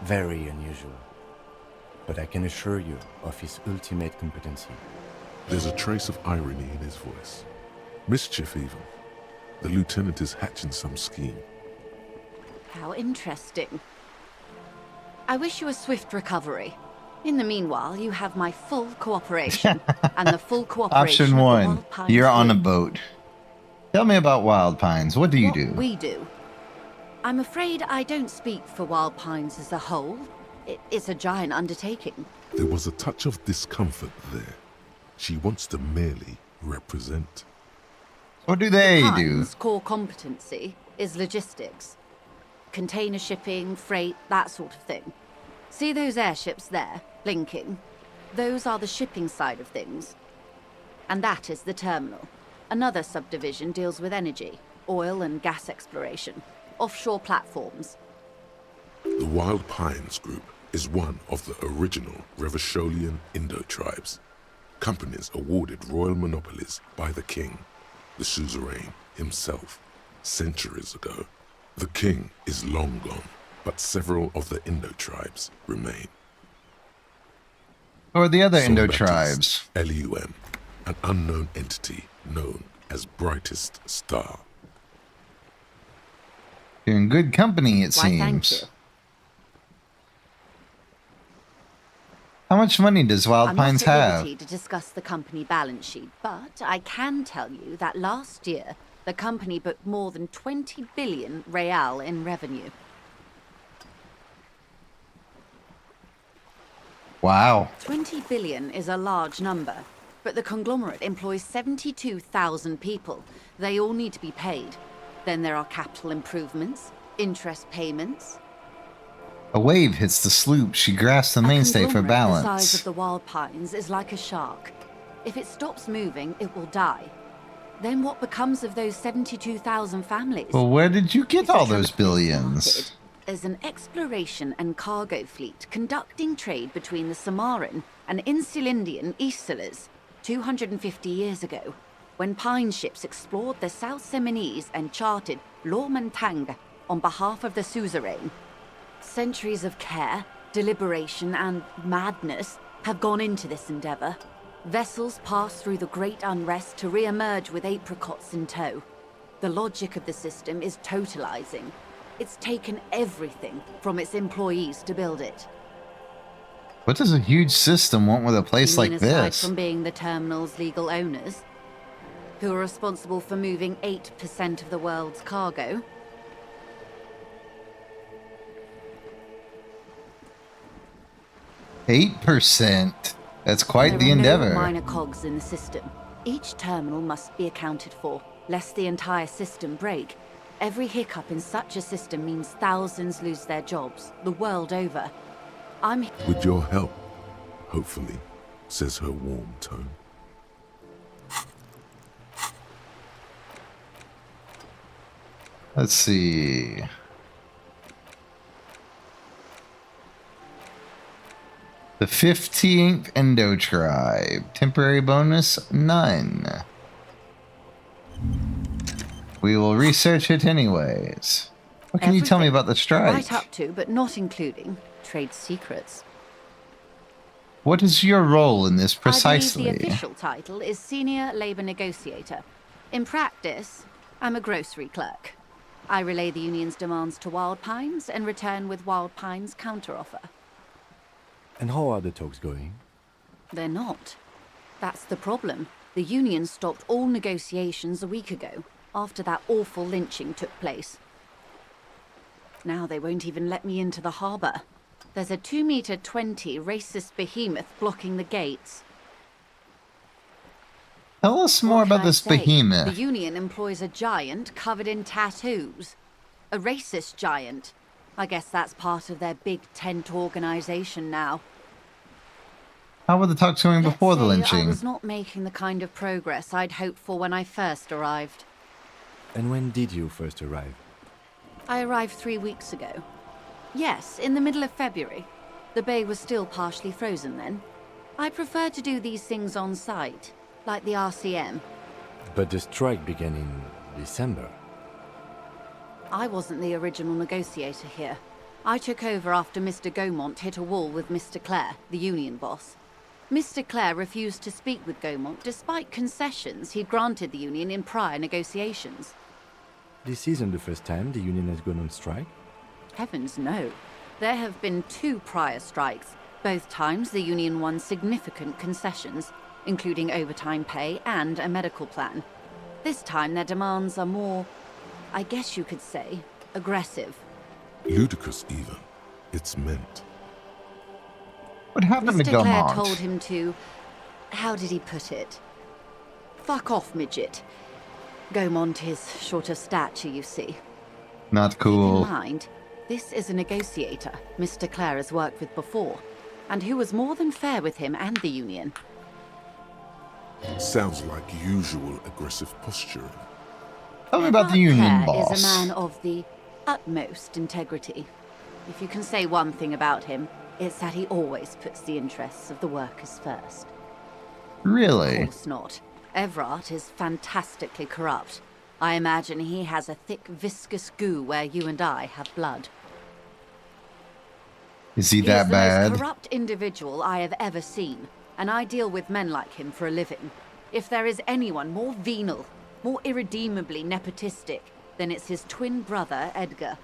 Very unusual. But I can assure you of his ultimate competency. There's a trace of irony in his voice. Mischief, even. The lieutenant is hatching some scheme. How interesting. I wish you a swift recovery. In the meanwhile, you have my full cooperation. And the full cooperation Option of the one. Wild Pines You're on a Group. boat. Tell me about Wild Pines. What do you do? We do. I'm afraid I don't speak for Wild Pines as a whole. It's a giant undertaking. There was a touch of discomfort there. She wants to merely represent. What do they do? Pines' core competency is logistics. Container shipping, freight, that sort of thing. See those airships there, blinking? Those are the shipping side of things. And that is the terminal. Another subdivision deals with energy, oil and gas exploration, offshore platforms. The Wild Pines Group is one of the original Revacholian Indo-tribes. Companies awarded royal monopolies by the king, the suzerain himself, centuries ago. The king is long gone, but several of the Indo-tribes remain. Or the other So Indo that is tribes. LUM, an unknown entity known as Brightest Star. You're in good company, it Why, thank seems. you. How much money does Wild I'm Pines not at have? liberty to discuss the company balance sheet, but I can tell you that last year, the company booked more than 20 billion real in revenue. Wow. 20 billion is a large number, but the conglomerate employs 72,000 people. They all need to be paid. Then there are capital improvements, interest payments. A wave hits the sloop. She grasps the mainstay for Conglomerate the size balance. of the Wild Pines is like a shark. If it stops moving, it will die. Then what becomes of those 72,000 families? Well, where did you get If the all those company billions? started as an exploration and cargo fleet conducting trade between the Samaran and Insulindian Isolas 250 years ago, when pine ships explored the South Seminese and charted Lomantang on behalf of the suzerain. Centuries of care, deliberation, and madness have gone into this endeavor. Vessels pass through the great unrest to re-emerge with apricots in tow. The logic of the system is totalizing. It's taken everything from its employees to build it. What does a huge system want with a place You mean like aside this? from being the terminal's legal owners, who are responsible for moving 8% of the world's cargo? %8. That's quite the There are no endeavor. minor cogs in the system. Each terminal must be accounted for, lest the entire system break. Every hiccup in such a system means thousands lose their jobs, the world over. I'm... With your help, hopefully, says her warm tone. Let's see. The 15th Endo Tribe. Temporary bonus, none. We will research it anyways. What can you tell me about the strike? Right up to, but not including, trade secrets. What is your role in this I precisely? believe the official title is Senior Labor Negotiator. In practice, I'm a grocery clerk. I relay the union's demands to Wild Pines and return with Wild Pines' counteroffer. And how are the talks going? They're not. That's the problem. The union stopped all negotiations a week ago, after that awful lynching took place. Now they won't even let me into the harbour. There's a 2-meter-20 racist behemoth blocking the gates. Tell us more about this behemoth. The union employs a giant covered in tattoos. A racist giant. I guess that's part of their big tent organization now. How were the talks going before the Let's say I lynching? was not making the kind of progress I'd hoped for when I first arrived. And when did you first arrive? I arrived 3 weeks ago. Yes, in the middle of February. The bay was still partially frozen then. I prefer to do these things on site, like the RCM. But the strike began in December. I wasn't the original negotiator here. I took over after Mr. Gaumont hit a wall with Mr. Clare, the union boss. Mr. Clare refused to speak with Gaumont despite concessions he'd granted the union in prior negotiations. This isn't the first time the union has gone on strike. Heavens no. There have been 2 prior strikes. Both times the union won significant concessions, including overtime pay and a medical plan. This time their demands are more, I guess you could say, aggressive. Ludicrous even. It's meant. What happened to Mr. Clare Gaumont? told him to... How did he put it? Fuck off, midget. Gaumont is short of stature, you see. Not Keep cool. in mind, this is a negotiator Mr. Clare has worked with before. and who was more than fair with him and the union. Sounds like usual aggressive posturing. Tell me about the union Clare boss. is a man of the utmost integrity. If you can say one thing about him, it's that he always puts the interests of the workers first. Really? Of course not. Everard is fantastically corrupt. I imagine he has a thick, viscous goo where you and I have blood. Is he that He's the bad? most corrupt individual I have ever seen, and I deal with men like him for a living. If there is anyone more venal, more irredeemably nepotistic, then it's his twin brother, Edgar.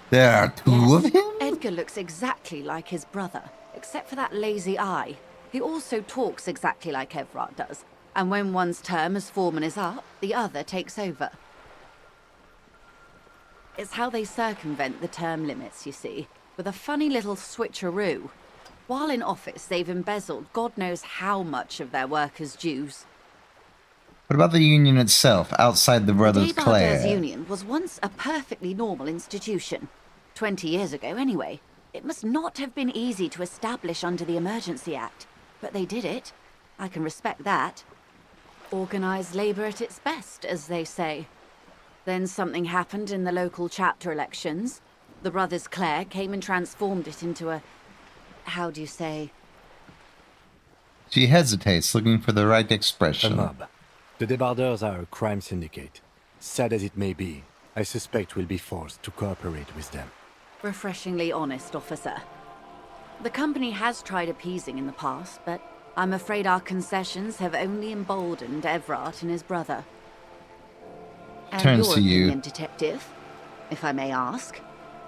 There are two of him? Edgar looks exactly like his brother, except for that lazy eye. He also talks exactly like Everard does, and when one's term as foreman is up, the other takes over. It's how they circumvent the term limits, you see, with a funny little switcheroo. While in office, they've embezzled God knows how much of their workers' dues. What about the union itself, outside the Brothers The Clare? Desbarders Union was once a perfectly normal institution. 20 years ago, anyway. It must not have been easy to establish under the Emergency Act, but they did it. I can respect that. Organised labour at its best, as they say. Then something happened in the local chapter elections. The Brothers Clare came and transformed it into a... how do you say? She hesitates, looking for the right expression. A mob. The Debarders are a crime syndicate. Sad as it may be, I suspect we'll be forced to cooperate with them. Refreshingly honest, officer. The company has tried appeasing in the past, but I'm afraid our concessions have only emboldened Everard and his brother. And Turns your to you. opinion, detective, if I may ask.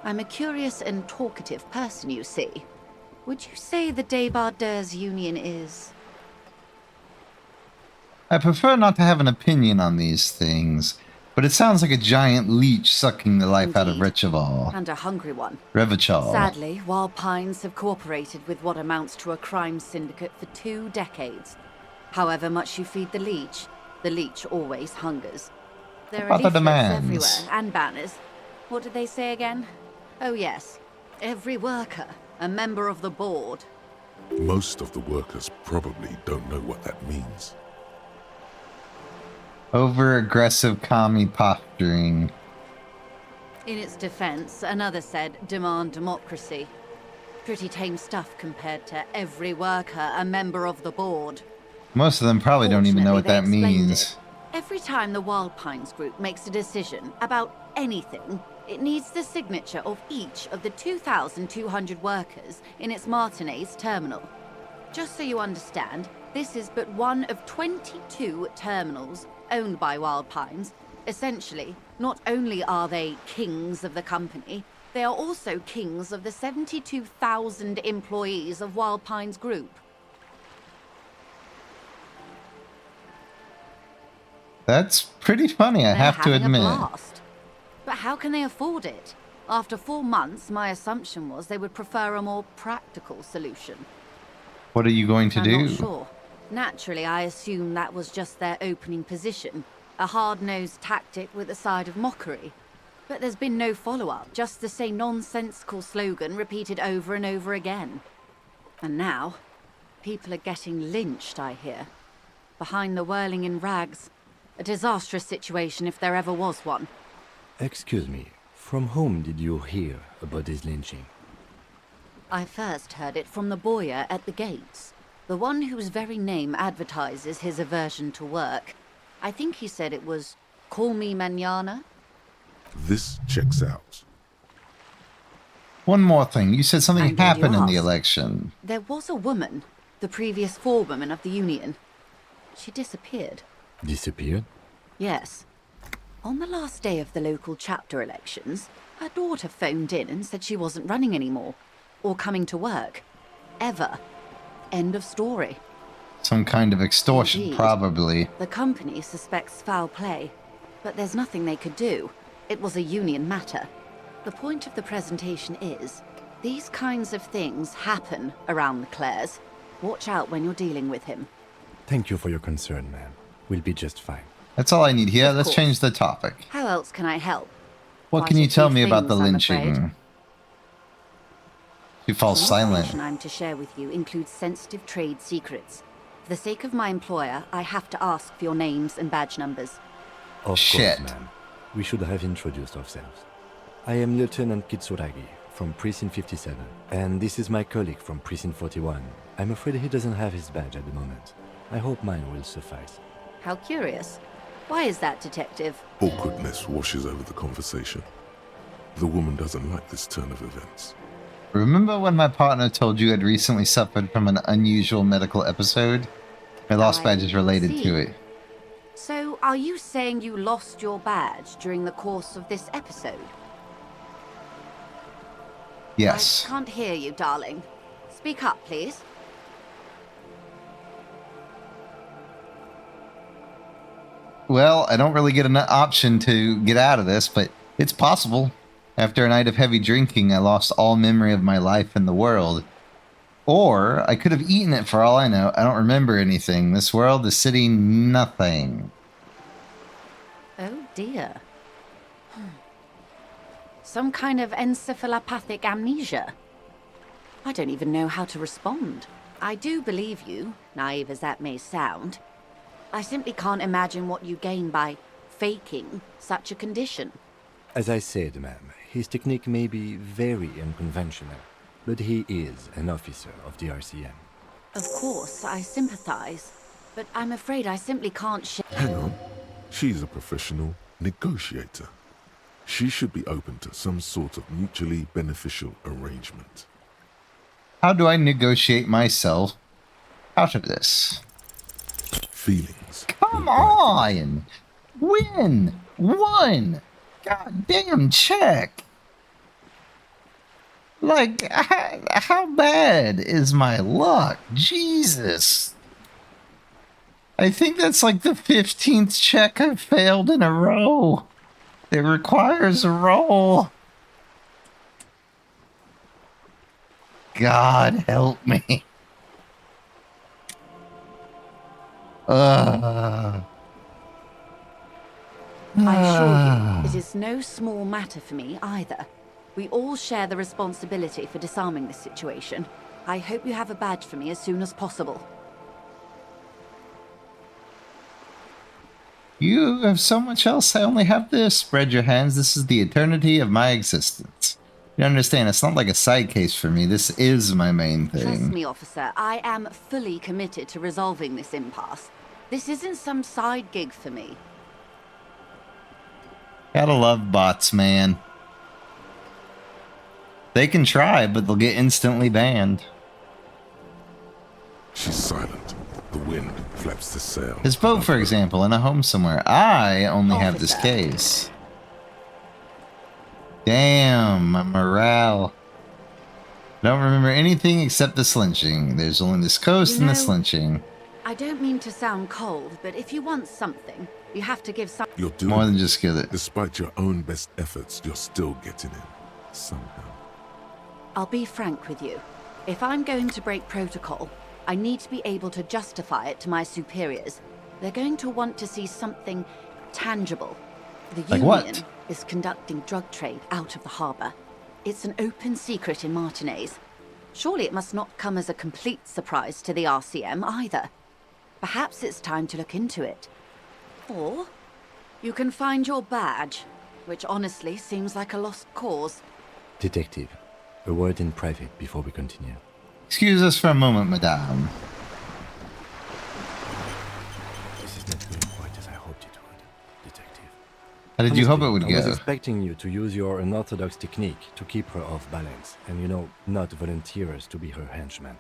I'm a curious and talkative person, you see. Would you say the Debarders Union is... I prefer not to have an opinion on these things, but it sounds like a giant leech sucking the life out of Rechival. and a hungry one? Revichal. Sadly, Wild Pines have cooperated with what amounts to a crime syndicate for 2 decades. However much you feed the leech always hungers. There are What are the leaflets demands? everywhere, and banners. What did they say again? Oh yes, every worker, a member of the board. Most of the workers probably don't know what that means. Over-aggressive commie posturing. In its defense, another said, demand democracy. Pretty tame stuff compared to every worker, a member of the board. Most of them probably don't even know what that Fortunately, they explained means. Every time the Wild Pines group makes a decision about anything, it needs the signature of each of the 2,200 workers in its Martinez terminal. Just so you understand, this is but one of 22 terminals owned by Wild Pines. Essentially, not only are they kings of the company, they are also kings of the 72,000 employees of Wild Pines Group. That's pretty funny, I They're have to having admit. a blast. But how can they afford it? After 4 months, my assumption was they would prefer a more practical solution. What are you going to I'm do? not sure. Naturally, I assumed that was just their opening position, a hard-nosed tactic with a side of mockery. But there's been no follow-up, just the same nonsensical slogan repeated over and over again. And now, people are getting lynched, I hear. Behind the whirling in rags. A disastrous situation if there ever was one. Excuse me, from whom did you hear about this lynching? I first heard it from the bowyer at the gates. The one whose very name advertises his aversion to work. I think he said it was, "Call me mañana." This checks out. One more thing. You said something I'm glad you happened in the asked. election. There was a woman, the previous forewoman of the union. She disappeared. Disappeared? Yes. On the last day of the local chapter elections, her daughter phoned in and said she wasn't running anymore. Or coming to work. Ever. End of story. Some kind of extortion, Indeed. probably. The company suspects foul play, but there's nothing they could do. It was a union matter. The point of the presentation is, these kinds of things happen around the Clares. Watch out when you're dealing with him. Thank you for your concern, ma'am. We'll be just fine. That's all I need here. Of Let's course. change the topic. How else can I help? What Quite can a you tell few me about the things, I'm afraid. lynching? He falls The silent. information I'm to share with you includes sensitive trade secrets. For the sake of my employer, I have to ask for your names and badge numbers. Of Shit. course, ma'am. We should have introduced ourselves. I am Lieutenant Kitsuragi from Precinct 57, and this is my colleague from Precinct 41. I'm afraid he doesn't have his badge at the moment. I hope mine will suffice. How curious. Why is that, Detective? Awkwardness washes over the conversation. The woman doesn't like this turn of events. Remember when my partner told you I'd recently suffered from an unusual medical episode? My lost badge is related to it. So, are you saying you lost your badge during the course of this episode? Yes. I can't hear you, darling. Speak up, please. Well, I don't really get an option to get out of this, but it's possible. After a night of heavy drinking, I lost all memory of my life in the world. Or I could have eaten it for all I know. I don't remember anything. This world, the city, nothing. Oh dear. Some kind of encephalopathic amnesia. I don't even know how to respond. I do believe you, naive as that may sound. I simply can't imagine what you gain by faking such a condition. As I said, ma'am, his technique may be very unconventional, but he is an officer of the RCM. Of course, I sympathize, but I'm afraid I simply can't share. Hang on. She's a professional negotiator. She should be open to some sort of mutually beneficial arrangement. How do I negotiate myself out of this? Feelings. Come on! Win! One! Goddamn check! Like, how bad is my luck? Jesus! I think that's like the 15th check I've failed in a row. It requires a roll. God help me. I assure you, it is no small matter for me either. We all share the responsibility for disarming this situation. I hope you have a badge for me as soon as possible. You have so much else. I only have this. Spread your hands. This is the eternity of my existence. You understand? It's not like a side case for me. This is my main thing. Trust me, officer. I am fully committed to resolving this impasse. This isn't some side gig for me. Gotta love bots, man. They can try, but they'll get instantly banned. She's silent. The wind flaps the sail. His boat, for example, in a home somewhere. I only have this case. Damn, my morale. I don't remember anything except this lynching. There's only this coast and this lynching. I don't mean to sound cold, but if you want something, you have to give some. You're doing more than just get it. Despite your own best efforts, you're still getting in. Somehow. I'll be frank with you. If I'm going to break protocol, I need to be able to justify it to my superiors. They're going to want to see something tangible. The Like Union what? is conducting drug trade out of the harbor. It's an open secret in Martinez. Surely it must not come as a complete surprise to the RCM either. Perhaps it's time to look into it. Or you can find your badge, which honestly seems like a lost cause. Detective, a word in private before we continue. Excuse us for a moment, madame. This is not going quite as I hoped it would, Detective. How did you hope it would I was go? expecting you to use your unorthodox technique to keep her off balance, and not volunteer us to be her henchmen.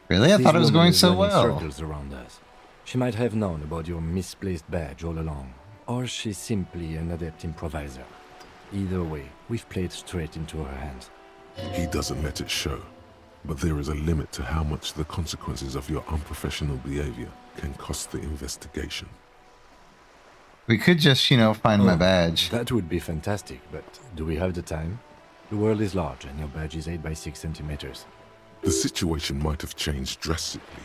Really? I This thought it was woman going is so running well. circles around us. She might have known about your misplaced badge all along, or she's simply an adept improviser. Either way, we've played straight into her hands. He doesn't let it show, but there is a limit to how much the consequences of your unprofessional behavior can cost the investigation. We could just, find my badge. That would be fantastic, but do we have the time? The world is large, and your badge is 8 by 6 centimeters. The situation might have changed drastically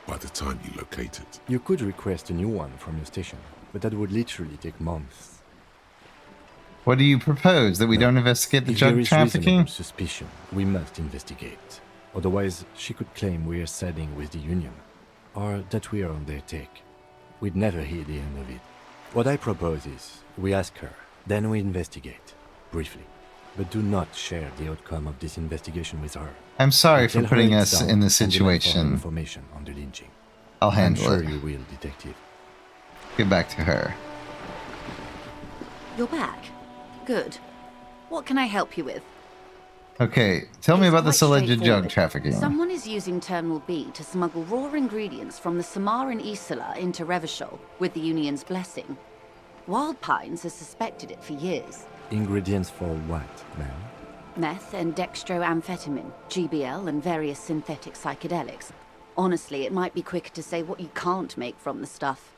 by the time you locate it. You could request a new one from your station, but that would literally take months. What do you propose? That we don't investigate the If drug there is trafficking? reasonable suspicion, we must investigate. Otherwise, she could claim we are siding with the Union, or that we are on their take. We'd never hear the end of it. What I propose is, we ask her, then we investigate, briefly. But do not share the outcome of this investigation with her. I'm sorry for Tell her putting it's us done in and this demand for her situation. information on the lynching. I'll handle I'm sure it. you will, detective. Get back to her. You're back. Good. What can I help you with? Okay, tell me It's about this quite alleged drug straightforward. trafficking. Someone is using Terminal B to smuggle raw ingredients from the Samaran Isla into Revachol with the Union's blessing. Wild Pines has suspected it for years. Ingredients for what, ma'am? Meth and dextroamphetamine, GBL, and various synthetic psychedelics. Honestly, it might be quicker to say what you can't make from the stuff.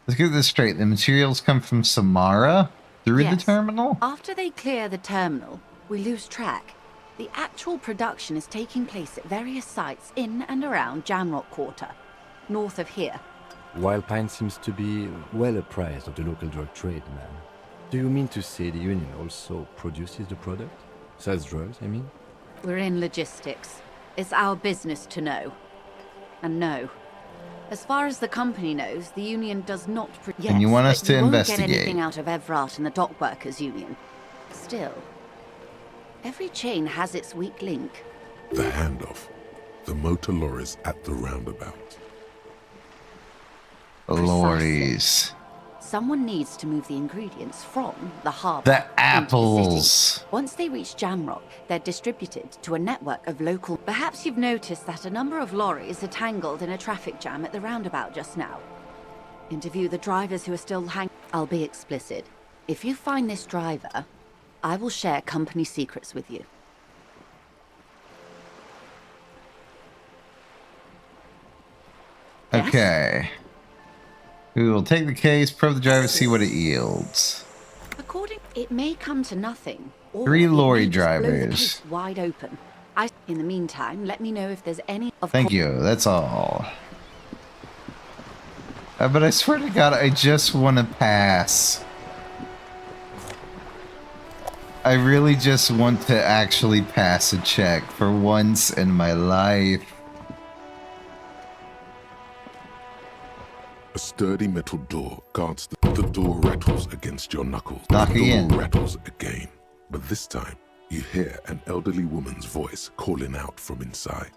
Let's get this straight. The materials come from Samara? Through the Yes. terminal? After they clear the terminal, we lose track. The actual production is taking place at various sites in and around Jamrock Quarter, north of here. Wild Pine seems to be well apprised of the local drug trade, ma'am. Do you mean to say the Union also produces the product? Sells drugs, I mean? We're in logistics. It's our business to know. And no. As far as the company knows, the Union does not... And you want us but to you won't investigate. get anything out of Evrat and the Dock Workers Union. Still, every chain has its weak link. The handoff. The motor lorries at the roundabout. Lorries. Someone needs to move the ingredients from the harbour The into the apples. city. Once they reach Jamrock, they're distributed to a network of local... Perhaps you've noticed that a number of lorries are tangled in a traffic jam at the roundabout just now. Interview the drivers who are still I'll be explicit. If you find this driver, I will share company secrets with you. Okay. We will take the case, probe the driver, see what it yields. It may come to nothing. Or 3 it lorry may just blow the drivers. case wide open. In the meantime, let me know if there's any... Thank you, that's all. But I swear to God, I just want to pass. I really just want to actually pass a check for once in my life. A sturdy metal door guards the door rattles against your knuckles. Knock The door again. rattles again, but this time you hear an elderly woman's voice calling out from inside.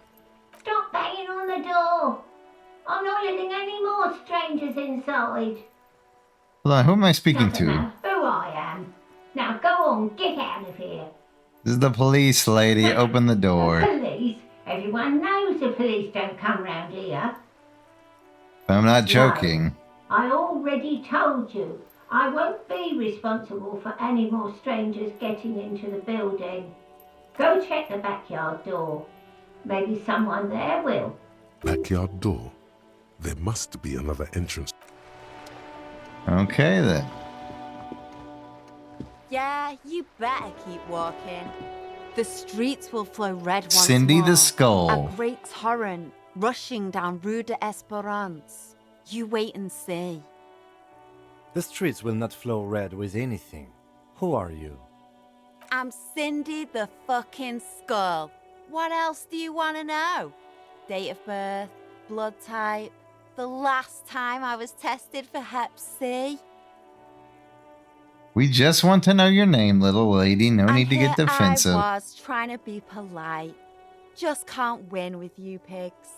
Stop banging on the door. I'm not letting any more strangers inside. Hold on, who am I speaking Doesn't to? matter who I am. Now go on, get out of here. This is the police lady. Open the The door. police? Everyone knows the police don't come round here. I'm not joking. I already told you. I won't be responsible for any more strangers getting into the building. Go check the backyard door. Maybe someone there will. Backyard door. There must be another entrance. Okay then. Yeah, you better keep walking. The streets will flow red once Cindy more. the Skull. A great torrent rushing down Rue de Esperance. You wait and see. The streets will not flow red with anything. Who are you? I'm Cindy the fucking Skull. What else do you want to know? Date of birth, blood type, the last time I was tested for Hep C. We just want to know your name, little lady. No need to Here get defensive. I was trying to be polite. Just can't win with you pigs.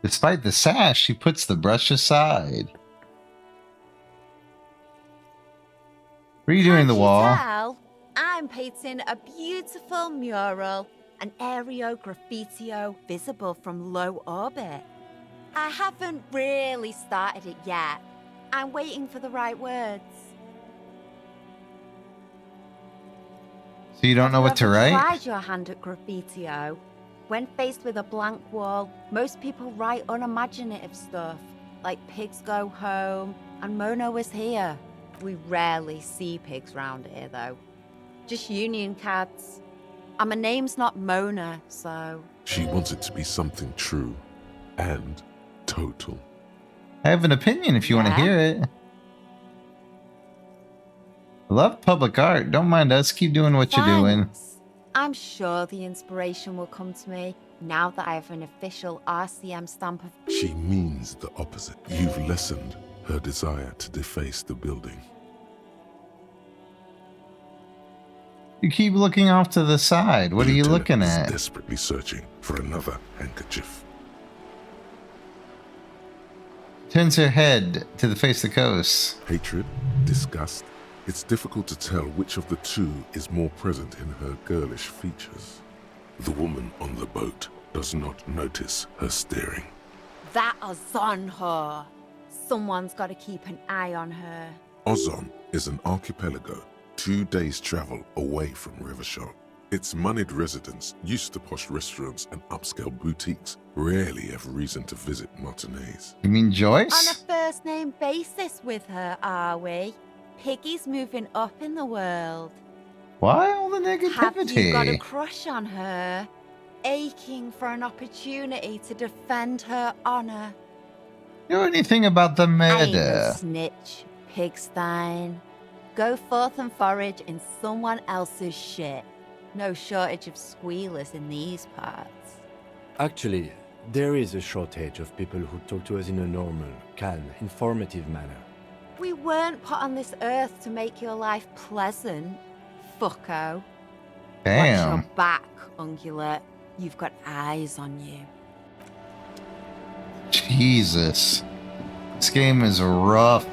Despite the sash, she puts the brush aside. What are you doing in the wall? Well, I'm painting a beautiful mural, an aereo graffitio visible from low orbit. I haven't really started it yet. I'm waiting for the right words. So you don't know what to Ever write? tried your hand at graffitio? When faced with a blank wall, most people write unimaginative stuff, like pigs go home and Mona was here. We rarely see pigs round here, though. Just union cats. And my name's not Mona, so... She wants it to be something true and total. I have an opinion if you want to hear it. I love public art. Don't mind us. Keep doing what you're doing. Thanks. I'm sure the inspiration will come to me now that I have an official RCM stamp of... She means the opposite. You've lessened her desire to deface the building. You keep looking off to the side. What are you looking is at? Desperately searching for another handkerchief. Turns her head to the face of the coast. Hatred, disgust. It's difficult to tell which of the two is more present in her girlish features. The woman on the boat does not notice her staring. That Ozon her. Someone's got to keep an eye on her. Ozon is an archipelago 2 days' travel away from Rivershore. Its moneyed residents, used to posh restaurants and upscale boutiques, rarely have reason to visit Martinez. You mean Joyce? On a first-name basis with her, are we? Piggy's moving up in the world. Why all the negativity? Have you got a crush on her? Aching for an opportunity to defend her honor. Know anything about the Ain't murder? a snitch, Pigstein. Go forth and forage in someone else's shit. No shortage of squealers in these parts. Actually, there is a shortage of people who talk to us in a normal, calm, informative manner. We weren't put on this earth to make your life pleasant, fucko. Damn. Watch your back, ungulate. You've got eyes on you. Jesus. This game is rough.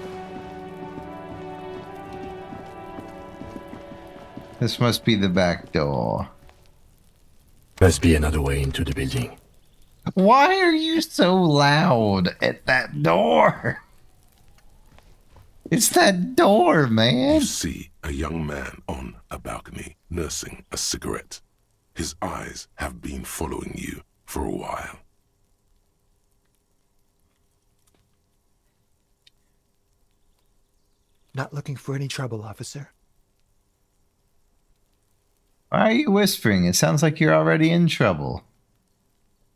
This must be the back door. Must be another way into the building. Why are you so loud at that door? It's that door, man. You see a young man on a balcony nursing a cigarette. His eyes have been following you for a while. Not looking for any trouble, officer. Why are you whispering? It sounds like you're already in trouble.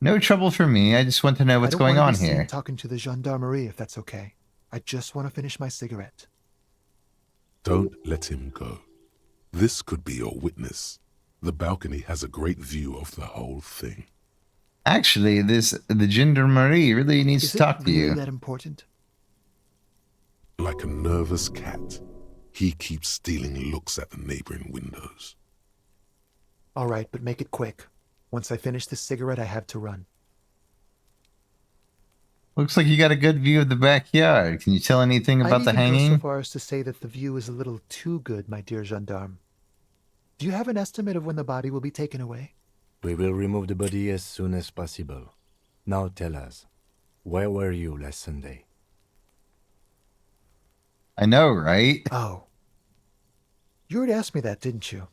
No trouble for me. I just want to know what's going on here. I don't want to be seen talking to the gendarmerie, if that's okay. I just want to finish my cigarette. Don't let him go. This could be your witness. The balcony has a great view of the whole thing. Actually, the gendarmerie really needs to talk to you. Is it really that important? Like a nervous cat, he keeps stealing looks at the neighboring windows. All right, but make it quick. Once I finish this cigarette, I have to run. Looks like you got a good view of the backyard. Can you tell anything about the I'd even hanging? go so far as to say that the view is a little too good, my dear gendarme. Do you have an estimate of when the body will be taken away? We will remove the body as soon as possible. Now tell us, where were you last Sunday? I know, right? Oh. You already asked me that, didn't you?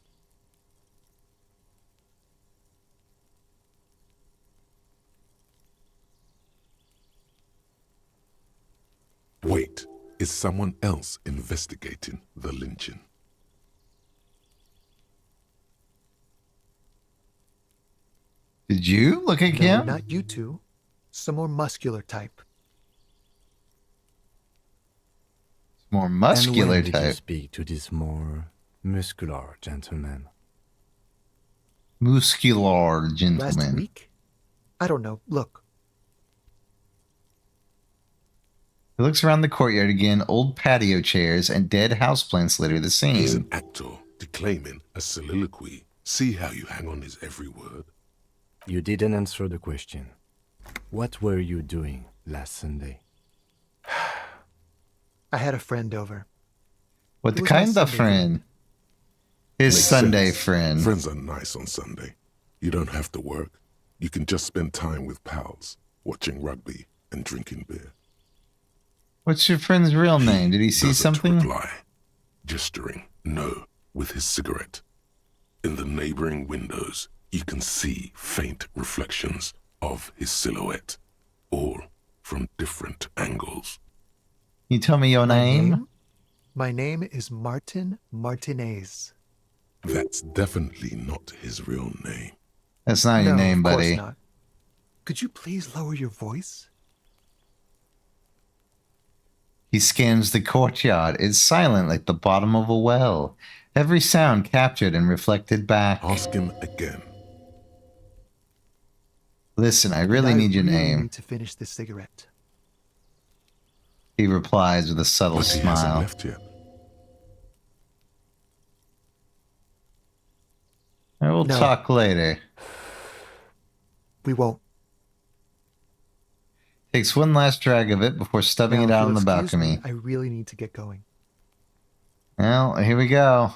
Wait, is someone else investigating the lynching? Did you look at No, him? not you two. Some more muscular type. More muscular and when did you type. speak to this more muscular gentleman? Muscular Last gentleman. week? I don't know. Look. He looks around the courtyard again. Old patio chairs and dead houseplants litter the scene. He's an actor declaiming a soliloquy. See how you hang on his every word. You didn't answer the question. What were you doing last Sunday? I had a friend over. What It was kind my of Sunday friend? His Makes Sunday sense. friend. Friends are nice on Sunday. You don't have to work. You can just spend time with pals, watching rugby and drinking beer. What's your friend's real name? Did he see Doesn't something? reply, gesturing no with his cigarette. In the neighboring windows, you can see faint reflections of his silhouette, all from different angles. Can you tell me your name? My name is Martin Martinez. That's definitely not his real name. That's not your name, of course buddy. Not. Could you please lower your voice? He scans the courtyard. It's silent like the bottom of a well. Every sound captured and reflected back. Ask him again. Listen, I really need your name. Need to finish this cigarette. He replies with a subtle But he hasn't smile. left yet. I will talk later. We won't. Takes one last drag of it before stubbing it out on the balcony. I really need to get going. Well, here we go.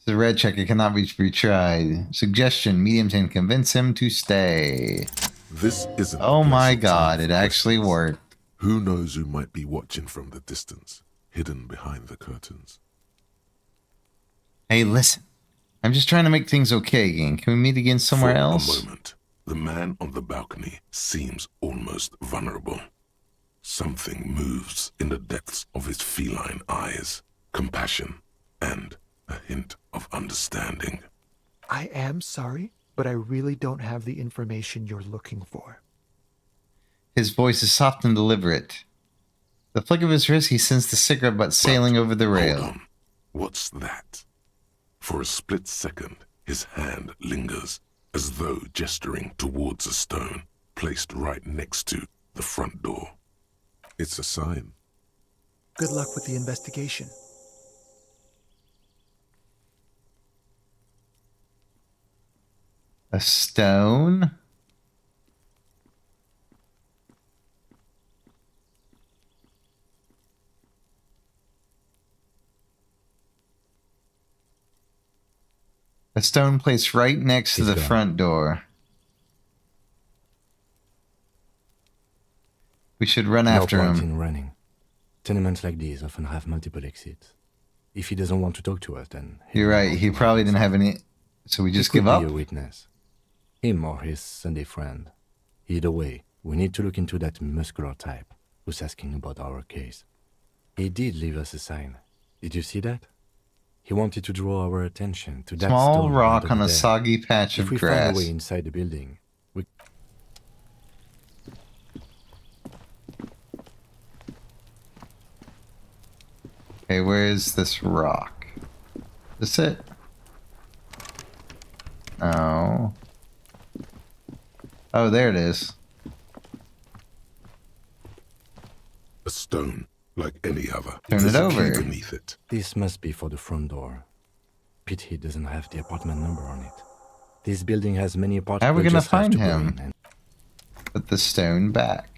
The red checker cannot be retried. Suggestion: medium to convince him to stay. This isn't. Oh my god, it actually worked. Who knows who might be watching from the distance, hidden behind the curtains. Hey, listen. I'm just trying to make things okay again. Can we meet again somewhere else? For a moment, the man on the balcony seems almost vulnerable. Something moves in the depths of his feline eyes. Compassion and a hint of understanding. I am sorry, but I really don't have the information you're looking for. His voice is soft and deliberate. The flick of his wrist, he sends the cigarette butt sailing over the rail. Hold on. What's that? For a split second, his hand lingers, as though gesturing towards a stone placed right next to the front door. It's a sign. Good luck with the investigation. A stone? A stone placed right next to the front door. We should run after No point him. in running. Tenements like these often have multiple exits. If he doesn't want to talk to us, then... You're right, he probably didn't have any... So we just give up? He could be a witness. Him or his Sunday friend. Either way, we need to look into that muscular type who's asking about our case. He did leave us a sign. Did you see that? He wanted to draw our attention to that Small stone rock right on over a there. soggy patch of If we grass. find a way inside the building, we... Okay, where is this rock? Is this it? Oh. Oh, there it is. A stone, like any other. Turn it There's a over. key beneath it. This must be for the front door. Pity he doesn't have the apartment number on it. This building has many apartments. How are we We'll gonna just have find to go him? in and- Put the stone back.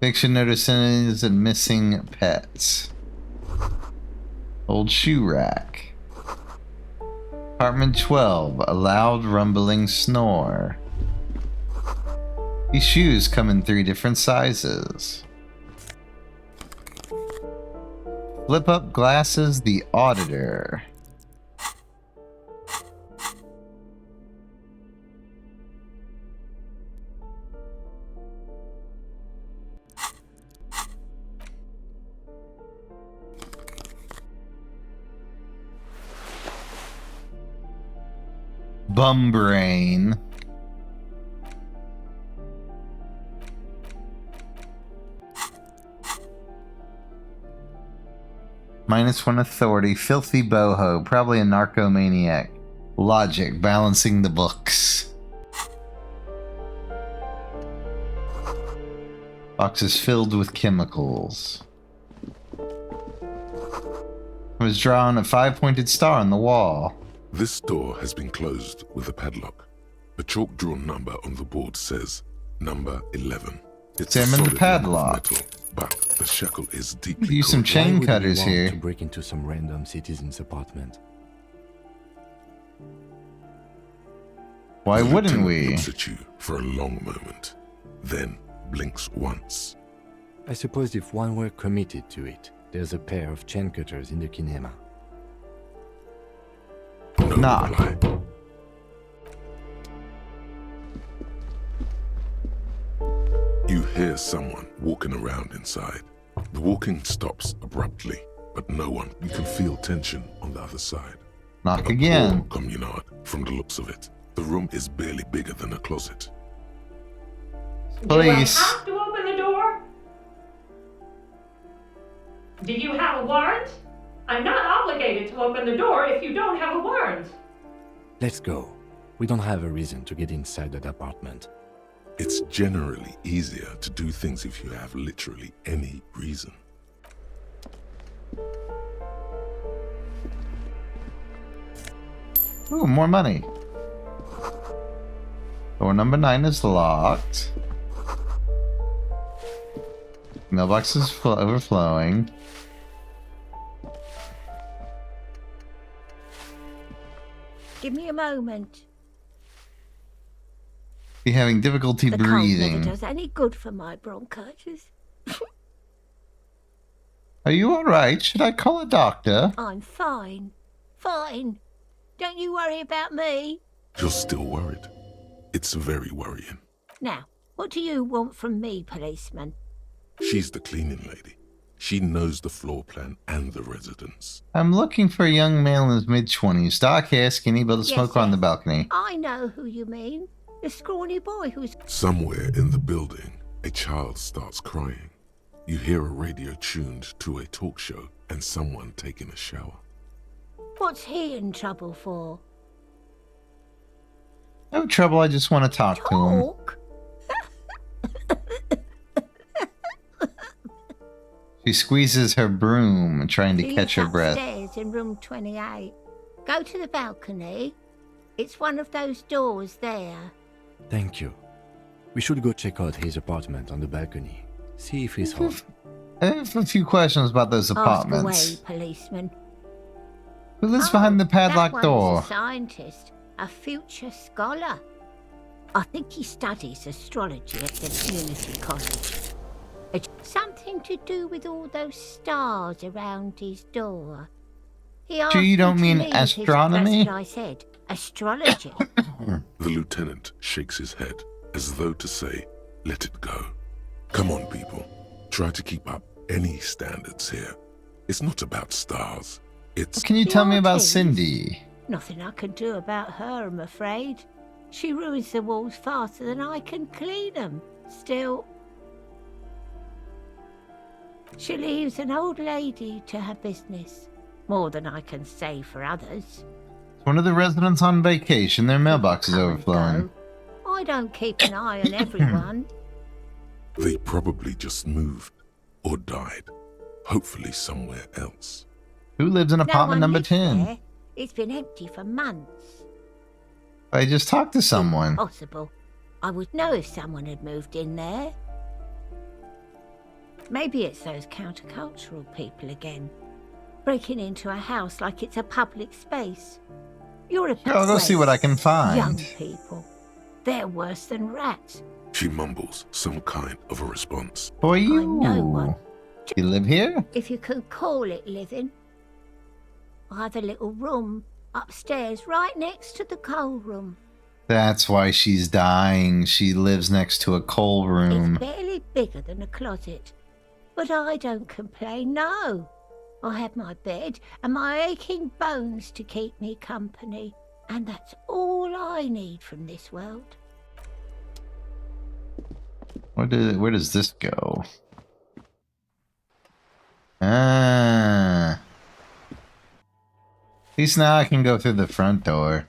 Fiction notices and missing pets. Old shoe rack. Apartment 12, a loud rumbling snore. These shoes come in 3 different sizes. Flip up glasses, the auditor. Bumbrain. -1 authority. Filthy boho. Probably a narcomaniac. Logic. Balancing the books. Box is filled with chemicals. I was drawing a 5-pointed star on the wall. This door has been closed with a padlock. A chalk-drawn number on the board says number 11. It's a Examine the solid lump of padlock. metal, but the shackle is deeply Use some corroded. chain Why would we cutters want here. to break into some random citizen's apartment? Why The wouldn't lieutenant we? looks at you for a long moment, then blinks once. I suppose if one were committed to it, there's a pair of chain cutters in the kinema. No Knock. reply. You hear someone walking around inside. The walking stops abruptly, but no one. You can feel tension on the other side. Knock A again. poor communard, from the looks of it. The room is barely bigger than a closet. Please. Do I have to open the door? Do you have a warrant? I'm not obligated to open the door if you don't have a warrant. Let's go. We don't have a reason to get inside that apartment. It's generally easier to do things if you have literally any reason. Ooh, more money. Door number 9 is locked. Mailbox is overflowing. Give me a moment. Be having difficulty The breathing. cold never does any good for my bronchitis. Are you alright? Should I call a doctor? I'm fine. Fine. Don't you worry about me. You're still worried. It's very worrying. Now, what do you want from me, policeman? She's the cleaning lady. She knows the floor plan and the residence. I'm looking for a young male in his mid-20s. Dark hair, skinny, built a smoker on the balcony. I know who you mean. The scrawny boy who's... Somewhere in the building, a child starts crying. You hear a radio tuned to a talk show and someone taking a shower. What's he in trouble for? No trouble, I just want to talk to him. Talk? She squeezes her broom, trying to He's catch her breath. upstairs in room 28. Go to the balcony. It's one of those doors there. Thank you. We should go check out his apartment on the balcony. See if he's home. I have a few questions about those apartments. Ask away, policeman. Who lives behind the padlocked that door? one's a scientist, a future scholar. I think he studies astrology at the community college. It's something to do with all those stars around his door. He asked You don't me to mean leave his- astronomy? That's what I said. Astrology. The lieutenant shakes his head as though to say, let it go. Come on, people. Try to keep up any standards here. It's not about stars. It's... Can you tell me about Yardies. Cindy? Nothing I can do about her, I'm afraid. She ruins the walls faster than I can clean them. Still, she leaves an old lady to her business. More than I can say for others. One of the residents on vacation. Their mailbox is overflowing. I don't keep an eye on everyone. They probably just moved or died. Hopefully somewhere else. Who lives in No apartment one number lives 10? there. It's been empty for months. I just talked to someone. Possible. I would know if someone had moved in there. Maybe it's those countercultural people again. Breaking into a house like it's a public space. You're a Sure, I'll go see what I can find. Young people. They're worse than rats. She mumbles some kind of a response. For you. I'm no one. You live here? If you can call it living. I have a little room upstairs right next to the coal room. That's why she's dying. She lives next to a coal room. It's barely bigger than a closet. But I don't complain, no. I have my bed and my aching bones to keep me company. And that's all I need from this world. Where does this go? Ah. At least now I can go through the front door.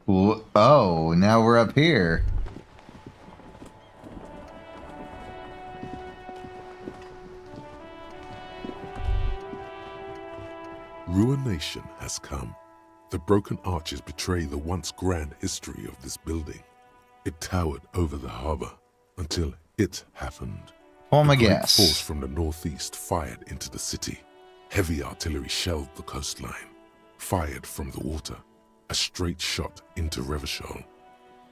Oh, now we're up here. Ruination has come. The broken arches betray the once grand history of this building. It towered over the harbor until it happened. Form a A great guess. force from the northeast fired into the city. Heavy artillery shelled the coastline. Fired from the water. A straight shot into Revachol.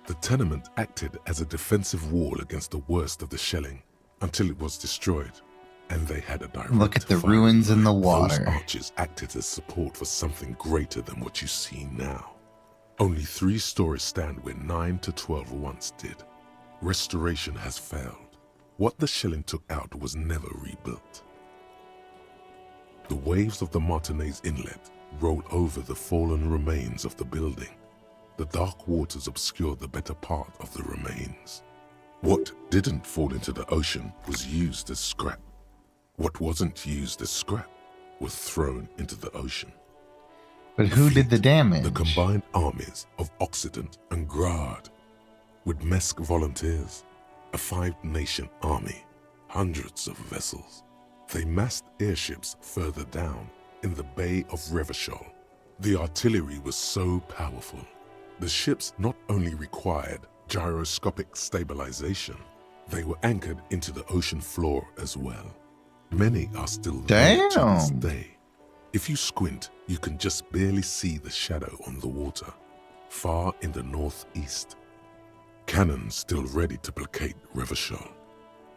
The tenement acted as a defensive wall against the worst of the shelling until it was destroyed, and they had a direct Look at the fire. ruins in the Those water. arches acted as support for something greater than what you see now. Only 3 stories stand where 9 to 12 once did. Restoration has failed. What the shelling took out was never rebuilt. The waves of the Martinez Inlet roll over the fallen remains of the building. The dark waters obscure the better part of the remains. What didn't fall into the ocean was used as scrap. What wasn't used as scrap was thrown into the ocean. But who did the damage? The combined armies of Occident and Grad, with Mesk volunteers, a 5-nation army, hundreds of vessels. They massed airships further down in the Bay of Revachol. The artillery was so powerful. The ships not only required gyroscopic stabilization, they were anchored into the ocean floor as well. Many are still there to this day. If you squint, you can just barely see the shadow on the water, far in the northeast. Cannons still ready to placate Revachol.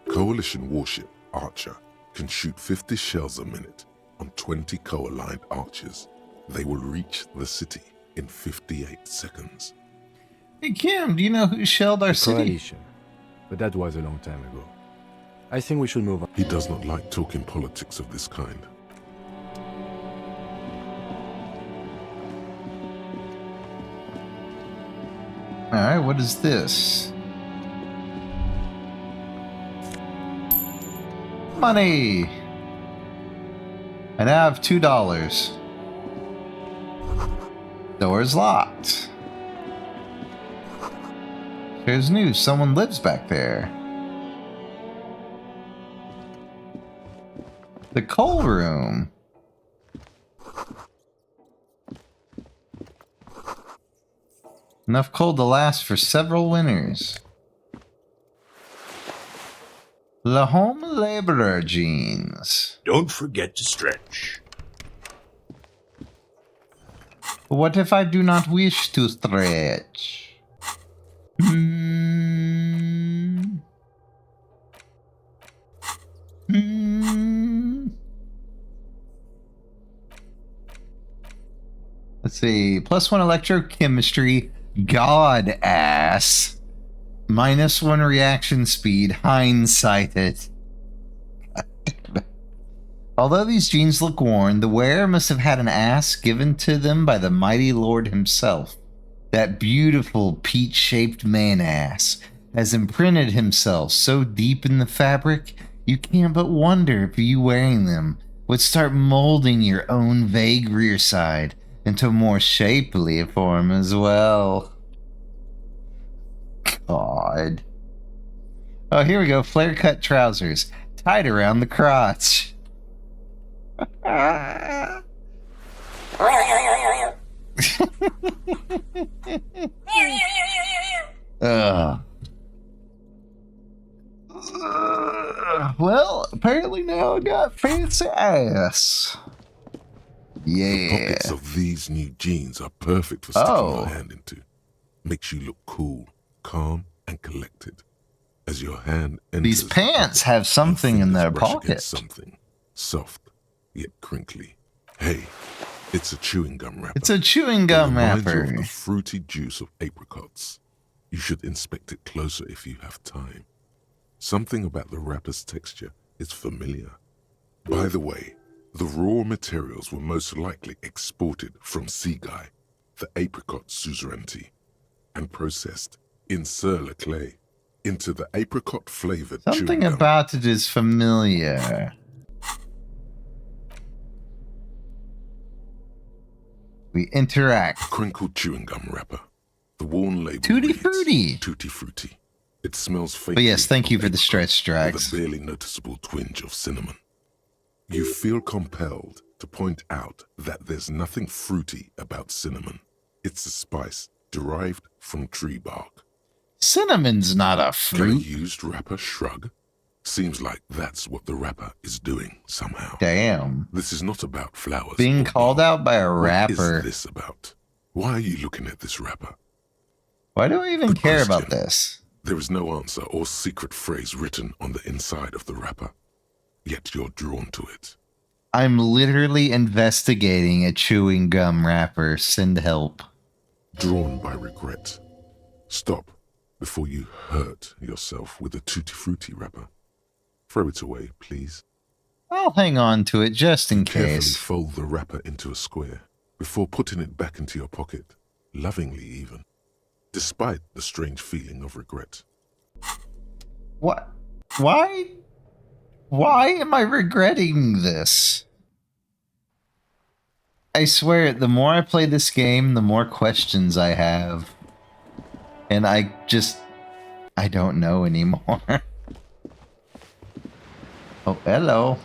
Coalition warship Archer can shoot 50 shells a minute on 20 co-aligned archers. They will reach the city in 58 seconds. Hey Kim, do you know who shelled our city? Coalition. But that was a long time ago. I think we should move on. He does not like talking politics of this kind. Alright, what is this? Money! I now have $2. Door's locked. There's news. Someone lives back there. The coal room. Enough coal to last for several winters. The home laborer jeans. Don't forget to stretch. What if I do not wish to stretch? Let's see. +1 electrochemistry. God ass. -1 reaction speed. Hindsighted. Although these jeans look worn, the wearer must have had an ass given to them by the mighty Lord himself. That beautiful peach-shaped man-ass has imprinted himself so deep in the fabric, you can't but wonder if you wearing them would start molding your own vague rear side into a more shapely form as well. God. Oh, here we go. Flare-cut trousers. Tied around the crotch. Well, apparently now I got fancy ass. Yeah. The pockets of these new jeans are perfect for sticking your hand into. Makes you look cool, calm, and collected. As your hand enters these pants have something in their pocket. Something soft yet crinkly. Hey, it's a chewing gum wrapper. It's a chewing gum wrapper. Of the fruity juice of apricots. You should inspect it closer if you have time. Something about the wrapper's texture is familiar. By the way, the raw materials were most likely exported from Seaguy, the apricot suzerainty, and processed in Sur-le-Clay into the apricot-flavored chewing Something gum. about it is familiar. We interact. Crinkled chewing gum wrapper. The worn label Tutti reads, Frutti. Tutti Frutti. It smells faintly. But yes, thank you for the stretch, Drax. With a barely noticeable twinge of cinnamon. You feel compelled to point out that there's nothing fruity about cinnamon. It's a spice derived from tree bark. Cinnamon's not a fruit. Can a used wrapper shrug? Seems like that's what the wrapper is doing somehow. Damn. This is not about flowers. Being called out by a rapper. What is this about? Why are you looking at this wrapper? Why do I even care about this? There is no answer or secret phrase written on the inside of the wrapper. Yet you're drawn to it. I'm literally investigating a chewing gum wrapper. Send help. Drawn by regret. Stop before you hurt yourself with a Tutti Frutti wrapper. Throw it away, please. I'll hang on to it just in Carefully case. fold the wrapper into a square. before putting it back into your pocket, lovingly even, despite the strange feeling of regret. What? Why? Why am I regretting this? I swear, the more I play this game, the more questions I have. And I don't know anymore. Oh, hello.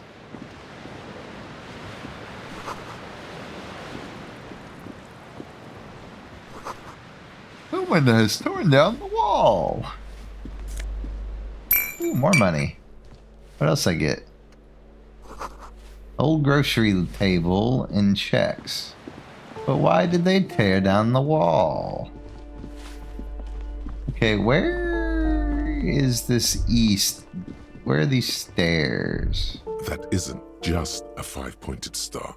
Someone has torn down the wall. Ooh, more money. What else I get? Old grocery table and checks. But why did they tear down the wall? Okay, where is this east? Where are these stairs? That isn't just a 5-pointed star.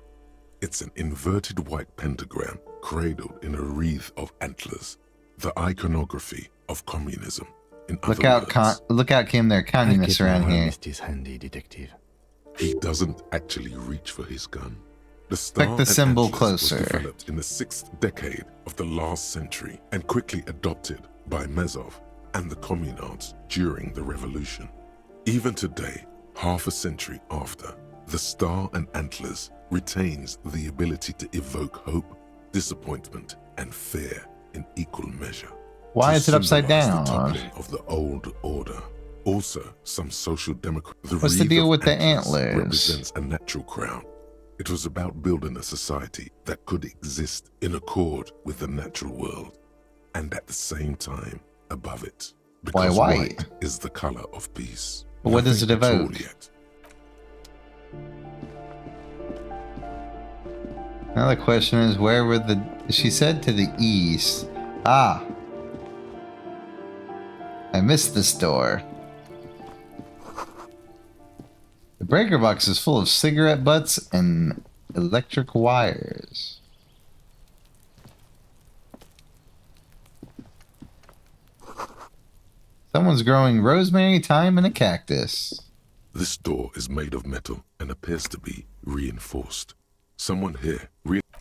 It's an inverted white pentagram cradled in a wreath of antlers. The iconography of communism. In Look other out, words, look out, Kim, there are communists around here. Is handy, detective. He doesn't actually reach for his gun. The star Click the and symbol antlers closer. was developed in the 6th decade of the last century and quickly adopted by Mezov and the communards during the revolution. Even today, half a century after, the star and antlers retains the ability to evoke hope, disappointment, and fear in equal measure. Why To is it upside symbolize down? The toppling of the old order. Also, some social democrat. What's the wreath deal of with the antlers? Represents a natural crown. It was about building a society that could exist in accord with the natural world, and at the same time above it. Why Because white? white is the color of peace. But what does it Nothing at all evoke? yet. Now the question is, where were the... She said to the east. Ah. I missed this door. The breaker box is full of cigarette butts and electric wires. Someone's growing rosemary, thyme, and a cactus. This door is made of metal and appears to be reinforced. Someone here,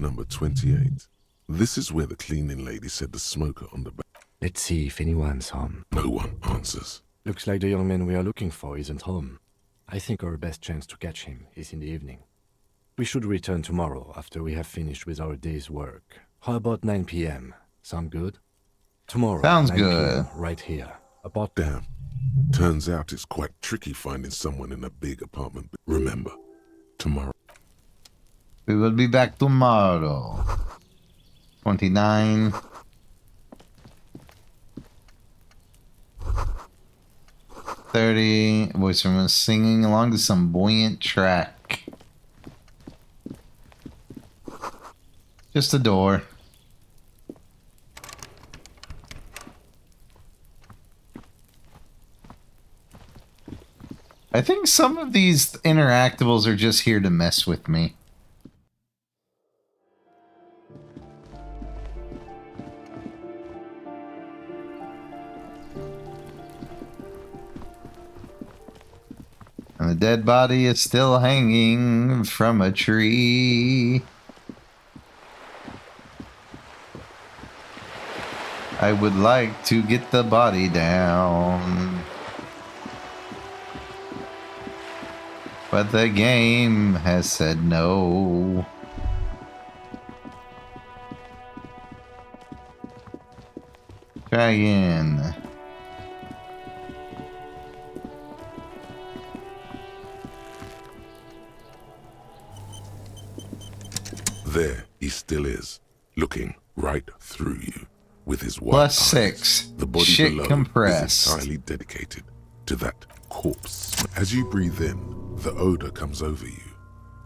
number 28. This is where the cleaning lady said the smoker on the back. Let's see if anyone's home. No one answers. Looks like the young man we are looking for isn't home. I think our best chance to catch him is in the evening. We should return tomorrow after we have finished with our day's work. How about 9 p.m.? Sound good? Tomorrow. Sounds 9 good. PM, right here. About Damn. Turns out it's quite tricky finding someone in a big apartment. Remember, tomorrow. We will be back tomorrow. 29. Voice from us singing along to some buoyant track. Just a door. I think some of these interactables are just here to mess with me. And the dead body is still hanging from a tree. I would like to get the body down. But the game has said no. Try again. There he still is, looking right through you with his white Plus eyes. 6. The body Shit below compressed. is entirely dedicated to that corpse. As you breathe in, the odor comes over you.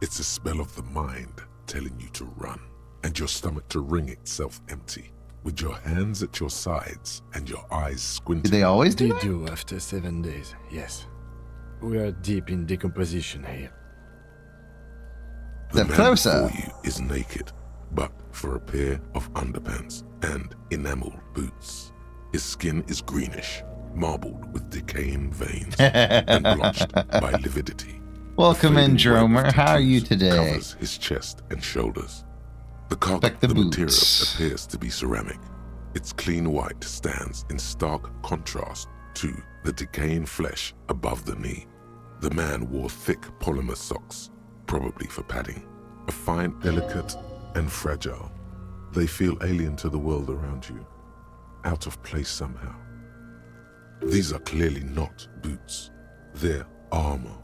It's a smell of the mind telling you to run, and your stomach to wring itself empty, with your hands at your sides and your eyes squinting. Did they always do They that? do after 7 days, yes. We are deep in decomposition here. The Step man closer. before you is naked, but for a pair of underpants and enamel boots. His skin is greenish, marbled with decaying veins, and blotched by lividity. Welcome A in, fading web Dromer. of How are you tattoos today? Covers his chest and shoulders. The material appears to be ceramic. Its clean white stands in stark contrast to the decaying flesh above the knee. The man wore thick polymer socks, probably for padding. A fine, delicate, and fragile. They feel alien to the world around you, out of place somehow. These are clearly not boots. They're armor,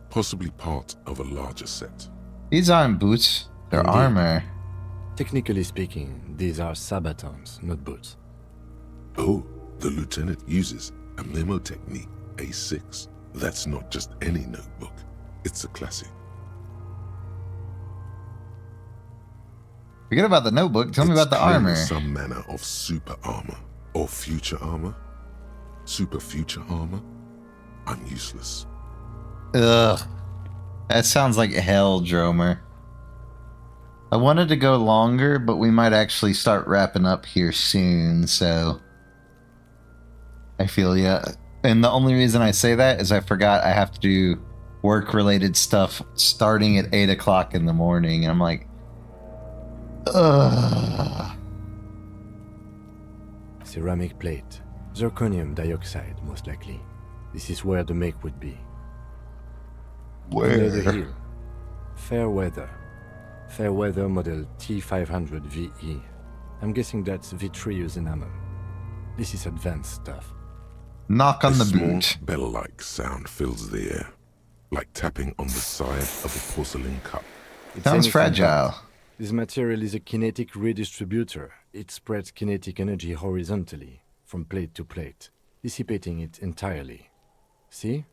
possibly part of a larger set. These aren't boots, they're Indeed. armor. Technically speaking, these are sabatons, not boots. Oh, the lieutenant uses a memo technique A6. That's not just any notebook, it's a classic. Forget about the notebook, tell me about the clearly armor. Some manner of super armor, or future armor. Super future armor? I'm useless. Ugh. That sounds like hell, Dromer. I wanted to go longer, but we might actually start wrapping up here soon, so... I feel ya. And the only reason I say that is I forgot I have to do work-related stuff starting at 8 o'clock in the morning, and I'm like... Ugh. Ceramic plate. Zirconium dioxide, most likely. This is where the make would be. Where? Under the hill. Fair weather. Fair weather model T500 VE. I'm guessing that's vitreous enamel. This is advanced stuff. Knock on the small boot. bell-like sound fills the air, like tapping on the side of a porcelain cup. Sounds fragile. This material is a kinetic redistributor. It spreads kinetic energy horizontally, from plate to plate, dissipating it entirely. See?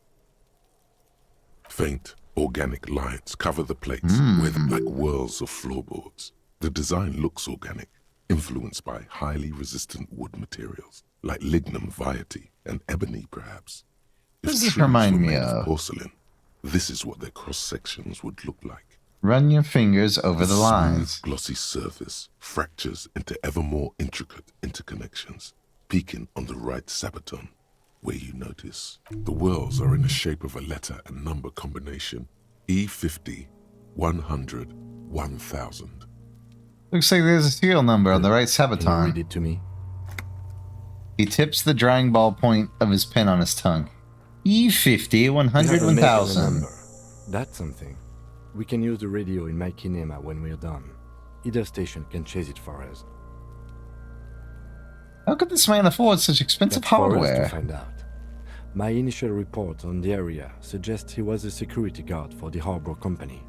Faint, organic lines cover the plates with like whirls of floorboards. The design looks organic, influenced by highly resistant wood materials, like lignum vitae and ebony perhaps. What does If this trees remind were me made of? porcelain, this is what their cross-sections would look like. Run your fingers over the Smooth, lines. glossy surface fractures into ever more intricate interconnections, peaking on the right sabaton, where you notice the whirls are in the shape of a letter and number combination: E50, 100, 1000. Looks like there's a serial number on the right Can you sabaton. read it to me? He tips the drying ball point of his pen on his tongue. E50, 100, We have a make and a 1000. number. That's something. We can use the radio in my kinema when we're done. Either station can chase it for us. How could this man afford such expensive That's for us hardware? to find out. My initial report on the area suggests he was a security guard for the harbor company,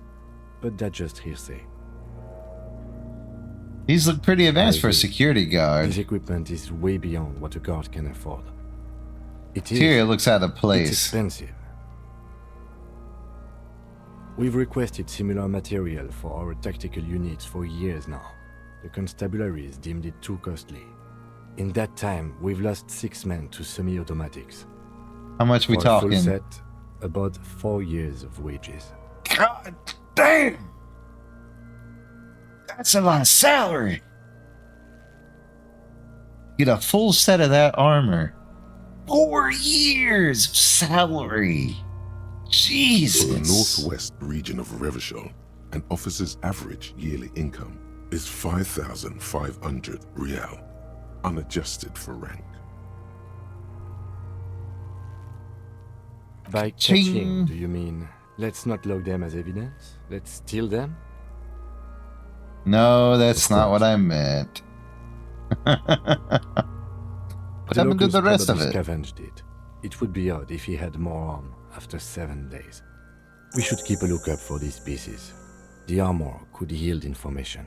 but that's just hearsay. He's looked pretty advanced for a agree. security guard. His equipment is way beyond what a guard can afford. It is. Interior looks out of It's place. expensive. We've requested similar material for our tactical units for years now. The constabularies deemed it too costly. In that time, we've lost 6 men to semi-automatics. How much we For a full talking? set, about 4 years of wages. God damn! That's a lot of salary. Get a full set of that armor. 4 years of salary. For Jesus. the northwest region of Revachol, an officer's average yearly income is 5,500 real, unadjusted for rank. By Ching. catching, do you mean let's not log them as evidence? Let's steal them? No, that's not what I meant. What The happened to locals the rest of probably it? scavenged it. It would be odd if he had more on after 7 days. We should keep a lookout for these pieces. The armor could yield information.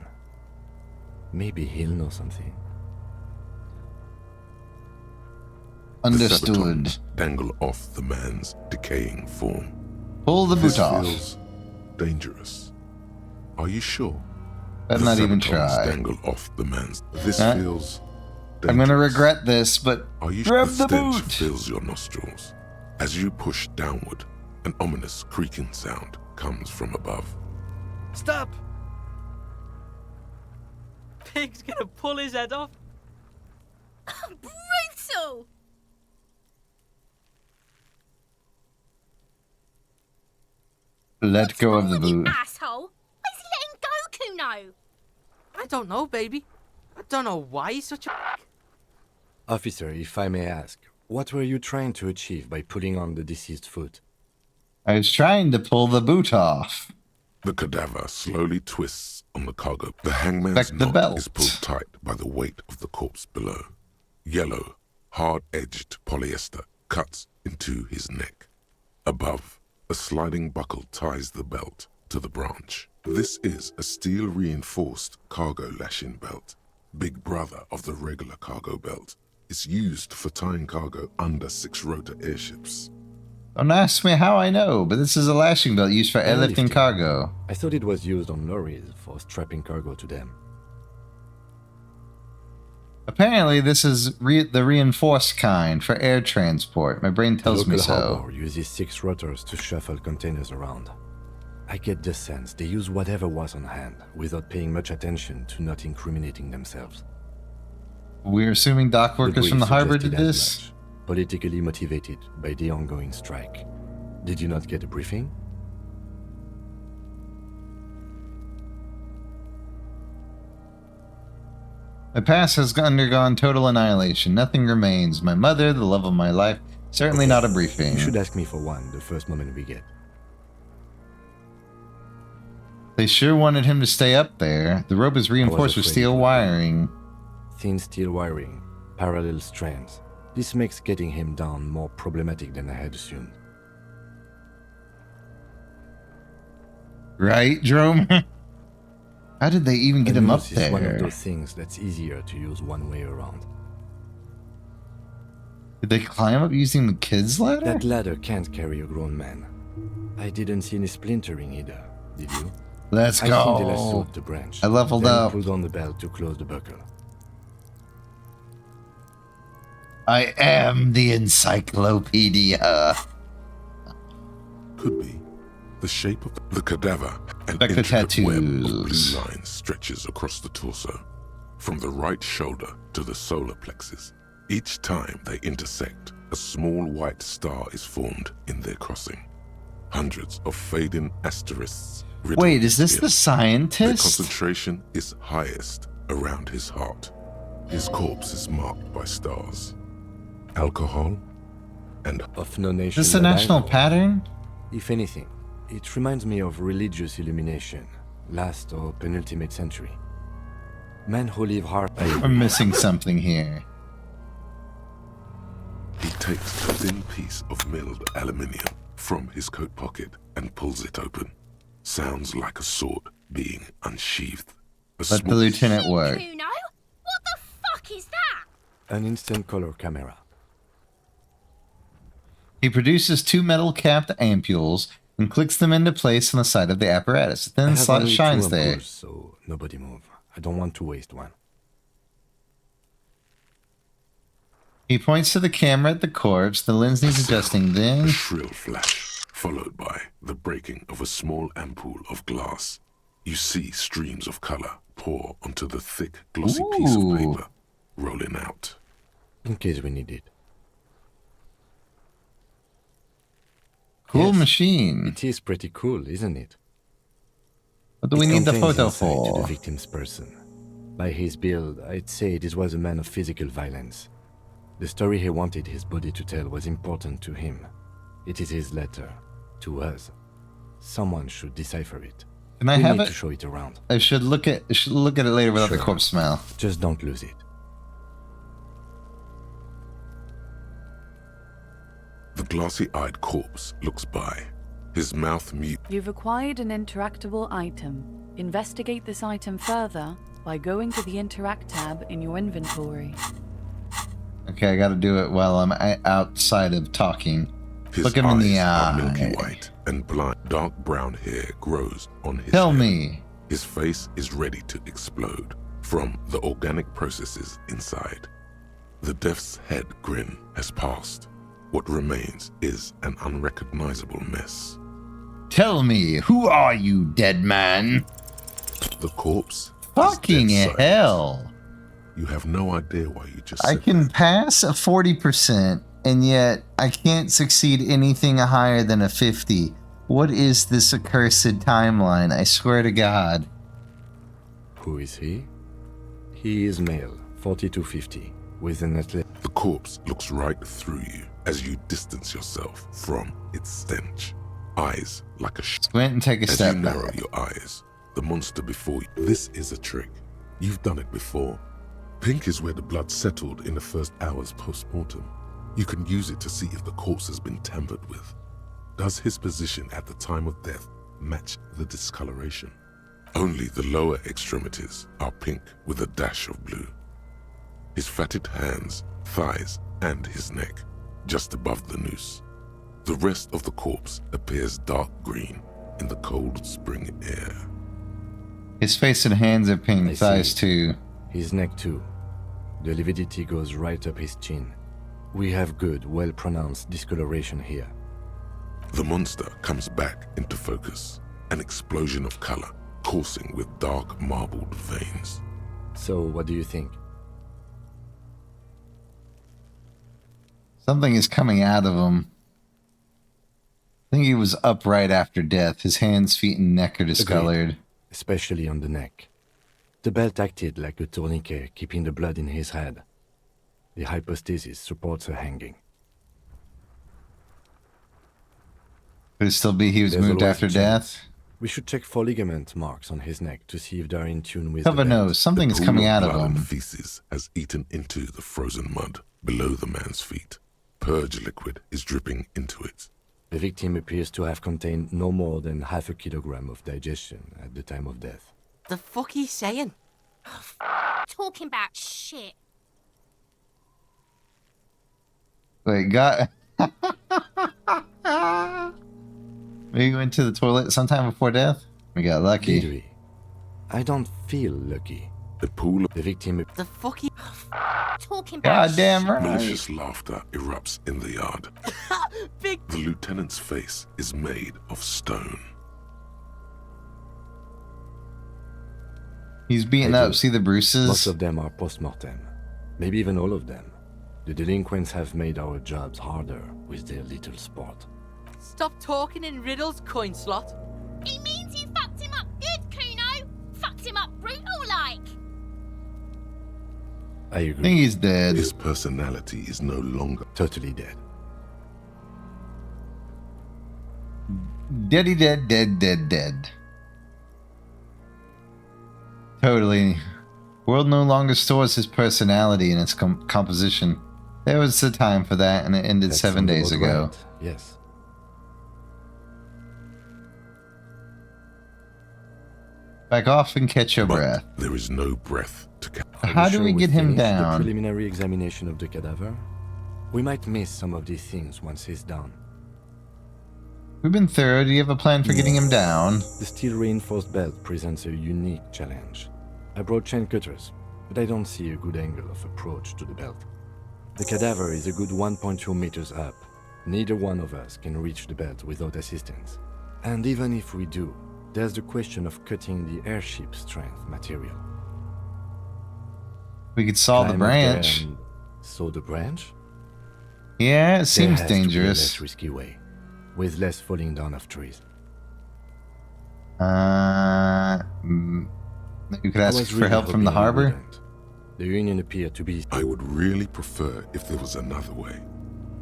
Maybe he'll know something. The Understood. sabatons dangle off the man's decaying form. Pull the This boot off. feels dangerous. Are you sure? Better The not even sabatons try. dangle off the man's. This Huh? feels I'm gonna dangerous. regret this, but Are you grab the the stench boot. fills your nostrils. As you push downward, an ominous creaking sound comes from above. Stop! Pig's gonna pull his head off. Brutal! Let go of the boot. Asshole! Where's he letting go, Kuno? I don't know, baby. I don't know why he's such a... Officer, if I may ask, what were you trying to achieve by pulling on the deceased foot? I was trying to pull the boot off. The cadaver slowly twists on the cargo. The hangman's the knot belt. is pulled tight by the weight of the corpse below. Yellow, hard-edged polyester cuts into his neck. Above, a sliding buckle ties the belt to the branch. This is a steel-reinforced cargo lashing belt, big brother of the regular cargo belt. It's used for tying cargo under 6-rotor airships. Don't ask me how I know, but this is a lashing belt used for airlifting cargo. I thought it was used on lorries for strapping cargo to them. Apparently, this is the reinforced kind for air transport. My brain tells me The so. local harbor uses 6 rotors to shuffle containers around. I get the sense they use whatever was on hand, without paying much attention to not incriminating themselves. We're assuming dock workers from the harbor did this? Much, politically motivated by the ongoing strike. Did you not get a briefing? My past has undergone total annihilation. Nothing remains. My mother, the love of my life. Certainly not a briefing. You should ask me for one the first moment we get. They sure wanted him to stay up there. The rope is reinforced with steel wiring. Thin steel wiring, parallel strands. This makes getting him down more problematic than I had assumed. Right, Jerome? How did they even get him up It's there? one of those things that's easier to use one way around. Did they climb up using the kid's ladder? That ladder can't carry a grown man. I didn't see any splintering either, did you? Let's I go. think they lassoed the branch. I leveled then up. Pulled on the belt to close the buckle. I am the encyclopedia. Could be. The shape of the cadaver and Like the intricate web of tattoos. blue lines stretches across the torso, from the right shoulder to the solar plexus. Each time they intersect, a small white star is formed in their crossing. Hundreds of fading asterisks. riddle Wait, is this his the skin. Their scientist? concentration is highest around his heart. His corpse is marked by stars. Alcohol and Of no nation. Is this a that I national know. pattern? If anything, it reminds me of religious illumination, last or penultimate century. Men who live hard. I'm missing something here. He takes a thin piece of milled aluminium from his coat pocket and pulls it open. Sounds like a sword being unsheathed. Let the lieutenant work. Kuno? What the fuck is that? An instant color camera. He produces 2 metal-capped ampules and clicks them into place on the side of the apparatus. I Then have slot only shines 2 there. ampoules, so nobody move. I don't want to waste one. He points to the camera at the corpse. The lens needs adjusting. Then A shrill flash, followed by the breaking of a small ampoule of glass. You see streams of color pour onto the thick, glossy piece of Ooh. paper, rolling out. In case we need it. cool Yes. machine. It is pretty cool, isn't it? What do we It need the contains photo insight to for? the victim's person. By his build, I'd say this was a man of physical violence. The story he wanted his body to tell was important to him. It is his letter to us. Someone should decipher it. Can I We have need it? to show it around. I should look at it later without the Sure. corpse smell. Just don't lose it. The glassy-eyed corpse looks by, his mouth mute. You've acquired an interactable item. Investigate this item further by going to the Interact tab in your inventory. Okay, I gotta do it while I'm outside of talking. His Look him in the eyes eye. are milky white and blind. Dark brown hair grows on his Tell head. me. His face is ready to explode from the organic processes inside. The death's head grin has passed. What remains is an unrecognizable mess. Tell me, who are you, dead man? The corpse. Fucking is dead hell. silent. You have no idea why you just I said can pass a 40%, and yet I can't succeed anything higher than a 50. What is this accursed timeline? I swear to God. Who is he? He is male, 40 to 50, with an athletic... The corpse looks right through you as you distance yourself from its stench. Eyes like a squint and take a step As you narrow back. your eyes, the monster before you. This is a trick. You've done it before. Pink is where the blood settled in the first hours post-mortem. You can use it to see if the corpse has been tampered with. Does his position at the time of death match the discoloration? Only the lower extremities are pink with a dash of blue. His fatted hands, thighs, and his neck, just above the noose. The rest of the corpse appears dark green in the cold spring air. His face and hands are pink, thighs too. His neck too. The lividity goes right up his chin. We have good, well-pronounced discoloration here. The monster comes back into focus, an explosion of color, coursing with dark marbled veins. So, what do you think? Something is coming out of him. I think he was upright after death. His hands, feet, and neck are discolored. Agreed. Especially on the neck. The belt acted like a tourniquet, keeping the blood in his head. The hypostasis supports a hanging. Could it still be he was There's moved always after a chance. death? We should check for ligament marks on his neck to see if they're in tune with Cover the belt. nose. Something is The coming pool out of blood him. and feces has eaten into the frozen mud below the man's feet. Purge liquid is dripping into it. The victim appears to have contained no more than half a kilogram of digestion at the time of death. The fuck he's saying? Talking about shit. Wait, got... We went to the toilet sometime before death? We got lucky. Did we? I don't feel lucky. The pool of the victim... The fuck he... Talking about Goddamn right. Malicious laughter erupts in the yard. Big... The lieutenant's face is made of stone. He's beaten up. See the bruises? Most of them are post-mortem. Maybe even all of them. The delinquents have made our jobs harder with their little sport. Stop talking in riddles, coin slot. He means you fucked him up good, Kuno. Fucked him up brutal like. I agree. I think he's dead. His personality is no longer totally dead. Deady dead, dead, dead, dead. Totally. World no longer stores his personality in its composition. There was a time for that, and it ended 7 days ago. Right. Yes. Back off and catch your breath. There is no breath to catch. How do we get him down? The preliminary examination of the cadaver. We might miss some of these things once he's done. We've been thorough. Do you have a plan for getting him down? The steel-reinforced belt presents a unique challenge. I brought chain cutters, but I don't see a good angle of approach to the belt. The cadaver is a good 1.2 meters up. Neither one of us can reach the belt without assistance. And even if we do, there's the question of cutting the airship strength material. We could saw the Climb up there branch. and saw the branch? Yeah, it seems There has to be a dangerous. less risky way, with less falling down of trees. You could ask for help from the harbor? The Union appeared to be... I would really prefer if there was another way.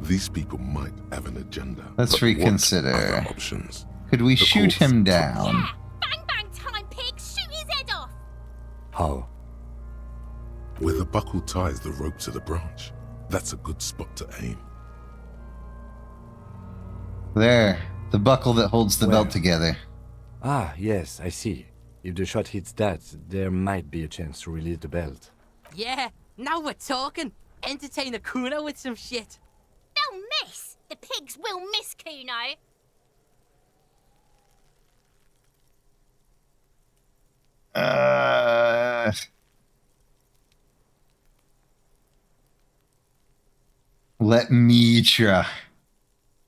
These people might have an agenda. Let's but reconsider. what other options? Could we The shoot corpse- him down? Yeah, bang bang time, pig. Shoot his head off. How? Where the buckle ties the rope to the branch. That's a good spot to aim. There. The buckle that holds the belt together. Ah, yes, I see. If the shot hits that, there might be a chance to release the belt. Yeah, now we're talking. Entertain a Kuno with some shit. They'll miss. The pigs will miss Kuno. Let me try.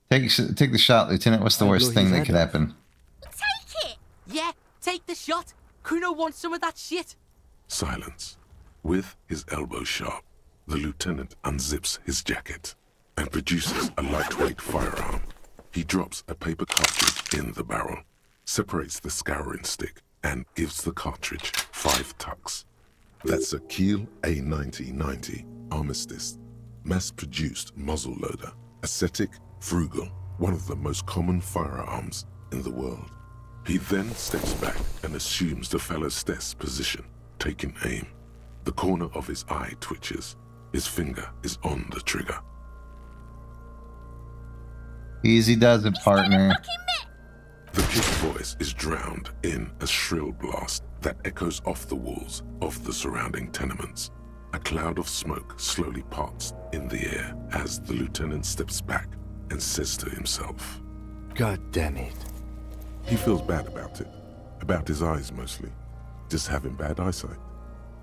Take the shot, Lieutenant. What's the I'll worst blow thing his that head could off. happen? Take it. Yeah, take the shot. Kuno wants some of that shit. Silence. With his elbow sharp, the lieutenant unzips his jacket and produces a lightweight firearm. He drops a paper cartridge in the barrel, separates the scouring stick, and gives the cartridge 5 tucks. That's a Kiel A9090 Armistice, mass-produced muzzleloader, ascetic, frugal, one of the most common firearms in the world. He then steps back and assumes the fellow's desk position, taking aim. The corner of his eye twitches. His finger is on the trigger. Easy does it, partner. The kid's voice is drowned in a shrill blast that echoes off the walls of the surrounding tenements. A cloud of smoke slowly parts in the air as the lieutenant steps back and says to himself, God damn it. He feels bad about it. About his eyes mostly. Just having bad eyesight.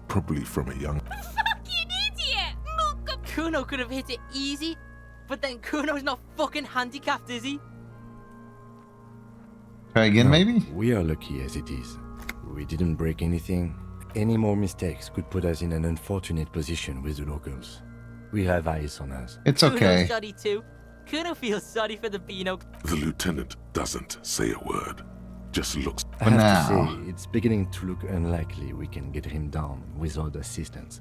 Probably from a young... Fucking idiot! Kuno could have hit it easy, but then Kuno's not fucking handicapped, is he? Try again, maybe? We are lucky as it is. We didn't break anything. Any more mistakes could put us in an unfortunate position with the locals. We have eyes on us. It's okay. Kuno's sorry too. Kuno feels sorry for the Beano. The lieutenant doesn't say a word, just looks. I have to say, it's beginning to look unlikely we can get him down without assistance.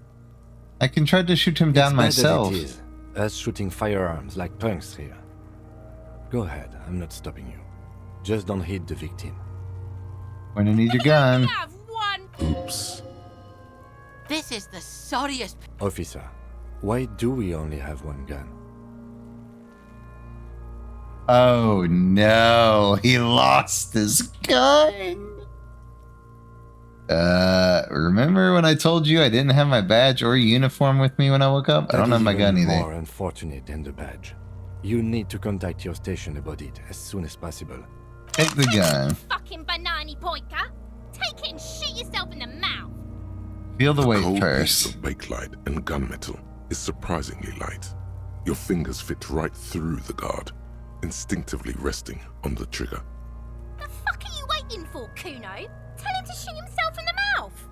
I can try to shoot him down myself. It is. Us shooting firearms like punks here. Go ahead, I'm not stopping you. Just don't hit the victim. When you need your gun. Oops. This is the sorriest. Officer, why do we only have one gun? Oh no, he lost his gun. Remember when I told you I didn't have my badge or uniform with me when I woke up? I don't have my gun either. More unfortunate than the badge. You need to contact your station about it as soon as possible. Take the gun. Fucking banana boyka! Take it and shoot yourself in the mouth! Feel the weight cold first. piece of bakelite and gunmetal is surprisingly light. Your fingers fit right through the guard, instinctively resting on the trigger. The fuck are you waiting for, Kuno? Tell him to shoot himself in the mouth!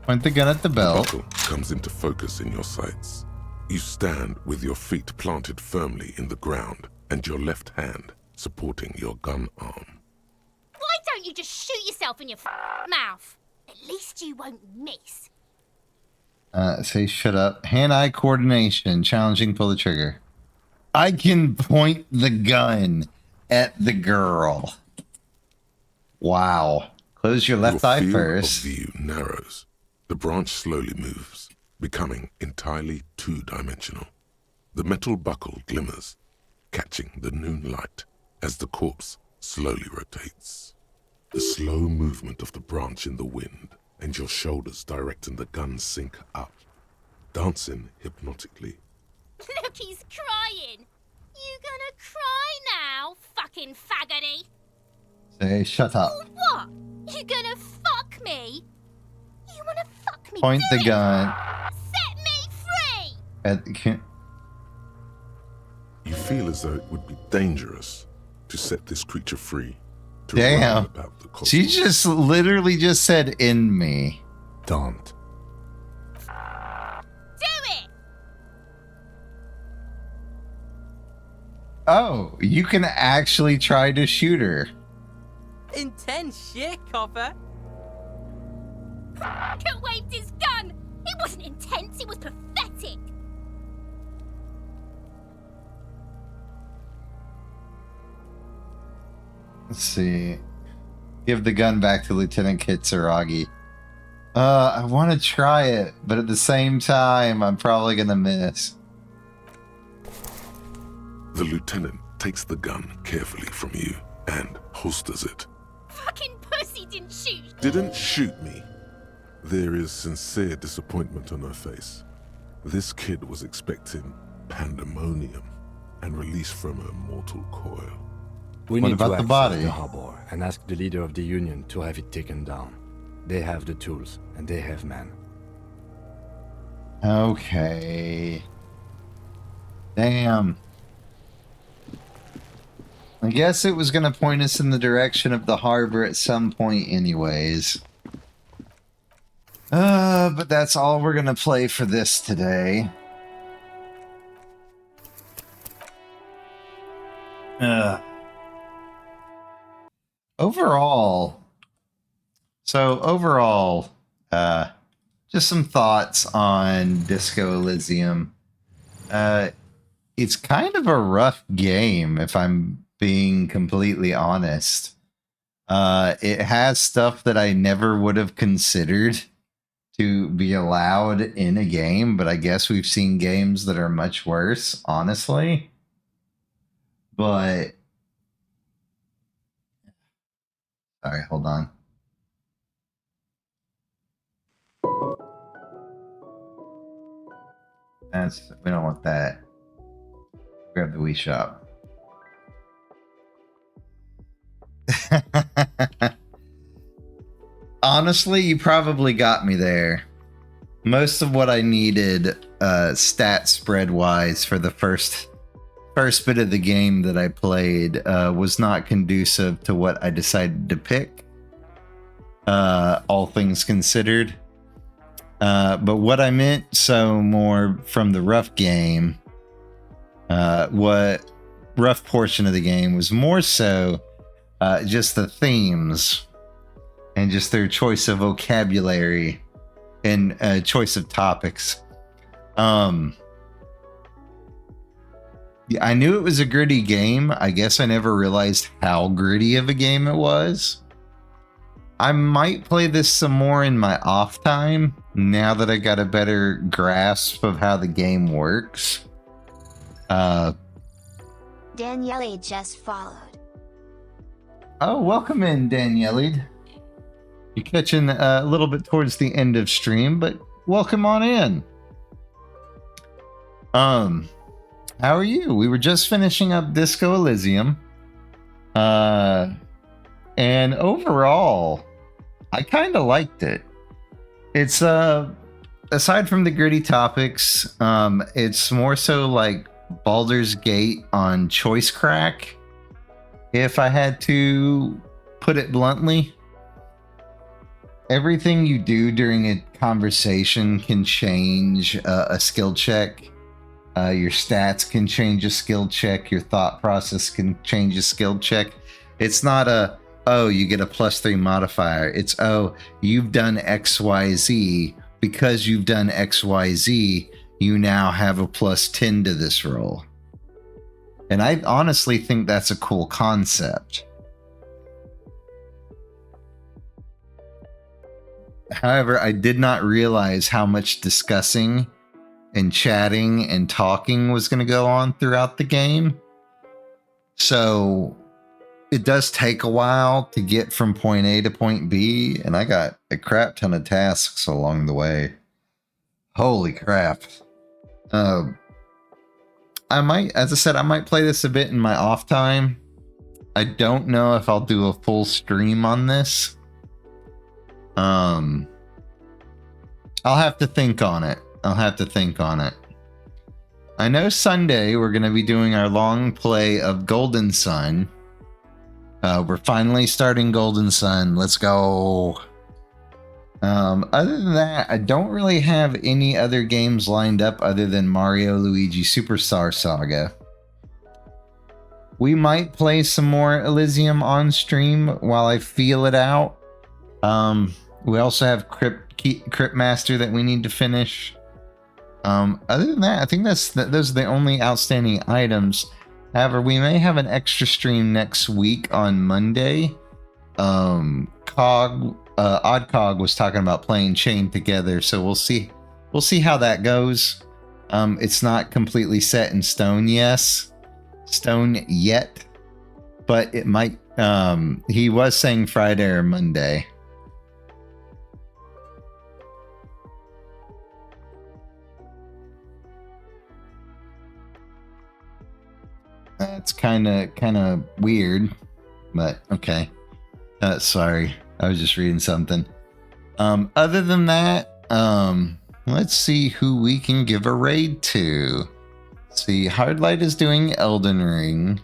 Point the gun at the belt. The buckle comes into focus in your sights. You stand with your feet planted firmly in the ground and your left hand supporting your gun arm. Why don't you just shoot yourself in your mouth? At least you won't miss. Say shut up. Hand-eye coordination. Challenging, pull the trigger. I can point the gun at the girl. Wow. Close your left eye first. Your field of view narrows. The branch slowly moves, becoming entirely two-dimensional. The metal buckle glimmers, catching the noon light as the corpse slowly rotates. The slow movement of the branch in the wind and your shoulders directing the gun sink up, dancing hypnotically. Look, he's crying. You gonna cry now, fucking faggoty? Say shut up. What? You gonna fuck me? You wanna fuck me? Point the gun. Set me free! At the You feel as though it would be dangerous to set this creature free. To Damn. about the cosmos. She just literally just said in me. Don't. Do it! Oh, you can actually try to shoot her. Intense shit, copper. Kurt waved his gun. It wasn't intense, it was pathetic. Let's see. Give the gun back to Lieutenant Kitsuragi. I want to try it, but at the same time, I'm probably going to miss. The lieutenant takes the gun carefully from you and holsters it. Fucking pussy didn't shoot. Didn't shoot me. There is sincere disappointment on her face. This kid was expecting pandemonium and release from her mortal coil. We What need about to the access body? the harbor and ask the leader of the Union to have it taken down. They have the tools, and they have men. Okay. Damn. I guess it was going to point us in the direction of the harbor at some point anyways. But that's all we're going to play for this today. Overall, Just some thoughts on Disco Elysium. It's kind of a rough game, if I'm being completely honest. It has stuff that I never would have considered to be allowed in a game, but I guess we've seen games that are much worse, honestly. But sorry, hold on. We don't want that. Grab the Wii Shop. Honestly, you probably got me there. Most of what I needed stat spread wise for the first bit of the game that I played was not conducive to what I decided to pick, all things considered. But what I meant, so more from the rough game, what rough portion of the game was more so just the themes and just their choice of vocabulary and choice of topics. Yeah, I knew it was a gritty game. I guess I never realized how gritty of a game it was. I might play this some more in my off time now that I got a better grasp of how the game works. Daniele just followed. Oh, welcome in, Daniele. You're catching a little bit towards the end of stream, but welcome on in. How are you? We were just finishing up Disco Elysium. And overall, I kind of liked it. It's aside from the gritty topics, it's more so like Baldur's Gate on choice crack, if I had to put it bluntly. Everything you do during a conversation can change a skill check. Your stats can change a skill check. Your thought process can change a skill check. It's not a, oh, you get a +3 modifier. It's, oh, you've done XYZ. Because you've done XYZ, you now have a +10 to this roll. And I honestly think that's a cool concept. However, I did not realize how much discussing and chatting and talking was going to go on throughout the game. So it does take a while to get from point A to point B, and I got a crap ton of tasks along the way. Holy crap. I might, as I said, I might play this a bit in my off time. I don't know if I'll do a full stream on this. I'll have to think on it. I know Sunday we're going to be doing our long play of Golden Sun. We're finally starting Golden Sun. Let's go. Other than that, I don't really have any other games lined up other than Mario Luigi Superstar Saga. We might play some more Elysium on stream while I feel it out. We also have Crypt Master that we need to finish. Other than that, I think those are the only outstanding items. However, we may have an extra stream next week on Monday. Oddcog was talking about playing Chained Together, so we'll see how that goes. It's not completely set in stone yet, but it might. He was saying Friday or Monday. That's kind of weird, but okay. Sorry, I was just reading something. Other than that, let's see who we can give a raid to. Let's see, Hardlight is doing Elden Ring.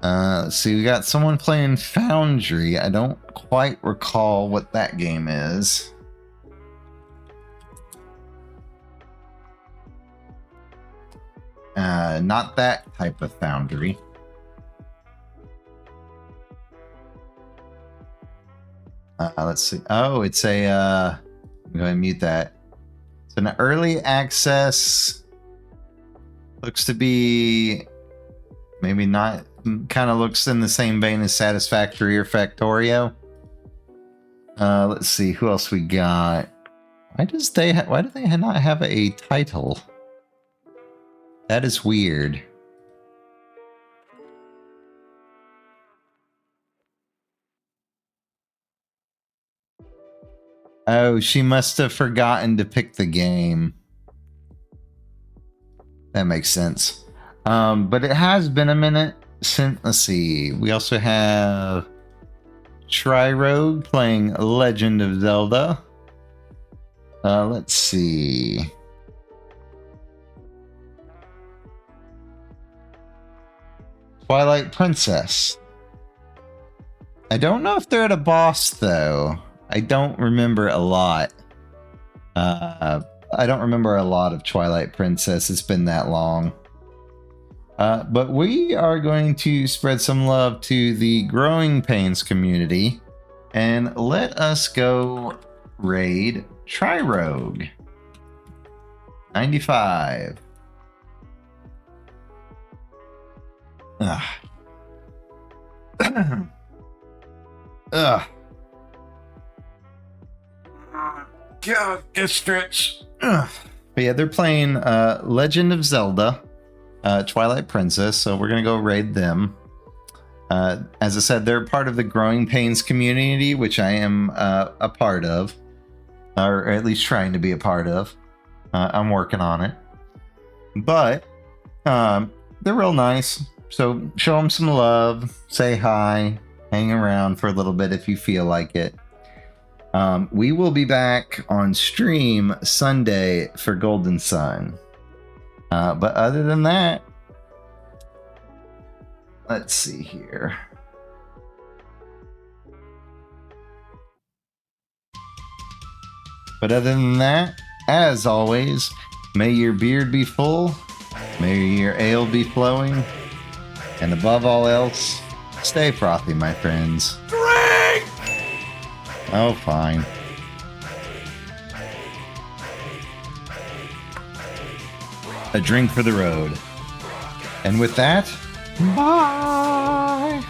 Let's see, we got someone playing Foundry. I don't quite recall what that game is. Not that type of Foundry. Let's see. Oh, it's a. I'm going to mute that. It's an early access. Looks to be maybe not. Kind of looks in the same vein as Satisfactory or Factorio. Let's see who else we got. Why do they not have a title? That is weird. Oh, she must have forgotten to pick the game. That makes sense. But it has been a minute since, let's see. We also have Tri-Rogue playing Legend of Zelda. Let's see. Twilight Princess. I don't know if they're at a boss though. I don't remember a lot. I don't remember a lot of Twilight Princess. It's been that long. But we are going to spread some love to the Growing Pains community and let us go raid Tri-Rogue. 95. Ugh. Ugh. God, get stretch. Ugh. But yeah, they're playing Legend of Zelda, Twilight Princess, so we're gonna go raid them. As I said, they're part of the Growing Pains community, which I am a part of, or at least trying to be a part of. I'm working on it, but they're real nice. So show them some love, say hi, hang around for a little bit if you feel like it. We will be back on stream Sunday for Golden Sun. But other than that, let's see here. But other than that, as always, may your beard be full, may your ale be flowing, and above all else, stay frothy, my friends. Drink! Oh, fine. A drink for the road. And with that, bye!